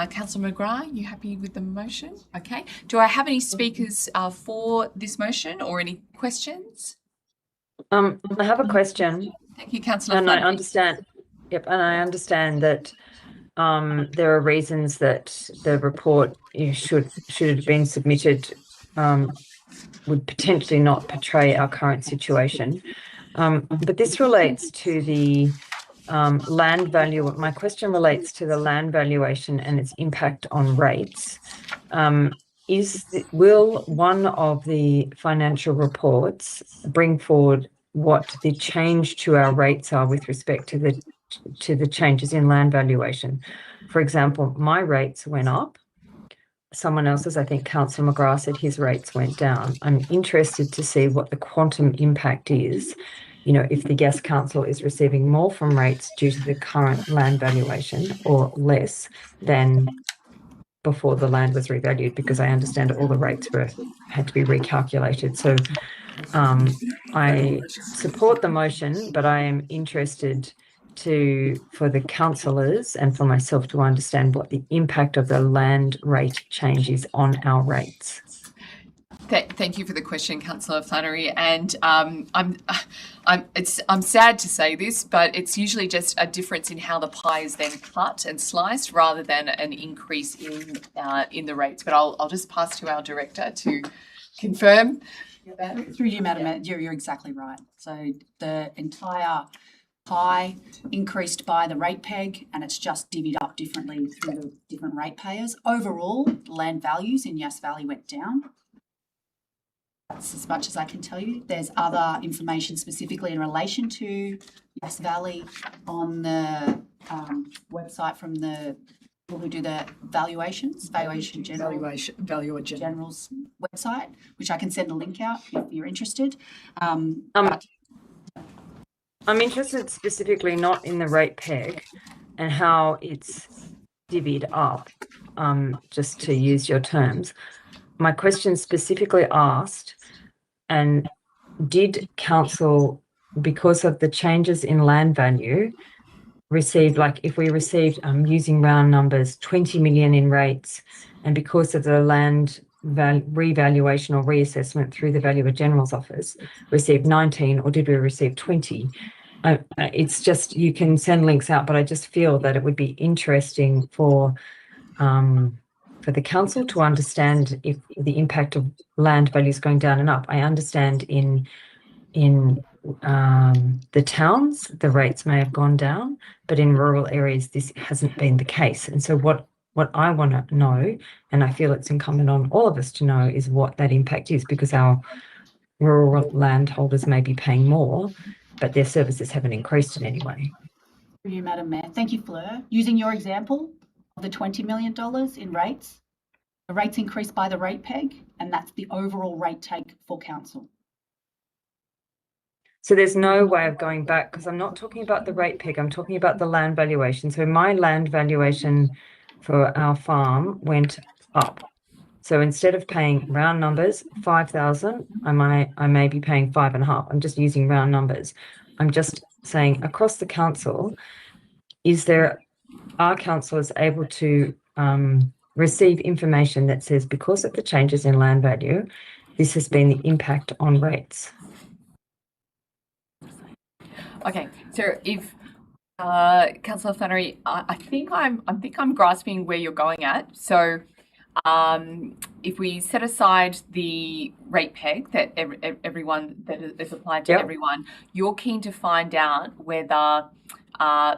Councillor McGrath, you happy with the motion? Okay. Do I have any speakers for this motion or any questions? I have a question. Thank you, Councillor. And I understand. Yep, and I understand that there are reasons that the report should have been submitted would potentially not portray our current situation. But this relates to the land value. My question relates to the land valuation and its impact on rates. Will one of the financial reports bring forward what the change to our rates are with respect to the changes in land valuation? For example, my rates went up. Someone else's, I think Councillor McGrath said his rates went down. I'm interested to see what the quantum impact is. You know, if the Guest Council is receiving more from rates due to the current land valuation or less than before the land was revalued, because I understand all the rates had to be recalculated. So I support the motion, but I am interested for the councillors and for myself to understand what the impact of the land rate change is on our rates. Thank you for the question, Councillor Flannery. And I'm sad to say this, but it's usually just a difference in how the pie is then cut and sliced, rather than an increase in the rates. But I'll just pass to our director to confirm. Through you, Madam Mayor, you're exactly right. So the entire pie increased by the rate peg, and it's just divvied up differently through the different ratepayers. Overall, land values in Yass Valley went down. That's as much as I can tell you. There's other information specifically in relation to Yass Valley on the website from the people who do the valuations, Valuer General's website, which I can send a link out if you're interested. I'm interested specifically not in the rate peg and how it's divvied up, just to use your terms. My question specifically asked, and did council, because of the changes in land value, receive, like if we received, using round numbers, 20 million in rates, and because of the land revaluation or reassessment through the Valuer General's office, received 19, or did we receive 20? It's just, you can send links out, but I just feel that it would be interesting for the council to understand if the impact of land values going down and up. I understand in the towns, the rates may have gone down, but in rural areas, this hasn't been the case. And so what I want to know, and I feel it's incumbent on all of us to know, is what that impact is, because our rural landholders may be paying more, but their services haven't increased in any way. For you, Madam Mayor. Thank you, Fleur. Using your example of the $20 million in rates, the rates increased by the rate peg, and that's the overall rate take for council. So there's no way of going back, because I'm not talking about the rate peg, I'm talking about the land valuation. So my land valuation for our farm went up. So instead of paying round numbers, 5,000, I may be paying 5.5. I'm just using round numbers. I'm just saying across the council, are councillors able to receive information that says, because of the changes in land value, this has been the impact on rates? Okay, so if Councillor Flannery, I think I'm grasping where you're going at. So if we set aside the rate peg that everyone that is applied to everyone, you're keen to find out whether,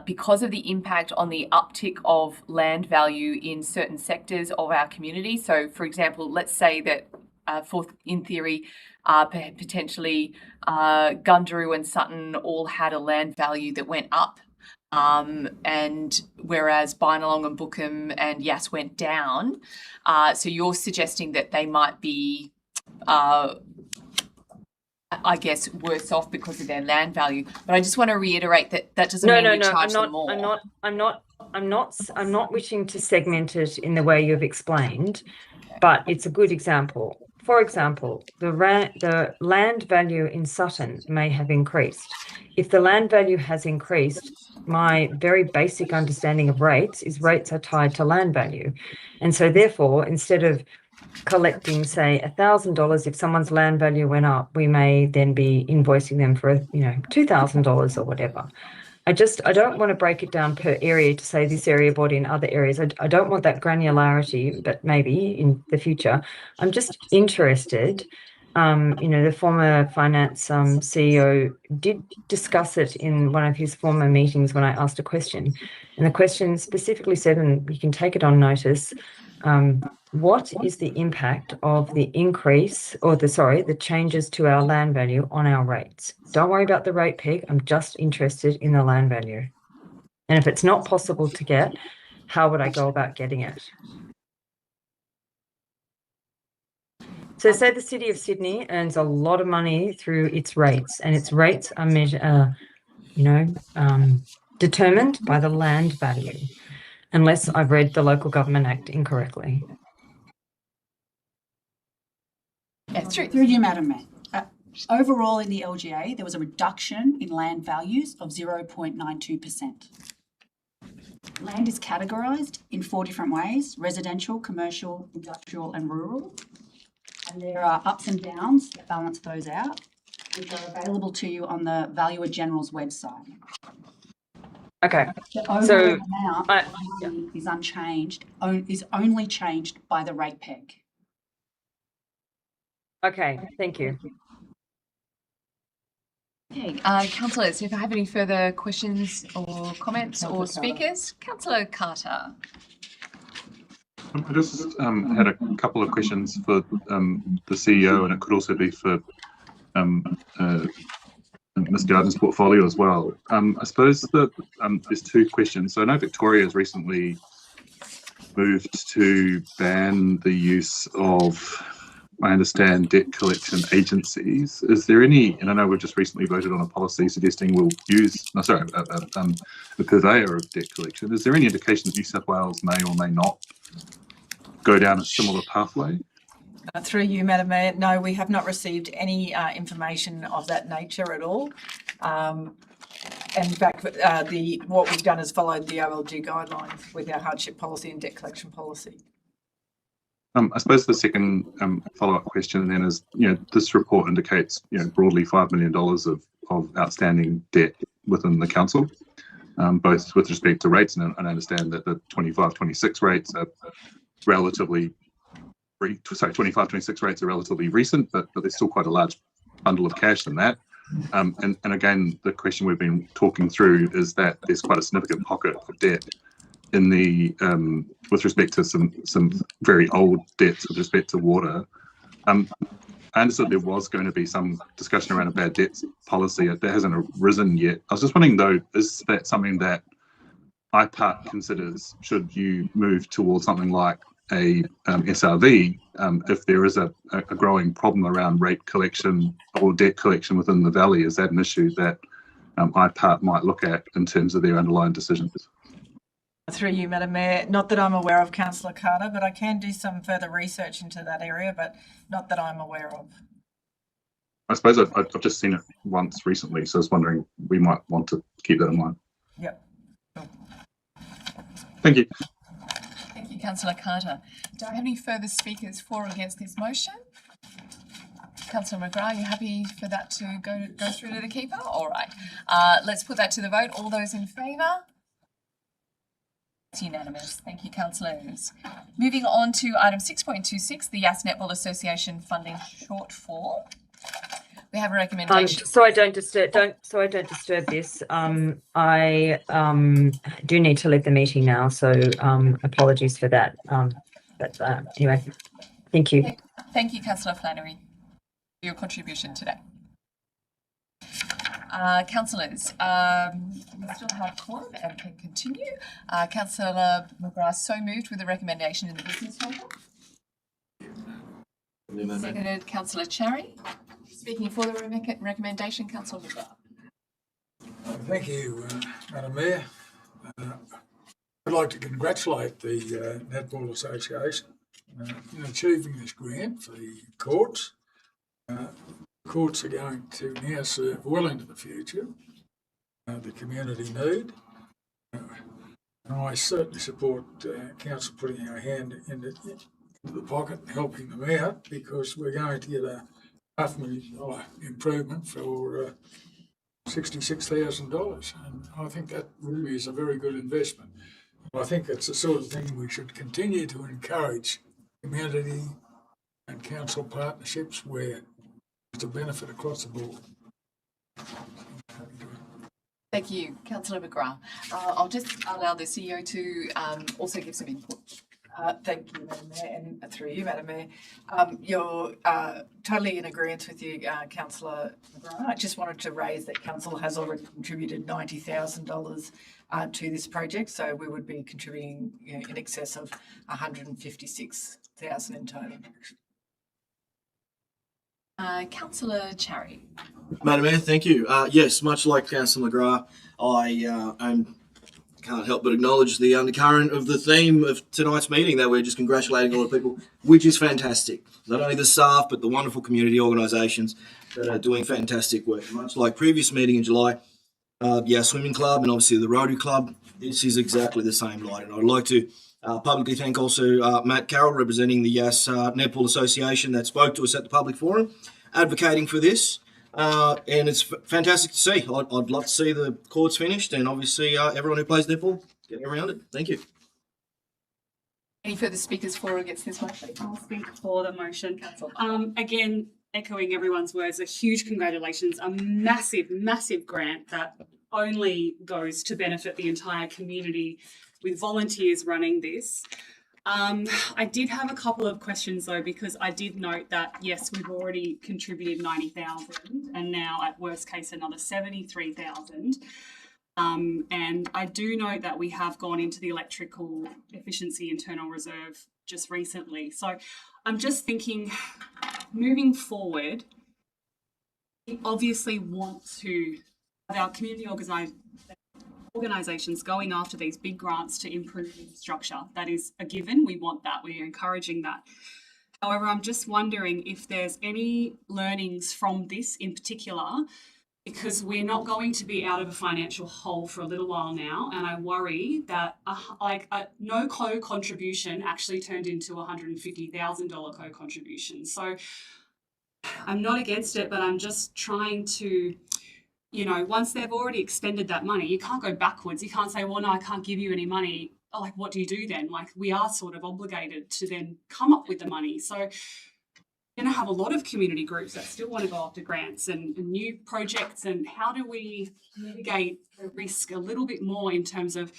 because of the impact on the uptick of land value in certain sectors of our community. So, for example, let's say that, in theory, potentially Gundaroo and Sutton all had a land value that went up, and whereas Bynalong and Bookham and Yass went down. So you're suggesting that they might be, I guess, worse off because of their land value. But I just want to reiterate that doesn't mean we charge them more. I'm not wishing to segment it in the way you've explained, but it's a good example. For example, the land value in Sutton may have increased. If the land value has increased, my very basic understanding of rates is rates are tied to land value. And so therefore, instead of collecting, say, $1,000, if someone's land value went up, we may then be invoicing them for, $2,000 or whatever. I don't want to break it down per area to say this area bought in other areas. I don't want that granularity, but maybe in the future. I'm just interested the former finance CEO did discuss it in one of his former meetings when I asked a question. And the question specifically said, and you can take it on notice, what is the impact of the increase or the changes to our land value on our rates? Don't worry about the rate peg. I'm just interested in the land value. And if it's not possible to get, how would I go about getting it? So say the City of Sydney earns a lot of money through its rates, and its rates are determined by the land value, unless I've read the Local Government Act incorrectly. Through you, Madam Mayor. Overall in the LGA, there was a reduction in land values of 0.92%. Land is categorised in 4 different ways: residential, commercial, industrial and rural. And there are ups and downs that balance those out, which are available to you on the Valuer General's website. Okay. The overall amount is unchanged, is only changed by the rate peg. Okay, thank you. Okay, councillors, if I have any further questions or comments or speakers, Councillor Carter. I just had a couple of questions for the CEO, and it could also be for Ms. Gardner's portfolio as well. I suppose that there's 2 questions. So I know Victoria has recently moved to ban the use of, I understand, debt collection agencies. Is there any, and I know we've just recently voted on a policy suggesting we'll use, a purveyor of debt collection. Is there any indication that New South Wales may or may not go down a similar pathway? Through you, Madam Mayor, no, we have not received any information of that nature at all. In fact, what we've done is followed the OLG guidelines with our hardship policy and debt collection policy. I suppose the second follow-up question then is, this report indicates, broadly $5 million of outstanding debt within the council, both with respect to rates, and I understand that the 25-26 rates are relatively, 25-26 rates are relatively recent, but there's still quite a large bundle of cash in that. And again, the question we've been talking through is that there's quite a significant pocket of debt in the with respect to some very old debts with respect to water. I understood there was going to be some discussion around a bad debts policy. That hasn't arisen yet. I was just wondering though, is that something that IPART considers should you move towards something like a SRV if there is a growing problem around rate collection or debt collection within the valley? Is that an issue that IPART might look at in terms of their underlying decisions? Through you, Madam Mayor, not that I'm aware of, Councillor Carter, but I can do some further research into that area, but not that I'm aware of. I suppose I've just seen it once recently, so I was wondering, we might want to keep that in mind. Yep. Thank you. Thank you, Councillor Carter. Do I have any further speakers for or against this motion? Councillor McGrath, are you happy for that to go through to the keeper? All right. Let's put that to the vote. All those in favour? It's unanimous. Thank you, councillors. Moving on to item 6.26, the Yass Netball Association funding shortfall. We have a recommendation. So I don't disturb this. I do need to leave the meeting now, so apologies for that. But anyway, thank you. Thank you, Councillor Flannery, for your contribution today. Councillors, we still have quorum and can continue. Councillor McGrath so moved with a recommendation in the business paper. Seconded, Councillor Cherry. Speaking for the recommendation, Councillor McGrath. Thank you, Madam Mayor. I'd like to congratulate the Netball Association in achieving this grant for the courts. Courts are going to now serve well into the future the community need. And I certainly support Council putting our hand into the pocket and helping them out, because we're going to get a $500,000 improvement for $66,000, and I think that really is a very good investment. I think it's the sort of thing we should continue to encourage community and council partnerships where It's a benefit across the board. Thank you, Councillor McGrath. I'll just allow the CEO to also give some input. Thank you, Madam Mayor, and through you, Madam Mayor. You're totally in agreement with you, Councillor McGrath. I just wanted to raise that Council has already contributed $90,000 to this project, so we would be contributing in excess of $156,000 in total. Councillor Cherry. Madam Mayor, thank you. Yes, much like Councillor McGrath, I can't help but acknowledge the undercurrent of the theme of tonight's meeting, that we're just congratulating all the people, which is fantastic. Not only the staff, but the wonderful community organisations that are doing fantastic work. Much like previous meeting in July, Swimming Club and obviously the Rotary Club, this is exactly the same light. And I'd like to publicly thank also Matt Carroll, representing the Yass Netball Association, that spoke to us at the public forum, advocating for this. And it's fantastic to see. I'd love to see the courts finished, and obviously everyone who plays netball getting around it. Thank you. Any further speakers for or against this motion? I'll speak for the motion. Again, echoing everyone's words, a huge congratulations, a massive, massive grant that only goes to benefit the entire community with volunteers running this. I did have a couple of questions though, because I did note that yes, we've already contributed 90,000 and now at worst case another 73,000. And I do note that we have gone into the electrical efficiency internal reserve just recently. So I'm just thinking, moving forward, we obviously want to have our community organisations going after these big grants to improve infrastructure. That is a given. We want that. We're encouraging that. However, I'm just wondering if there's any learnings from this in particular, because we're not going to be out of a financial hole for a little while now. And I worry that no co-contribution actually turned into $150,000 co-contribution. So I'm not against it, but I'm just trying to, once they've already expended that money, you can't go backwards. You can't say, well, no, I can't give you any money. Like, what do you do then? Like, we are sort of obligated to then come up with the money. So you're going to have a lot of community groups that still want to go after grants and new projects. And how do we mitigate the risk a little bit more in terms of,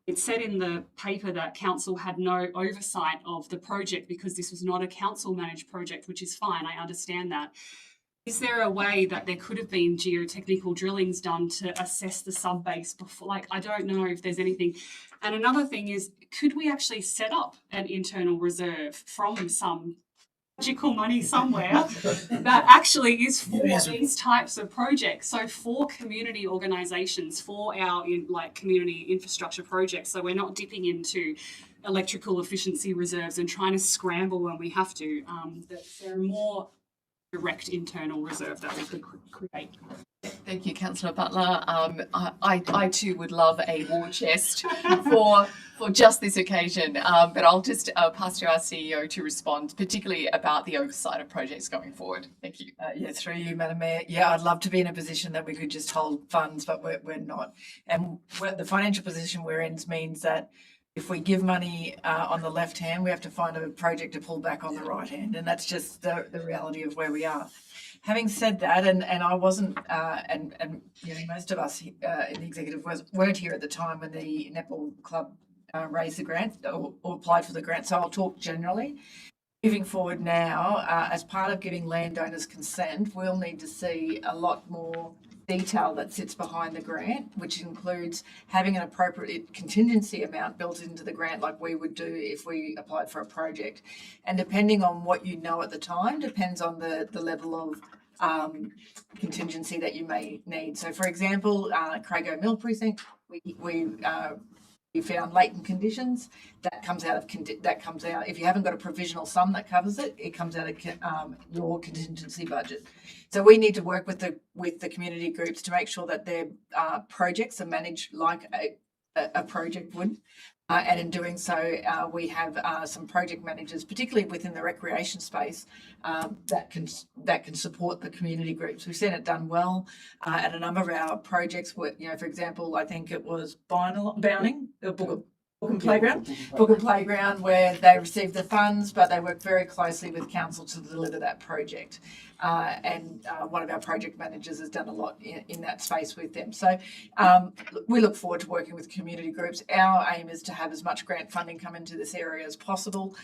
it said in the paper that council had no oversight of the project because this was not a council managed project, which is fine. I understand that. Is there a way that there could have been geotechnical drillings done to assess the subbase before? Like, I don't know if there's anything. And another thing is, could we actually set up an internal reserve from some magical money somewhere that actually is for these types of projects? So for community organisations, for our community infrastructure projects, so we're not dipping into electrical efficiency reserves and trying to scramble when we have to. That there are more direct internal reserve that we could create. Thank you, Councillor Butler. I too would love a war chest for just this occasion, but I'll just pass to our CEO to respond, particularly about the oversight of projects going forward. Thank you. Yes, through you, Madam Mayor. Yeah, I'd love to be in a position that we could just hold funds, but we're not. And the financial position we're in means that if we give money on the left hand, we have to find a project to pull back on the right hand. And that's just the reality of where we are. Having said that, and I wasn't, and most of us in the executive weren't here at the time when the Netball Club raised the grant or applied for the grant. So I'll talk generally. Moving forward now, as part of giving landowners consent, we'll need to see a lot more detail that sits behind the grant, which includes having an appropriate contingency amount built into the grant like we would do if we applied for a project. And depending on what you know at the time, depends on the level of contingency that you may need. So for example, Crago Mill Precinct, we found latent conditions that comes out if you haven't got a provisional sum that covers it, it comes out of your contingency budget. So we need to work with the community groups to make sure that their projects are managed like a project would. And in doing so, we have some project managers, particularly within the recreation space, that can support the community groups. We've seen it done well at a number of our projects. Where, for example, I think it was Bounding, Book and Playground, where they received the funds, but they work very closely with council to deliver that project. And one of our project managers has done a lot in that space with them. So we look forward to working with community groups. Our aim is to have as much grant funding come into this area as possible.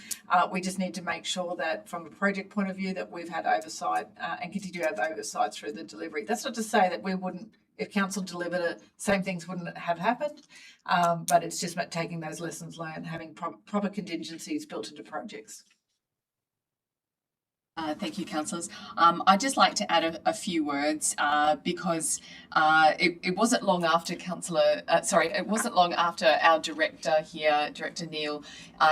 We just need to make sure that from a project point of view that we've had oversight and continue to have oversight through the delivery. That's not to say that we wouldn't, if council delivered it, same things wouldn't have happened, but it's just about taking those lessons learned, having proper contingencies built into projects. Thank you, councillors. I'd just like to add a few words because it wasn't long after it wasn't long after our director here, Director Neil,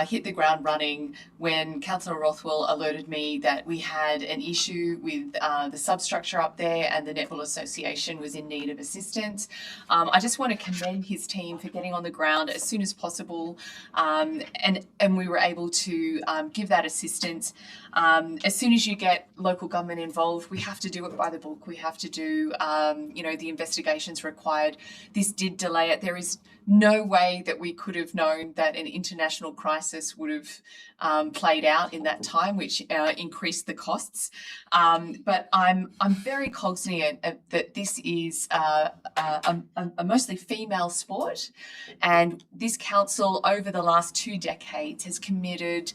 hit the ground running when Councillor Rothwell alerted me that we had an issue with the substructure up there and the Netball Association was in need of assistance. I just want to commend his team for getting on the ground as soon as possible, and we were able to give that assistance. As soon as you get local government involved, we have to do it by the book. We have to do, the investigations required. This did delay it. There is no way that we could have known that an international crisis would have played out in that time, which increased the costs. But I'm very cognizant that this is a mostly female sport, and this council over the last 2 decades has committed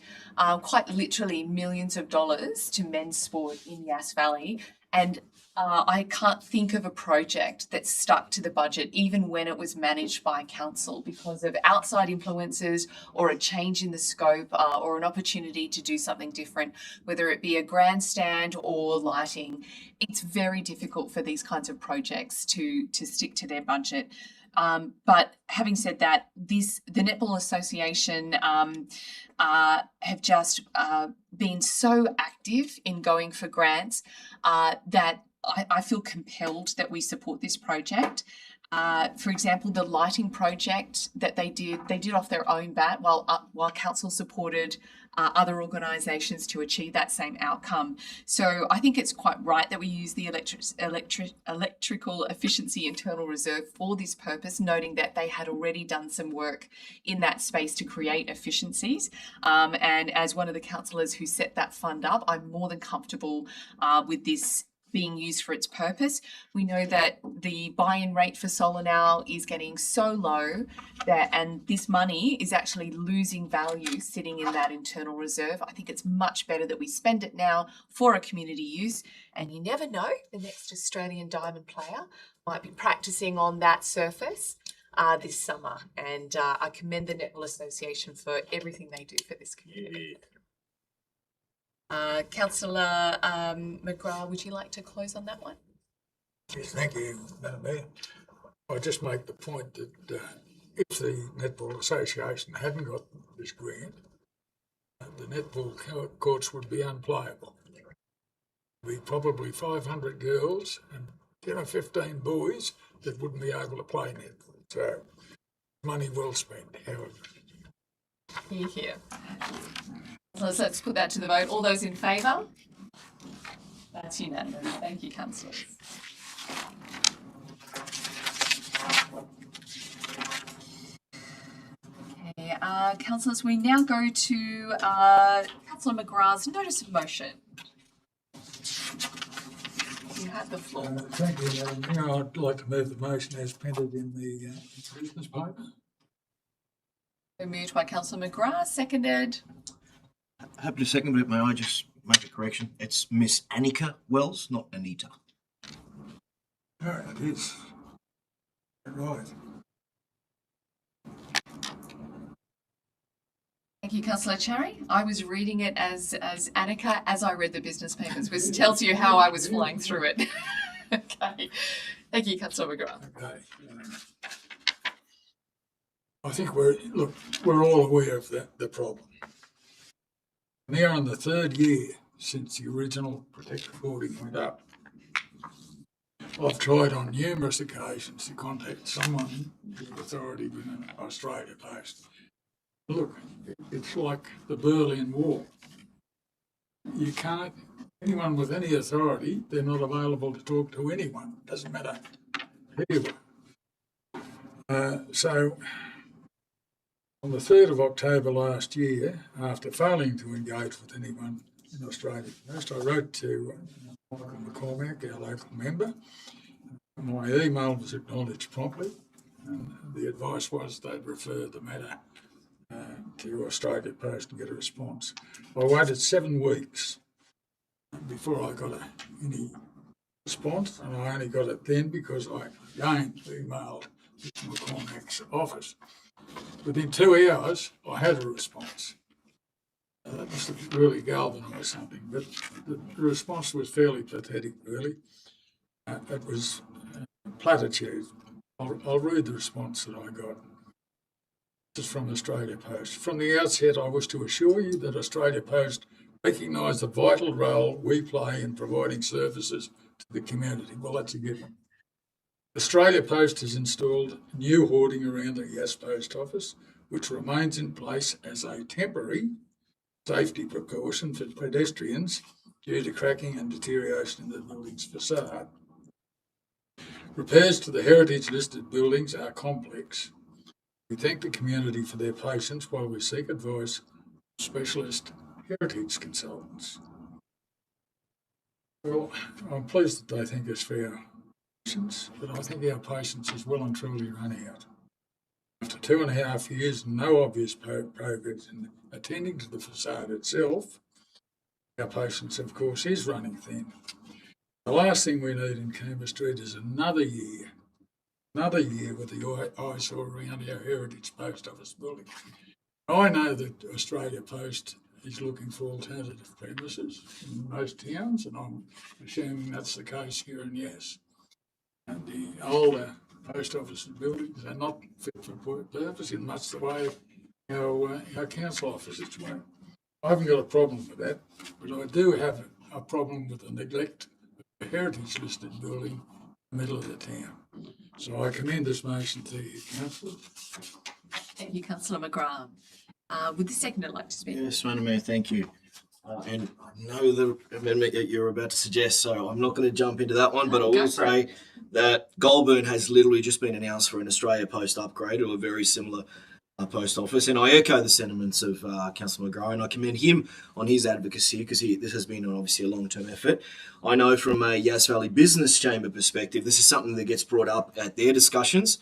quite literally millions of dollars to men's sport in Yass Valley, and I can't think of a project that stuck to the budget even when it was managed by council because of outside influences or a change in the scope or an opportunity to do something different, whether it be a grandstand or lighting. It's very difficult for these kinds of projects to stick to their budget. But having said that, the Netball Association have just been so active in going for grants that I feel compelled that we support this project. For example, the lighting project that they did off their own bat while council supported other organisations to achieve that same outcome. So I think it's quite right that we use the electrical efficiency internal reserve for this purpose, noting that they had already done some work in that space to create efficiencies. And as one of the councillors who set that fund up, I'm more than comfortable with this being used for its purpose. We know that the buy-in rate for solar now is getting so low and this money is actually losing value sitting in that internal reserve. I think it's much better that we spend it now for a community use, and you never know, the next Australian Diamond player might be practicing on that surface this summer, and I commend the Netball Association for everything they do for this community. Councillor McGrath, would you like to close on that one? Yes, thank you, Madam Mayor. I'll just make the point that if the Netball Association hadn't got this grant, the netball courts would be unplayable. There'd be probably 500 girls and 10 or 15 boys that wouldn't be able to play netball. So, money well spent, however. Here. Let's put that to the vote. All those in favour? That's unanimous. Thank you, councillors. Okay, councillors, we now go to Councillor McGrath's notice of motion. You have the floor. Thank you, Madam Mayor. I'd like to move the motion as printed in the business paper. Moved by Councillor McGrath, seconded. Happy to second, but may I just make a correction? It's Miss Annika Wells, not Anita. Oh, it is. Right. Thank you, Councillor Cherry. I was reading it as Annika as I read the business papers, which tells you how I was flying through it. Okay. Thank you, Councillor McGrath. Okay. I think we're all aware of the problem. Now in the 3rd year since the original protective boarding went up, I've tried on numerous occasions to contact someone with authority within Australia Post. Look, it's like the Berlin Wall. You can't, anyone with any authority, they're not available to talk to anyone. Doesn't matter who you are. So On the 3rd of October last year, after failing to engage with anyone in Australia Post, I wrote to Michael McCormack, our local member. My email was acknowledged promptly, and the advice was they'd refer the matter to Australia Post and get a response. I waited 7 weeks before I got any response, and I only got it then because I again emailed Mr. McCormack's office. Within 2 hours, I had a response. That must have really galvanised something, but the response was fairly pathetic, really. It was platitude. I'll read the response that I got. This is from Australia Post. From the outset, I wish to assure you that Australia Post recognise the vital role we play in providing services to the community. Well, that's a given. Australia Post has installed new hoarding around the Yass Post Office, which remains in place as a temporary safety precaution for pedestrians due to cracking and deterioration in the building's facade. Repairs to the heritage listed buildings are complex. We thank the community for their patience while we seek advice from specialist heritage consultants. Well, I'm pleased that they think it's fair patience, but I think our patience is well and truly run out. After 2.5 years, no obvious progress in attending to the facade itself, our patience, of course, is running thin. The last thing we need in Canberra Street is another year with the eyesore around our Heritage Post Office building. I know that Australia Post is looking for alternative premises in most towns, and I'm assuming that's the case here in Yass. And the older post office buildings are not fit for purpose in much the way our council offices were. I haven't got a problem with that, but I do have a problem with the neglect of a heritage listed building in the middle of the town. So I commend this motion to you, Councillor. Thank you, Councillor McGrath. Would the seconder like to speak? Yes, Madam Mayor, thank you. And I know the amendment that you're about to suggest, so I'm not going to jump into that one, but I will say that Goulburn has literally just been announced for an Australia Post upgrade or a very similar post office. And I echo the sentiments of Councillor McGrath, and I commend him on his advocacy because this has been obviously a long-term effort. I know from a Yass Valley Business Chamber perspective, this is something that gets brought up at their discussions.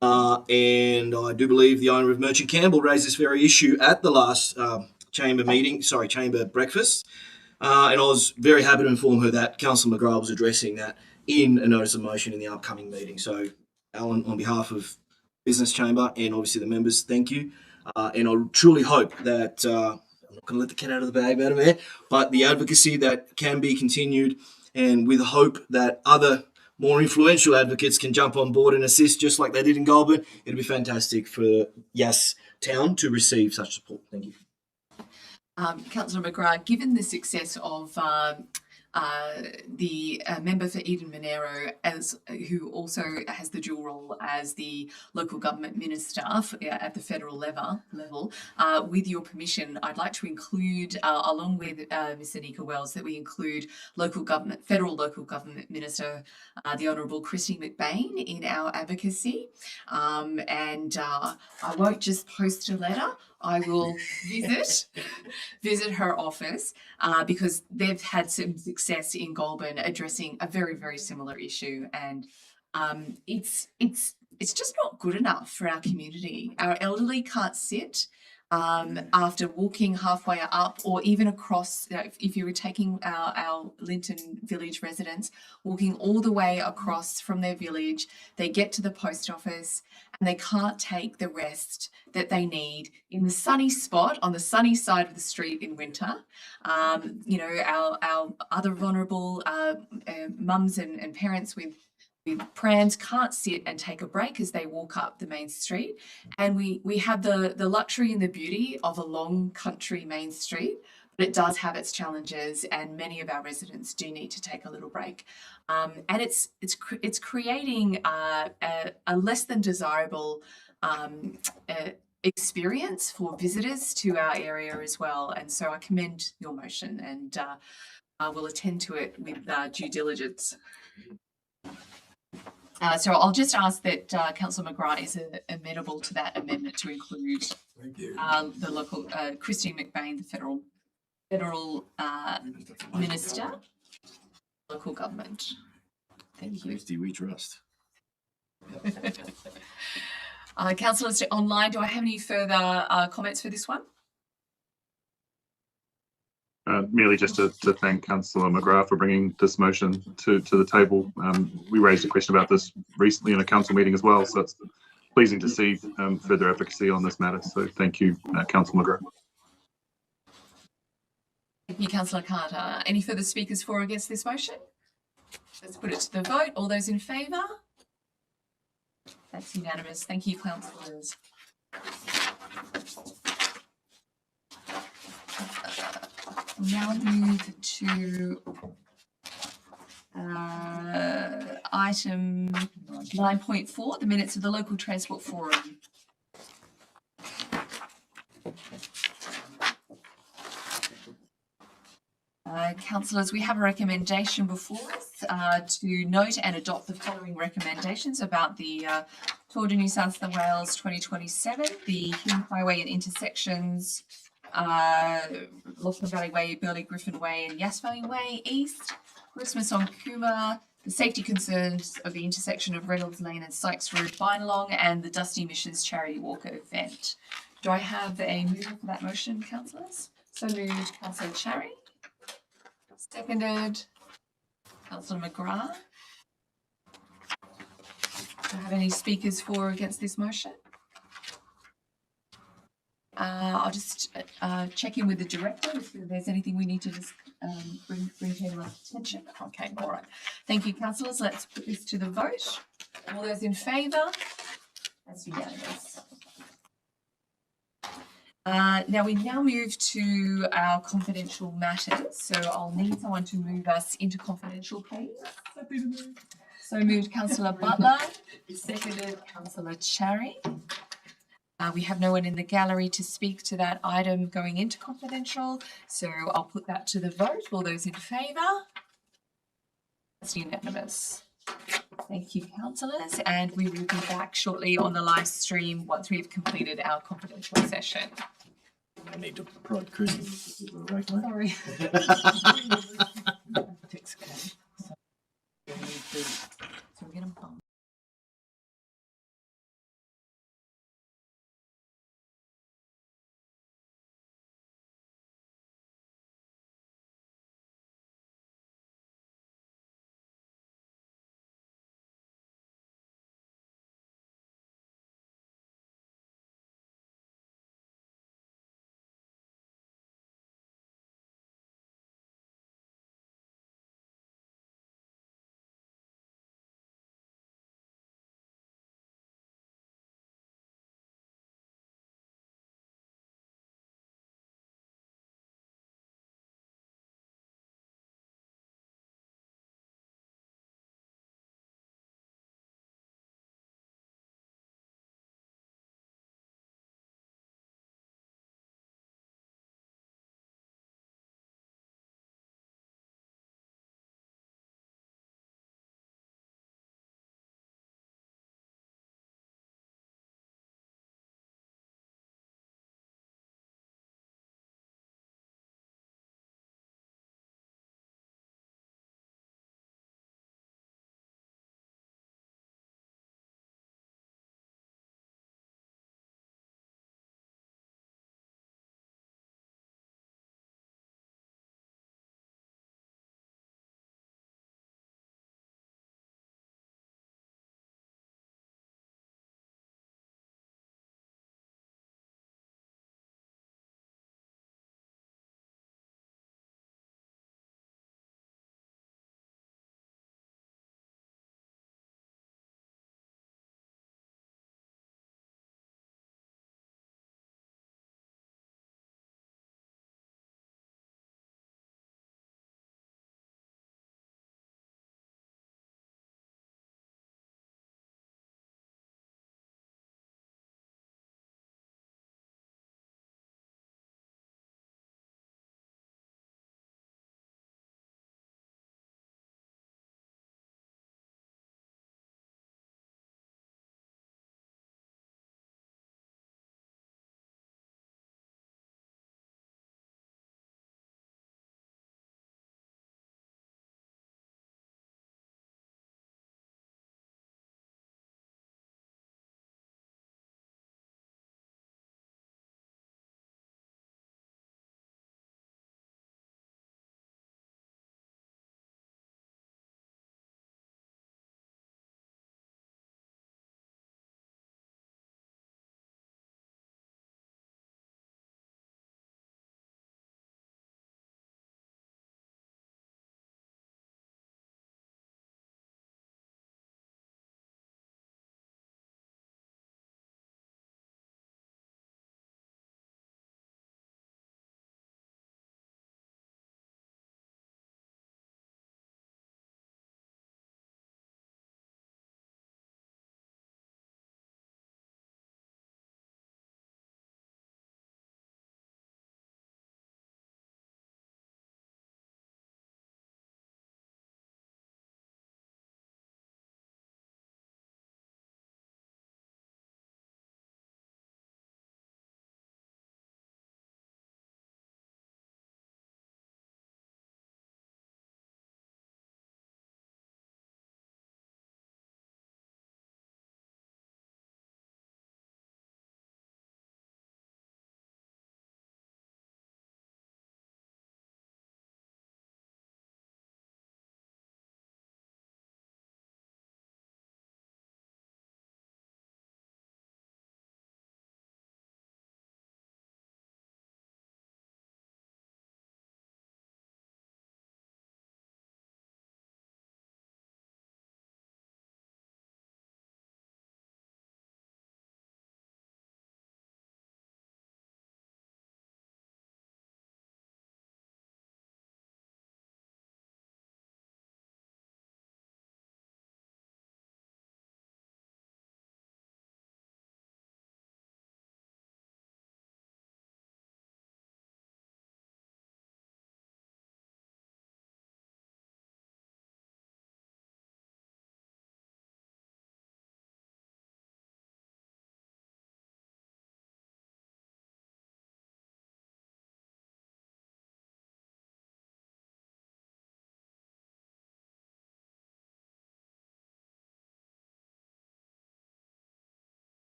And I do believe the owner of Merchant Campbell raised this very issue at the last chamber breakfast. And I was very happy to inform her that Councillor McGrath was addressing that in a notice of motion in the upcoming meeting. So, Alan, on behalf of Business Chamber and obviously the members, thank you. And I truly hope that, I'm not going to let the cat out of the bag, Madam Mayor, but the advocacy that can be continued, and with hope that other more influential advocates can jump on board and assist just like they did in Goulburn. It'd be fantastic for Yass Town to receive such support. Thank you. Councillor McGrath, given the success of the member for Eden Monero, who also has the dual role as the local government minister at the federal level, with your permission, I'd like to include, along with Ms. Anika Wells, that we include federal local government minister, the Honourable Christine McBain, in our advocacy. And I won't just post a letter. I will visit her office because they've had some success in Goulburn addressing a very, very similar issue, and it's just not good enough for our community. Our elderly can't sit after walking halfway up, or even across. If you were taking our Linton Village residents walking all the way across from their village, they get to the post office and they can't take the rest that they need in the sunny spot on the sunny side of the street in winter. Our other vulnerable mums and parents with prams can't sit and take a break as they walk up the main street. And we have the luxury and the beauty of a long country main street, but it does have its challenges, and many of our residents do need to take a little break. And it's creating a less than desirable experience for visitors to our area as well. And so I commend your motion, and I will attend to it with due diligence. So I'll just ask that Councillor McGrath is amenable to that amendment to include Thank you. the local Christine McBain, the federal minister, local government. Thank you. Christy, we trust. Councillors online, do I have any further comments for this one? Merely just to thank Councillor McGrath for bringing this motion to the table. We raised a question about this recently in a council meeting as well, so it's pleasing to see further advocacy on this matter. So thank you, Councillor McGrath. Thank you, Councillor Carter. Any further speakers for or against this motion? Let's put it to the vote. All those in favour? That's unanimous. Thank you, councillors. Now move to item 9.4, the minutes of the Local Transport Forum. Councillors, we have a recommendation before us to note and adopt the following recommendations about the Tour de New South Wales 2027, the Hume Highway and intersections, Lachlan Valley Way, Burley Griffin Way and Yass Valley Way East, Christmas on Cooma, the safety concerns of the intersection of Reynolds Lane and Sykes Road Binalong, and the Dusty Missions Charity Walker event. Do I have a mover for that motion, councillors? So moved, Councillor Cherry. Seconded, Councillor McGrath. Do I have any speakers for or against this motion? I'll just check in with the director if there's anything we need to just bring to everyone's attention. Okay, all right. Thank you, councillors. Let's put this to the vote. All those in favour? That's unanimous. Now we move to our confidential matters. So I'll need someone to move us into confidential, please. So moved, Councillor Butler. Seconded, Councillor Cherry. We have no one in the gallery to speak to that item going into confidential, so I'll put that to the vote. All those in favour? That's unanimous. Thank you, councillors, and we will be back shortly on the live stream once we've completed our confidential session. I need to prod Chris. Sorry. So we're going to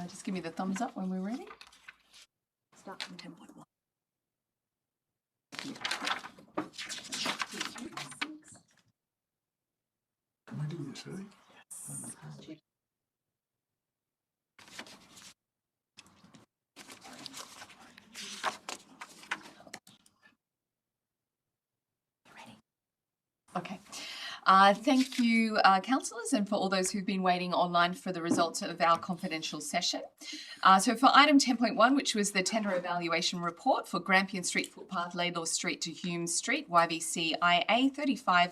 Just give me the thumbs up when we're ready. Start from 10.1. What do you say? Okay. Thank you, councillors, and for all those who've been waiting online for the results of our confidential session. So for item 10.1, which was the tender evaluation report for Grampian Street Footpath, Laidlaw Street to Hume Street, YVC IA 35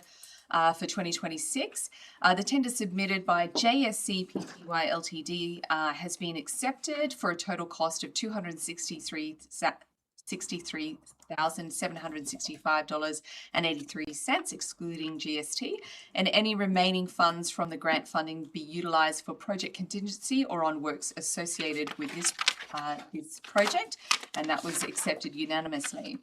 for 2026. The tender submitted by JSC Pty Ltd has been accepted for a total cost of $263,765.83, excluding GST, and any remaining funds from the grant funding be utilised for project contingency or on works associated with this project, and that was accepted unanimously.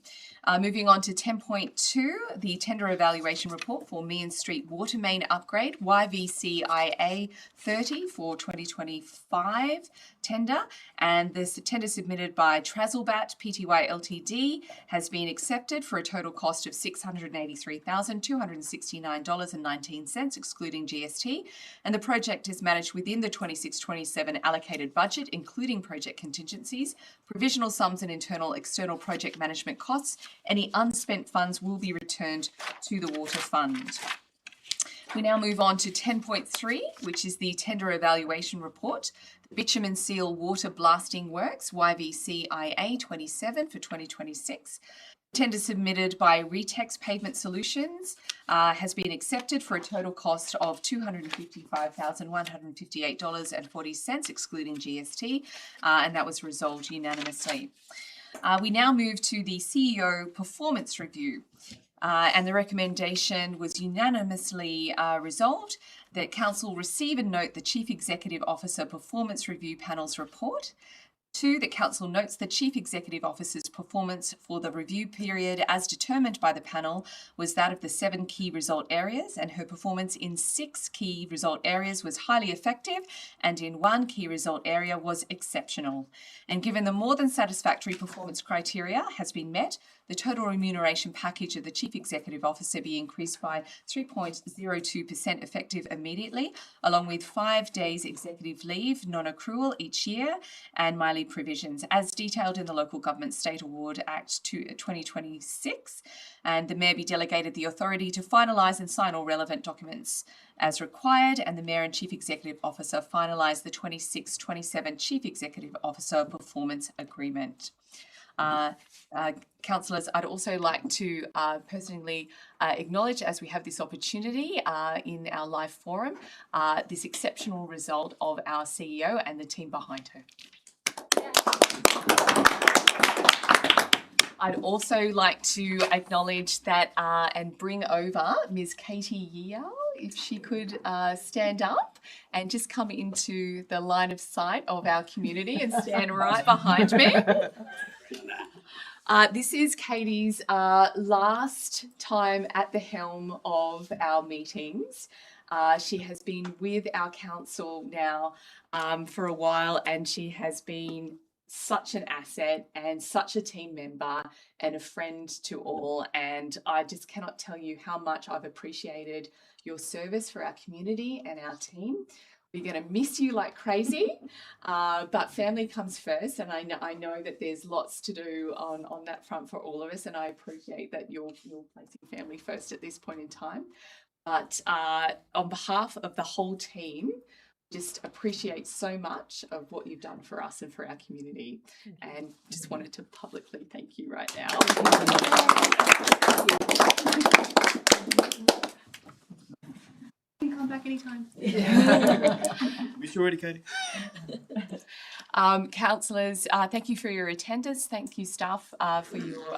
Moving on to 10.2, the tender evaluation report for Meehan Street Water Main Upgrade, YVCIA 30 for 2025 tender, and this tender submitted by Trazelbat Pty Ltd has been accepted for a total cost of $683,269.19, excluding GST, and the project is managed within the 26-27 allocated budget, including project contingencies, provisional sums and internal external project management costs. Any unspent funds will be returned to the Water Fund. We now move on to 10.3, which is the tender evaluation report. The Bitumen Seal Water Blasting Works, YVCIA 27 for 2026. Tender submitted by Retex Pavement Solutions has been accepted for a total cost of $255,158.40, excluding GST, and that was resolved unanimously. We now move to the CEO performance review. And the recommendation was unanimously resolved that Council receive and note the Chief Executive Officer Performance Review Panel's report. 2, that Council notes the Chief Executive Officer's performance for the review period as determined by the panel was that of the 7 key result areas, and her performance in 6 key result areas was highly effective and in 1 key result area was exceptional. And given the more than satisfactory performance criteria has been met, the total remuneration package of the Chief Executive Officer be increased by 3.02% effective immediately, along with 5 days executive leave, non-accrual each year, and my leave provisions, as detailed in the Local Government State Award Act 2026. And the Mayor be delegated the authority to finalise and sign all relevant documents as required, and the Mayor and Chief Executive Officer finalise the 26-27 Chief Executive Officer Performance Agreement. Councillors, I'd also like to personally acknowledge, as we have this opportunity in our live forum, this exceptional result of our CEO and the team behind her. I'd also like to acknowledge that and bring over Ms. Katie Yeo, if she could stand up and just come into the line of sight of our community and stand right behind me. This is Katie's last time at the helm of our meetings. She has been with our council now for a while, and she has been such an asset and such a team member and a friend to all. And I just cannot tell you how much I've appreciated your service for our community and our team. We're going to miss you like crazy, but family comes first, and I know that there's lots to do on that front for all of us, and I appreciate that you're placing family first at this point in time. But on behalf of the whole team, just appreciate so much of what you've done for us and for our community, and just wanted to publicly thank you right now. You can come back anytime. You sure ready, Katie? Councillors, thank you for your attendance. Thank you, staff, for your